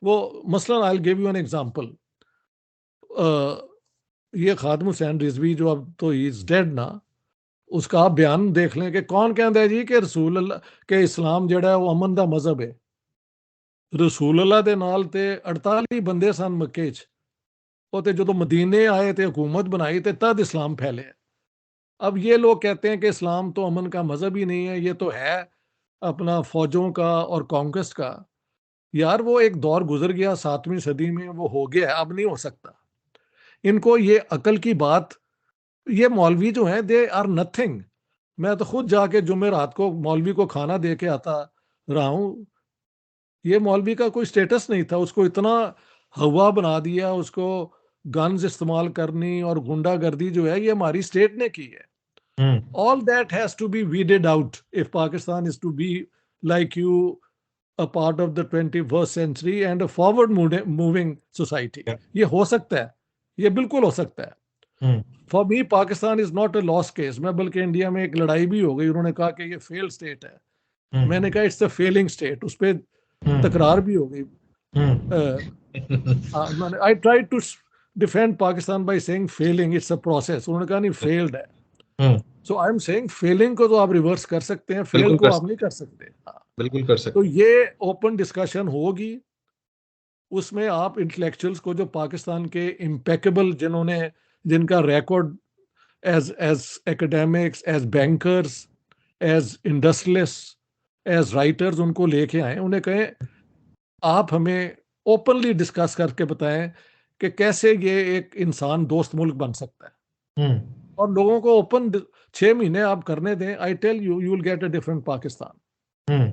वो मसलन I will give you an example. ये खादिम हुसैन रिजवी जो अब तो ही इज डेड ना, उसका आप बयान देख लें कि कौन कहता है जी कि रसूल अल्लाह के इस्लाम जड़ा है वो अमन दा मजहब है। रसूल अल्लाह दे नाल ते 48 बंदे सन मक्के च, ਉਹ ਤੇ ਜਦੋਂ मदीने आए थे हुकूमत बनाई थे तद इस्लाम फैले। अब ये लोग कहते हैं कि इस्लाम तो अमन का मजहब ही नहीं है, ये तो है अपना फौजों का और कॉन्क्वेस्ट का। यार वो एक दौर गुजर गया 7वीं सदी में, वो हो गया, अब नहीं हो सकता। इनको ये अकल की बात, ये मौलवी जो हैं दे आर नथिंग। मैं तो खुद जाके जुमे रात को मौलवी को खाना दे के आता रहा हूँ। ये मौलवी का कोई स्टेटस नहीं था, उसको इतना हवा बना दिया, उसको गन्स इस्तेमाल करनी और गुंडागर्दी जो है ये हमारी स्टेट ने की है। Hmm. All that has to be weeded out if Pakistan is to be, like you, a part of the 21st century and a forward moving society. Yeah. ये हो सकता है, ये बिल्कुल हो सकता है। Hmm. For me Pakistan is not a lost case. मैं बल्कि इंडिया में एक लड़ाई भी हो गई, उन्होंने कहा कि ये फेल स्टेट है। Hmm. मैंने कहा इट्स अ फेलिंग स्टेट, उस पर Hmm. तकरार भी हो गई। Hmm. मैंने I try to defend Pakistan by saying failing it's a process. उन्होंने कहा नहीं फेल्ड है। Hmm. So I am saying failing को तो आप रिवर्स कर सकते हैं, फेल बिल्कुल को कर आप नहीं सकते कर सकते। हाँ। बिल्कुल कर तो सकते ये ओपन डिस्कशन होगी, उसमें आप इंटेलेक्चुअल्स को जो पाकिस्तान के इम्पेकेबल, जिन्होंने जिनका record as academics, as bankers, as industrialist, as writers, उनको लेके आए, उन्हें कहें आप हमें ओपनली डिस्कस करके बताएं कि कैसे ये एक इंसान दोस्त मुल्क बन सकता है। Hmm. और लोगों को ओपन 6 महीने आप करने दें, I tell you you will get a different Pakistan. Hmm.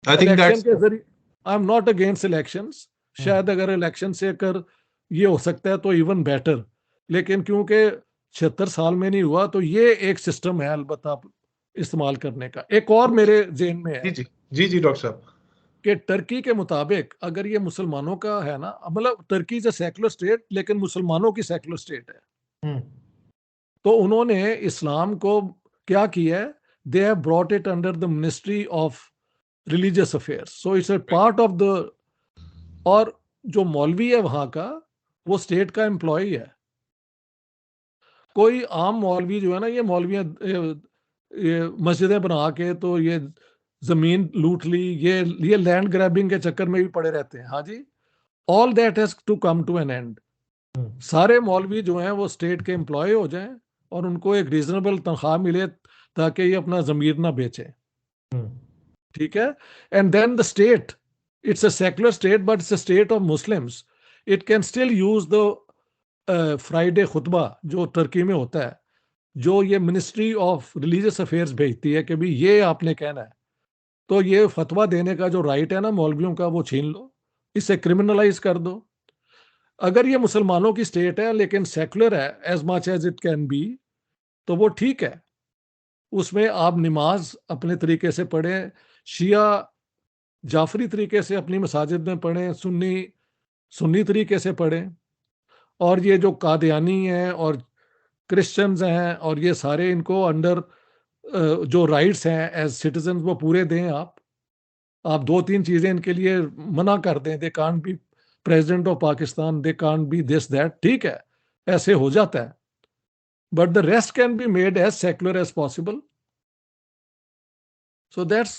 I think election that's के जरिए, I am not against elections. Hmm. शायद अगर इलेक्शन से अगर ये हो सकता है तो इवन बेटर, लेकिन क्योंकि 76 साल में नहीं हुआ तो ये एक सिस्टम है अलबत्ता इस्तेमाल करने का। एक और मेरे जेहन में जी है जी जी जी डॉक्टर साहब. कि टर्की के मुताबिक अगर ये मुसलमानों का है ना, मतलब Turkey is a secular state लेकिन मुसलमानों की सेकुलर स्टेट है, Hmm. तो उन्होंने इस्लाम को क्या किया है, they have brought it under the ministry of religious affairs, so it's a part of the, और जो मौलवी है वहां का वो स्टेट का एम्प्लॉय है। कोई आम मौलवी जो है ना, ये मौलवियां ये मस्जिदें बना के तो ये जमीन लूट ली, ये लैंड ग्रैबिंग के चक्कर में भी पड़े रहते हैं। हाँ जी, all that has to come to an end. सारे मौलवी जो हैं वो स्टेट के एम्प्लॉय हो जाएं और उनको एक रीजनेबल तनख्वाह मिले ताकि ये अपना जमीर ना बेचें। ठीक है, and then the state, it's a secular state but it's a state of Muslims, it can still use the Friday खुतबा जो टर्की में होता है, जो ये मिनिस्ट्री ऑफ रिलीजियस अफेयर्स भेजती है कि भाई ये आपने कहना है, तो ये फतवा देने का जो राइट है ना मौलवियों का वो छीन लो, इसे क्रिमिनलाइज कर दो। अगर ये मुसलमानों की स्टेट है लेकिन सेकुलर है as much as it can be, तो वो ठीक है, उसमें आप नमाज अपने तरीके से पढ़ें, शिया जाफरी तरीके से अपनी मसाजिद में पढ़ें, सुन्नी सुन्नी तरीके से पढ़ें, और ये जो कादियानी हैं और क्रिश्चियंस हैं और ये सारे, इनको अंडर जो राइट्स हैं एज सिटीजन वो पूरे दें। आप दो तीन चीजें इनके लिए मना कर दें, they can't be president of Pakistan, they can't be this that, ठीक है, ऐसे हो जाता है, but the rest can be made as secular as possible. So that's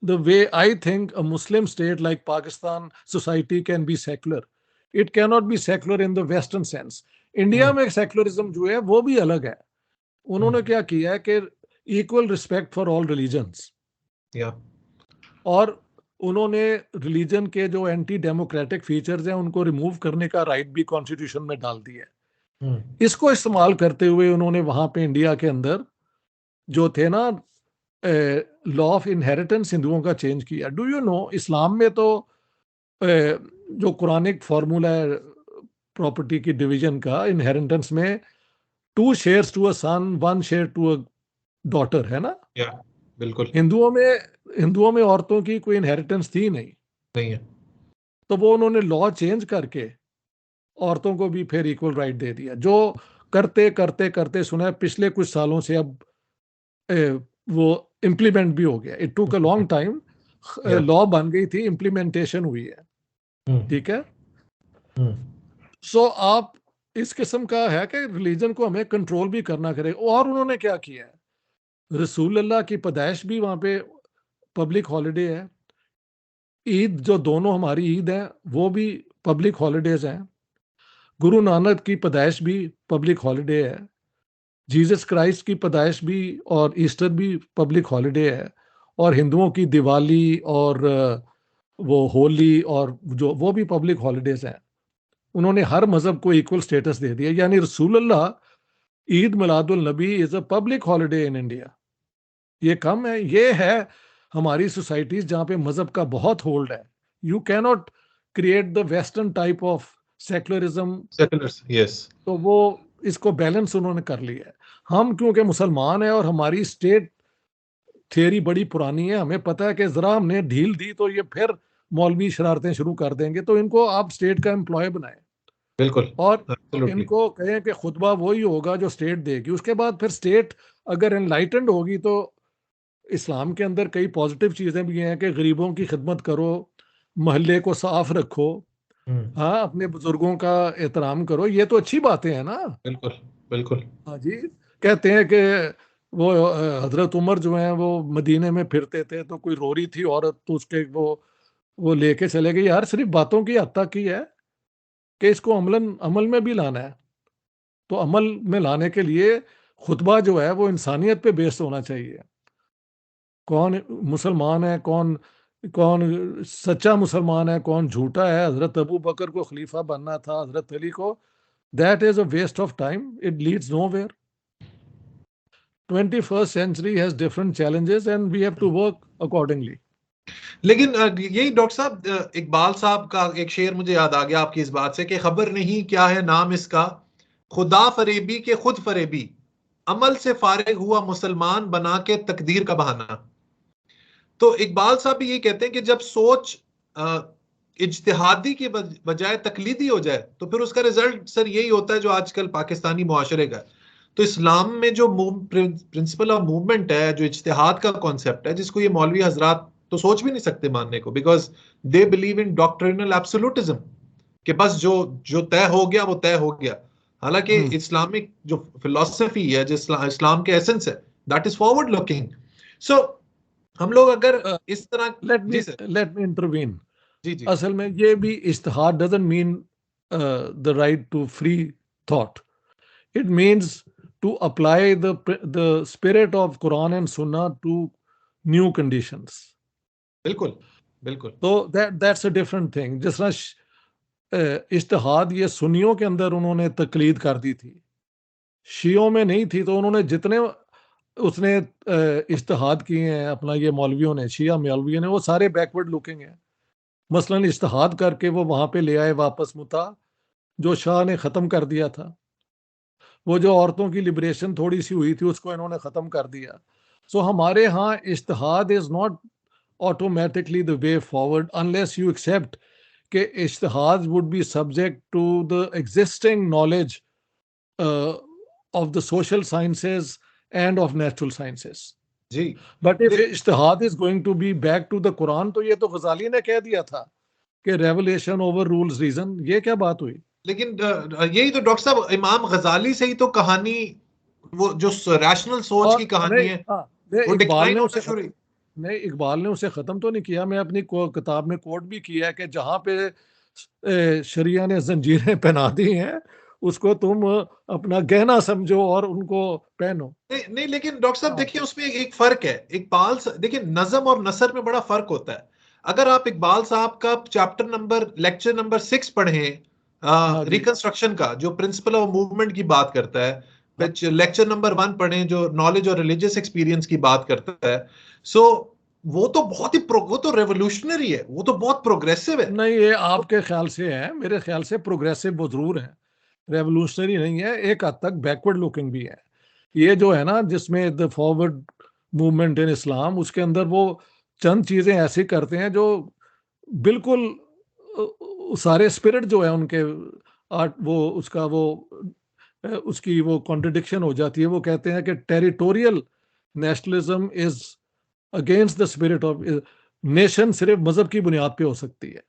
the way I think a Muslim state like Pakistan society can be secular. It cannot be secular in the Western sense. India में secularism जो है वो भी अलग है। उन्होंने क्या किया है कि equal respect for all religions, और उन्होंने रिलीजन के जो एंटी डेमोक्रेटिक फीचर्स हैं उनको रिमूव करने का राइट भी कॉन्स्टिट्यूशन में डाल दिया है। इसको इस्तेमाल करते हुए उन्होंने वहां पे इंडिया के अंदर जो थे ना लॉ ऑफ इनहेरिटेंस हिंदुओं का चेंज किया। डू यू नो इस्लाम में तो जो कुरानिक फार्मूला है प्रॉपर्टी की डिवीजन का इनहेरिटेंस में, 2 shares to a son, 1 share to a daughter, है ना? बिल्कुल। हिंदुओं में औरतों की कोई इनहेरिटेंस थी नहीं है। तो वो उन्होंने लॉ चेंज करके औरतों को भी फिर इक्वल राइट दे दिया, जो करते करते करते सुना है पिछले कुछ सालों से अब वो इम्प्लीमेंट भी हो गया। It took a long time, law बन गई थी, इम्प्लीमेंटेशन हुई है। ठीक है, सो आप इस किस्म का है कि रिलीजन को हमें कंट्रोल भी करना करे। और उन्होंने क्या किया है, रसूल अल्लाह की पैदाइश भी वहां पे पब्लिक हॉलिडे है, ईद जो दोनों हमारी ईद है वो भी पब्लिक हॉलिडेज हैं, गुरु नानक की पैदाइश भी पब्लिक हॉलिडे है, जीसस क्राइस्ट की पैदाइश भी और ईस्टर भी पब्लिक हॉलिडे है, और हिंदुओं की दिवाली और वो होली और जो वो भी पब्लिक हॉलिडेज हैं। उन्होंने हर मजहब को इक्वल स्टेटस दे दिया, यानी रसूल अल्लाह ईद मिलादुल नबी is a public holiday in India. ये कम है, ये है हमारी सोसाइटीज जहाँ पे मजहब का बहुत होल्ड है। You cannot create the western type of secularism, yes, तो वो इसको बैलेंस उन्होंने कर लिया है। हम क्योंकि मुसलमान हैं और हमारी स्टेट थियरी बड़ी पुरानी है, हमें पता है कि जरा हमने ढील दी तो ये फिर मौलवी शरारतें शुरू कर देंगे, तो इनको आप स्टेट का एम्प्लॉय बनाएं। बिल्कुल, और Absolutely. इनको कहें कि खुतबा वही होगा जो स्टेट देगी। उसके बाद फिर स्टेट अगर एनलाइटेंड होगी तो इस्लाम के अंदर कई पॉजिटिव चीजें भी हैं कि गरीबों की खिदमत करो, मोहल्ले को साफ रखो, हाँ, अपने बुजुर्गों का एहतराम करो, ये तो अच्छी बातें हैं ना। बिल्कुल, बिल्कुल। हाँ जी, कहते हैं कि वो हजरत उमर जो हैं वो मदीने में फिरते थे तो कोई रो रही थी औरत, तो उसके वो लेके चले गए। यार सिर्फ बातों की हद तक ही है कि इसको अमल में भी लाना है। तो अमल में लाने के लिए खुतबा जो है वो इंसानियत पे बेस्ड होना चाहिए। कौन मुसलमान है, कौन कौन सच्चा मुसलमान है, कौन झूठा है। हजरत अबू बकर को खलीफा बनना था, हजरत अली को, that is a waste of time, it leads nowhere. 21st century has different challenges and we have to work accordingly. लेकिन यही डॉक्टर साहब, इकबाल साहब का एक शेर मुझे याद आ गया आपकी इस बात से कि खबर नहीं क्या है नाम इसका, खुदा फरेबी के खुद फरेबी, अमल से फारिग हुआ मुसलमान बना के तकदीर का बहाना। तो इकबाल साहब भी यही कहते हैं कि जब सोच इज्तिहादी की बजाय तकलीदी हो जाए तो फिर उसका रिजल्ट सर यही होता है जो आजकल पाकिस्तानी मुआशरे का। तो इस्लाम में जो प्रिंसिपल ऑफ मूवमेंट है, जो इज्तिहाद का कॉन्सेप्ट है, जिसको ये मौलवी हजरात तो सोच भी नहीं सकते मानने को, because they believe in doctrinal absolutism, कि बस जो जो तय हो गया वो तय हो गया। हालांकि इस्लामिक जो फिलोसफी है, जो इस्लाम के एसेंस है, that is forward looking. So हम लोग अगर इस तरह, जी सर, लेट मी इंटरवीन। जी जी असल में ये भी इज्तिहाद doesn't mean the right to free thought, it means to apply the spirit of Quran and sunnah to new conditions. बिल्कुल बिल्कुल। तो दैट्स अ डिफरेंट थिंग। जिस तरह इज्तिहाद ये सुन्नियों के अंदर उन्होंने तकलीद कर दी थी, शियों में नहीं थी, तो उन्होंने जितने उसने इज्तिहाद किए हैं अपना, ये मौलवियों ने, शिया मौलवियों ने, वो सारे बैकवर्ड लुकिंग हैं। मसलन इज्तिहाद करके वो वहां पे ले आए वापस मुता, जो शाह ने ख़त्म कर दिया था। वो जो औरतों की लिबरेशन थोड़ी सी हुई थी, उसको इन्होंने ख़त्म कर दिया। सो हमारे यहाँ इज्तिहाद is not automatically the way forward unless you accept कि इज्तिहाद would be subject to the existing knowledge uh, of the social sciences and of natural sciences. Ji But if इज्तिहाद is going to be back to the Quran, तो ये तो गजाली ने कह दिया था कि revelation overrules reason। ये क्या बात हुई? लेकिन यही तो डॉक्टर साहब, इमाम गजाली से ही तो कहानी, वो जो रैशनल सोच की और कहानी है, वो इकबाल डिक्लाइन ने होना उसे शुरू। नहीं, इकबाल ने उसे खत्म तो नहीं किया। मैं अपनी किताब में कोट भी किया है कि जहां पे शरिया ने जंजीरें पहना दी हैं, उसको तुम अपना गहना समझो और उनको पहनो। नहीं नहीं, लेकिन डॉक्टर साहब हाँ, देखिए, उसमें एक फर्क है। इकबाल देखिए, नज़म और नसर में बड़ा फर्क होता है। अगर आप इकबाल साहब का चैप्टर नंबर, लेक्चर नंबर 6 पढ़ें, हाँ जी, रिकंस्ट्रक्शन का, जो प्रिंसिपल ऑफ मूवमेंट की बात करता है, हाँ, लेक्चर नंबर 1 पढ़ें, जो नॉलेज और रिलीजियस एक्सपीरियंस की बात करता है, सो वो तो बहुत ही वो तो रेवोल्यूशनरी है, वो तो बहुत प्रोग्रेसिव है। नहीं ये आपके ख्याल से है, मेरे ख्याल से प्रोग्रेसिव वो जरूर है, रेवोल्यूशनरी नहीं है, एक हद तक बैकवर्ड लुकिंग भी है। ये जो है ना, जिसमें द फॉरवर्ड मूवमेंट इन इस्लाम, उसके अंदर वो चंद चीजें ऐसी करते हैं जो बिल्कुल सारे स्पिरिट जो है उनके आर्ट, वो उसका वो उसकी वो कॉन्ट्रडिक्शन हो जाती है। वो कहते हैं कि territorial nationalism is against the spirit of nation, सिर्फ मजहब की बुनियाद पे हो सकती है।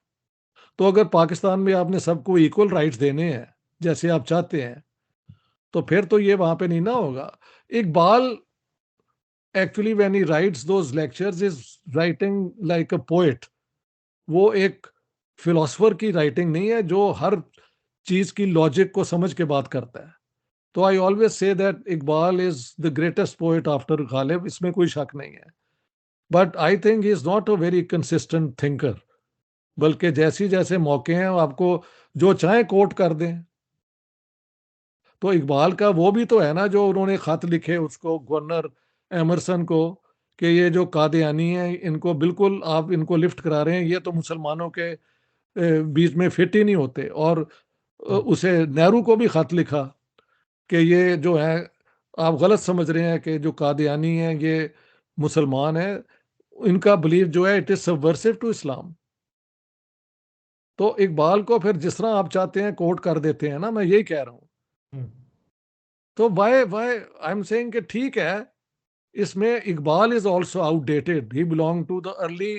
तो अगर पाकिस्तान में आपने सबको इक्वल राइट्स देने हैं जैसे आप चाहते हैं, तो फिर तो ये वहां पे नहीं ना होगा। Iqbal actually when he rights those lectures is writing like a poet. वो एक फिलोसफर की राइटिंग नहीं है जो हर चीज की लॉजिक को समझ के बात करता है। तो I always say that Iqbal is the greatest poet after Ghalib, इसमें कोई शक नहीं है। But I think he is not a very consistent thinker, बल्कि जैसी जैसे मौके हैं आपको जो चाहे कोट कर दें। तो इकबाल का वो भी तो है ना, जो उन्होंने खत लिखे उसको, गवर्नर एमरसन को, कि ये जो कादियानी है इनको बिल्कुल आप इनको लिफ्ट करा रहे हैं, ये तो मुसलमानों के बीच में फिट ही नहीं होते। और उसे नेहरू को भी खत लिखा कि ये जो है आप गलत समझ रहे हैं कि जो कादियानी है ये मुसलमान है, इनका बिलीव जो है it is subversive to Islam. तो इकबाल को फिर जिस तरह आप चाहते हैं कोट कर देते हैं ना, मैं यही कह रहा हूँ। तो why why I am saying कि ठीक है, इसमें Iqbal is also outdated, he belong to the early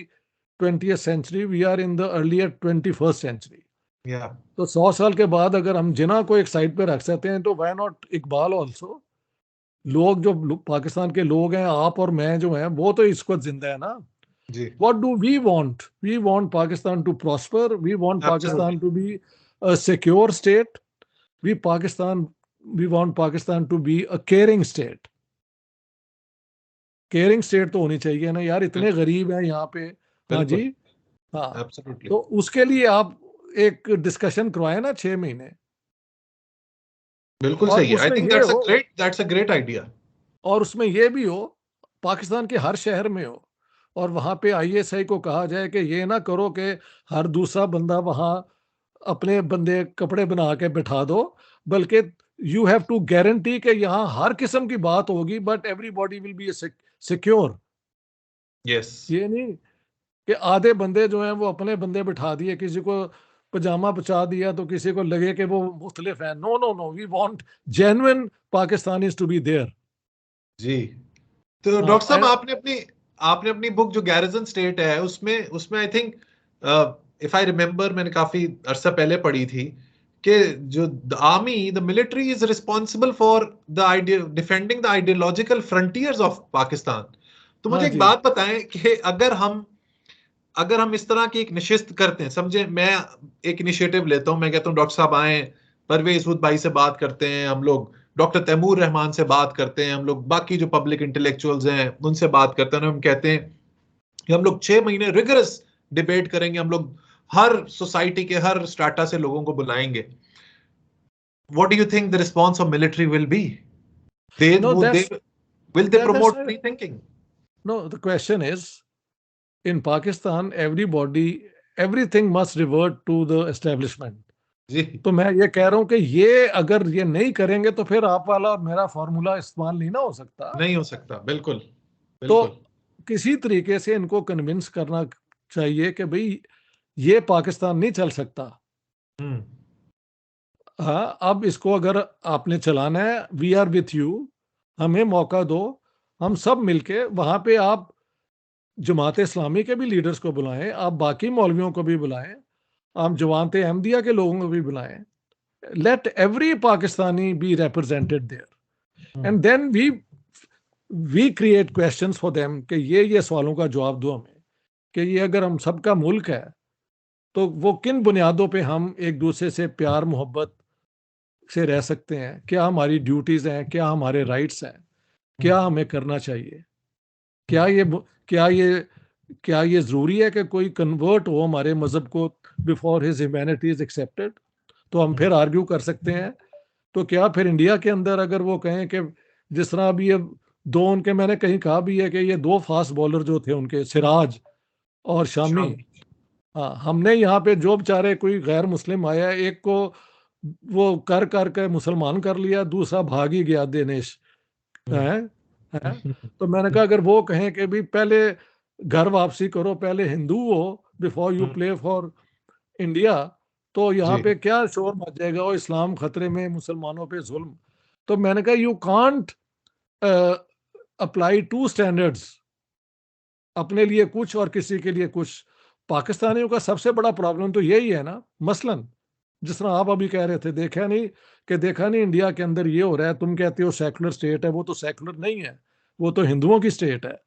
20th century, we are in the earlier 21st century. या तो 100 साल के बाद अगर हम जिना को एक साइड पे रख सकते हैं, तो वाई नॉट इकबाल ऑल्सो। लोग जो पाकिस्तान के लोग हैं, आप और मैं जो हैं, वो तो इस वक्त जिंदा है ना। जी, What do we want? We want Pakistan to prosper. We want absolutely. Pakistan to be a secure state. We want Pakistan to be a caring state. Caring state तो होनी चाहिए ना यार, इतने बिल्कुल गरीब हैं यहाँ पे। हाँ जी, बिल्कुल, हाँ। एब्सोल्युटली। तो उसके लिए आप एक डिस्कशन करवाएं ना 6 महीने, बिल्कुल और सही है। आई उसमें थिंक ये हो, दैट्स अ ग्रेट आइडिया। और उसमें ये भी हो पाकिस्तान के हर शहर में हो, और वहां पे आईएसआई को कहा जाए कि ये ना करो कि हर दूसरा बंदा वहां अपने बंदे कपड़े बना के बिठा दो, बल्कि यू हैव टू गारंटी कि यहाँ हर किस्म की बात होगी, but everybody will be secure. Yes. ये नहीं कि आधे बंदे जो हैं वो अपने बंदे बिठा दिए, किसी को पजामा पचा दिया तो किसी को लगे कि वो मुख्तलिफ है। No no no, we want genuine Pakistanis to be there. जी। तो हाँ डॉक्टर साहब, आपने अपनी बुक जो गैरिजन स्टेट है उसमें उसमें I think, if I remember, मैंने काफी अरसा पहले पढ़ी थी कि जो the army, the military is responsible for the idea defending the ideological frontiers of Pakistan. तो मुझे हाँ एक जी। बात बताएं कि अगर हम इस तरह की एक निशिस्त करते हैं, समझे, मैं एक इनिशिएटिव लेता हूं, मैं कहता हूं डॉक्टर साहब आए, परवेज वुड भाई से बात करते हैं हम लोग, डॉक्टर तैमूर रहमान से बात करते हैं हम लोग, बाकी जो पब्लिक इंटेलेक्चुअल्स हैं उनसे बात करते हैं, हम कहते हैं कि हम लोग 6 महीने रिगरस डिबेट करेंगे, हम लोग हर सोसाइटी के हर स्ट्राटा से लोगों को बुलाएंगे। What do you think the response of military will be? They know वो they that's will they that's promote free thinking? no, the question is, in Pakistan everything must revert to the establishment. जी। तो मैं ये कह रहा हूं कि ये अगर ये नहीं करेंगे तो फिर आप वाला और मेरा फॉर्मूला इस्तेमाल नहीं ना हो सकता। नहीं हो सकता, बिल्कुल तो बिल्कुल। किसी तरीके से इनको कन्विंस करना चाहिए कि भाई ये पाकिस्तान नहीं चल सकता। हम्म। हाँ, अब इसको अगर आपने चलाना है, वी आर विथ यू, हमें मौका दो, हम सब मिलके वहां पे आप जमात इस्लामी के भी लीडर्स को बुलाएं, आप बाकी मौलवियों को भी बुलाएं, आप जमात अहमदिया के लोगों को भी बुलाएं। Let every Pakistani be represented there hmm. And then we create questions for them कि ये सवालों का जवाब दो हमें कि ये अगर हम सबका मुल्क है तो वो किन बुनियादों पे हम एक दूसरे से प्यार मोहब्बत से रह सकते हैं, क्या हमारी ड्यूटीज हैं, क्या हमारे राइट्स हैं, क्या हम्म। हमें करना चाहिए, क्या ये क्या ये क्या ये जरूरी है कि कोई कन्वर्ट हो हमारे मजहब को before his humanity is accepted? तो हम फिर आर्ग्यू कर सकते हैं। तो क्या फिर इंडिया के अंदर अगर वो कहें कि जिस तरह अभी ये दो उनके, मैंने कहीं कहा भी है कि ये दो फास्ट बॉलर जो थे उनके, सिराज और शामी, शाम। हाँ, हमने यहाँ पे जो बेचारे कोई गैर मुस्लिम आया, एक को वो कर कर के मुसलमान कर लिया, दूसरा भाग ही गया दिनेश है, है। तो मैंने कहा अगर वो कहें कि भी पहले घर वापसी करो, पहले हिंदू हो before you play for India, तो यहाँ जी। पे क्या शोर मच जाएगा, और इस्लाम खतरे में, मुसलमानों पे जुल्म। तो मैंने कहा you can't apply two standards, अपने लिए कुछ और किसी के लिए कुछ। पाकिस्तानियों का सबसे बड़ा प्रॉब्लम तो यही है ना, मसलन जिस तरह आप अभी कह रहे थे, देखा नहीं इंडिया के अंदर ये हो रहा है, तुम कहते हो सेकुलर स्टेट है, वो तो सेकुलर नहीं है, वो तो हिंदुओं की स्टेट है।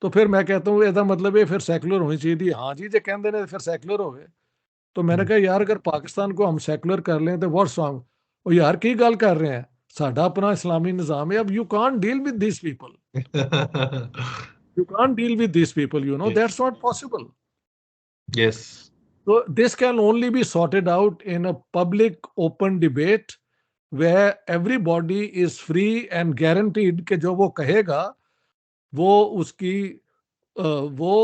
तो फिर मैं कहता हूँ ਇਹਦਾ मतलब है फिर सेकुलर होनी चाहिए थी। हाँ जी, जो कहते ने फिर सेकुलर हो गए। तो मैंने कहा यार अगर पाकिस्तान को हम सेकुलर कर लें तो व्हाट्स रॉन्ग? ਉਹ यार की गल कर रहे हैं, साडा अपना इस्लामी निज़ाम है। अब you can't deal with this people, you can't deal with these people, that's not possible. Yes. So this can only be sorted out in a public open debate where everybody is free and guaranteed कि जो वो कहेगा वो उसकी वो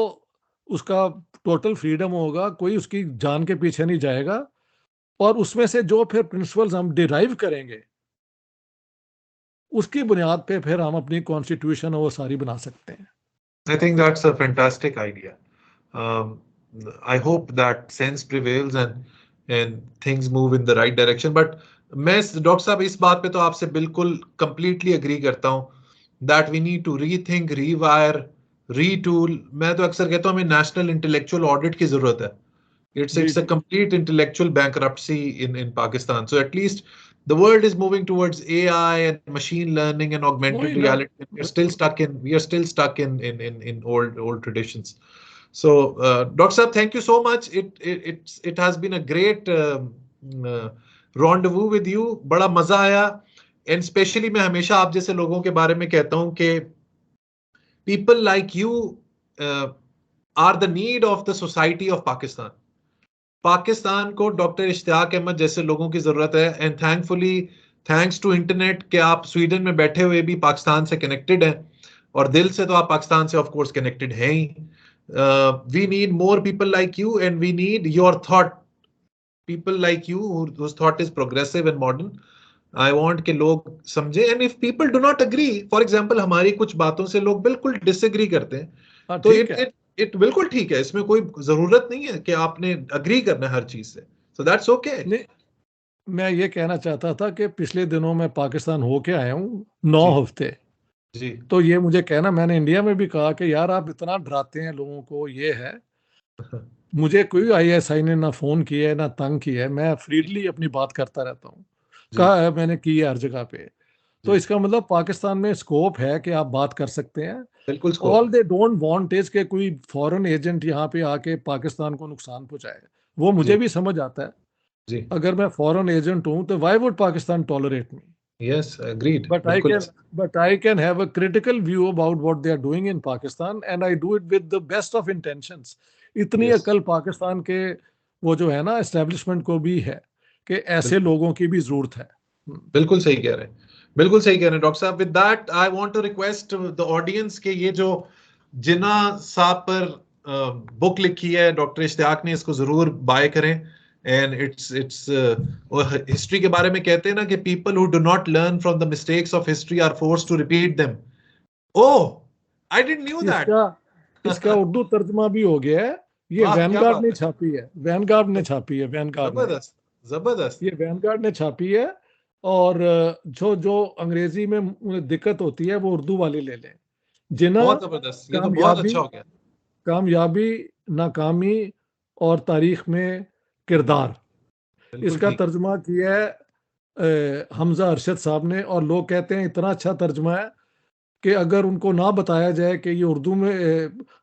उसका total freedom होगा, कोई उसकी जान के पीछे नहीं जाएगा, और उसमें से जो फिर प्रिंसिपल्स हम डिराइव करेंगे उसकी बुनियाद पे फिर हम अपनी कॉन्स्टिट्यूशन वो सारी बना सकते हैं। I think that's a fantastic idea. Um, I hope that sense prevails and things move in the right direction. But मैं डॉक्टर साहब इस बात पे तो आपसे बिल्कुल completely agree करता हूँ that we need to rethink, rewire, retool. मैं तो अक्सर कहता हूँ हमें national intellectual audit की जरूरत है. It's ji it's a ji complete intellectual bankruptcy in Pakistan. So at least the world is moving towards AI and machine learning and वही augmented ना, reality. We are still stuck in old traditions. So Dr. Saab, thank you so much. It has been a great uh, rendezvous with you. बड़ा मजा आया. And especially मैं हमेशा आप जैसे लोगों के बारे में कहता हूँ कि people like you are the need of the society of Pakistan. Pakistan को डॉक्टर इश्तियाक अहमद जैसे लोगों की जरूरत है. And thankfully, thanks to internet, कि आप स्वीडन में बैठे हुए भी पाकिस्तान से कनेक्टेड हैं, और दिल से तो आप पाकिस्तान से ऑफ कोर्स कनेक्टेड हैं ही. We need more people like you and we need your thought, people like you whose thought is progressive and modern. I want के लोग समझे. And if people do not agree, for example हमारी कुछ बातों से लोग बिल्कुल डिसएग्री करते हैं, हाँ तो ठीक इट है। इट इट बिल्कुल ठीक है. इसमें कोई जरूरत नहीं है कि आपने अग्री करना है हर चीज से. So that's okay. नहीं, मैं ये कहना चाहता था कि पिछले दिनों में पाकिस्तान होके आया हूँ 9 जी। हफ्ते। जी। तो ये मुझे कहना, मैंने इंडिया में भी कहा कि यार आप इतना डराते हैं लोगों को, ये है। मुझे कोई आईएसआई ने ना फोन किया है ना तंग किया है, मैं फ्रीली अपनी बात करता रहता हूँ। जी। कहा है मैंने की है हर जगह पे। तो जी। इसका मतलब पाकिस्तान में स्कोप है कि आप बात कर सकते हैं। बिल्कुल स्कोप ऑल है। दे डोंट वांट इज कि कोई फॉरेन एजेंट यहाँ पे आके पाकिस्तान को नुकसान पहुंचाए। वो जी। मुझे भी समझ आता है। जी। अगर मैं फॉरेन एजेंट हूँ तो why would Pakistan tolerate me? Yes, agreed. But I बिल्कुल। can, but I can have a critical view about what they are doing in Pakistan, and I do it with the best of intentions. इतनी Yes. अकल पाकिस्तान के वो जो है ना establishment को भी है कि ऐसे बिल्कुल लोगों की भी जरूरत है। बिल्कुल सही कह रहे हैं। बिल्कुल सही कह रहे हैं doctor sahab. With that I want to request the audience के ये जो जिन्ना साहब पर बुक लिखी है डॉक्टर इश्तियाक ने, इसको जरूर बाय करें। एंड इट्स हिस्ट्री के बारे में कहते हैं ना कि people who do not learn from the mistakes of history are forced to repeat them. Oh, I didn't knew that. इसका इसका उर्दू तर्जमा भी हो गया है। ये वाह, क्या वैनगार्ड बात ने है। छापी है, वैनगार्ड ने छापी है, वैनगार्ड ने। जबरदस्त, जबरदस्त। ये वैनगार्ड ने छापी है। और जो जो अंग्रेजी में उन्हें दिक्कत होती है वो उर्दू वाले ले लें। जिन्ना बहुत जबरदस्त, ये तो बहुत कामयाबी अच्छा हो गया। कामयाबी नाकामी और तारीख में किरदार, बिल्कुल इसका ठीक। तर्जुमा किया है हमजा अरशद साहब ने। और लोग कहते हैं इतना अच्छा तर्जुमा है कि अगर उनको ना बताया जाए कि ये उर्दू में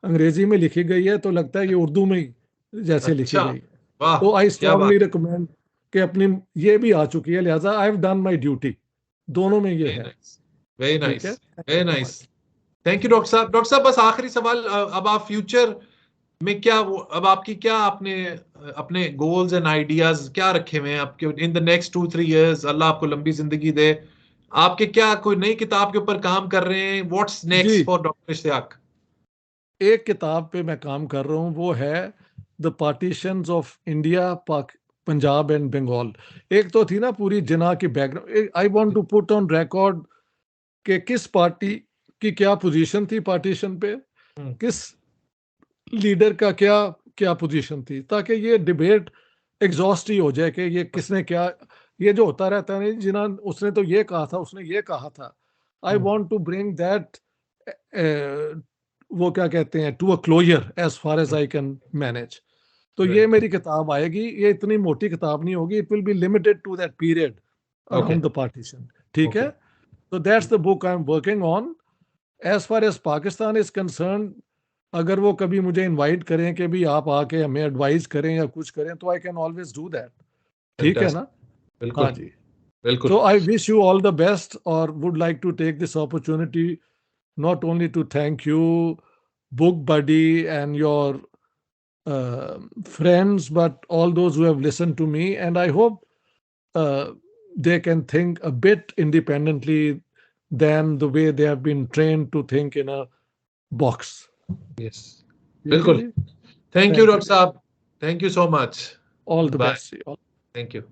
अंग्रेजी में लिखी गई है तो लगता है ये उर्दू में ही जैसे लिखी अच्छा, गई है। वाह, तो आई क्या स्ट्रांगली बात। रिकमेंड कि अपनी ये भी आ चुकी है, लिहाजा I have done my duty. दोनों में ये वेरी है। नाइस, वेरी ठीक नाइस, है, thank very you so nice. Much. Thank you doctor साहब। डॉक्टर साहब, बस आखिरी सवाल, अब आप फ्यूचर में क्या अब आपकी क्या आपने अपने गोल्स एंड आइडियाज क्या रखे हुए हैं आपके इन द नेक्स्ट 2-3 इयर्स? अल्लाह आपको लंबी जिंदगी दे। आपके क्या कोई नई किताब के ऊपर काम कर रहे हैं? व्हाट्स जी, नेक्स्ट फॉर डॉक्टर इश्तियाक? एक किताब पे मैं काम कर रहा हूँ, वो है the partitions of India, Punjab and Bengal. एक तो थी ना पूरी जिना की background. I want to put on record कि किस पार्टी की क्या पोजीशन थी पार्टीशन पे, हम्म। किस लीडर का क्या क्या पोजीशन थी, ताकि ये डिबेट एग्जॉस्ट ही हो जाए कि ये किसने क्या। ये जो होता रहता है नहीं, जिना उसने तो ये कहा था, उसने ये कहा था। I hmm. Want to bring that, वो क्या कहते हैं, to a closure as far as I can manage. तो ये राइट। मेरी किताब आएगी। ये इतनी मोटी किताब नहीं होगी, it will be limited to that period okay. Around the partition. ठीक ओके। है, तो that's the book I am working on. As far as Pakistan is concerned, अगर वो कभी मुझे इनवाइट करें कि भी आप आके हमें एडवाइस करें या कुछ करें, तो I can always do that. ठीक है ना? फैंटास्टिक। हाँ बिल्कुल। जी। बिल्कुल। So I wish you all the best, or would like to take this opportunity not only to thank you, book buddy, and your friends, but all those who have listened to me. And I hope they can think a bit independently than the way they have been trained to think in a box. Yes, ठीक है बिल्कुल। जी, thank you thank you doctor जी, साहब। Thank you so much. All the bye. Best जी। Thank you.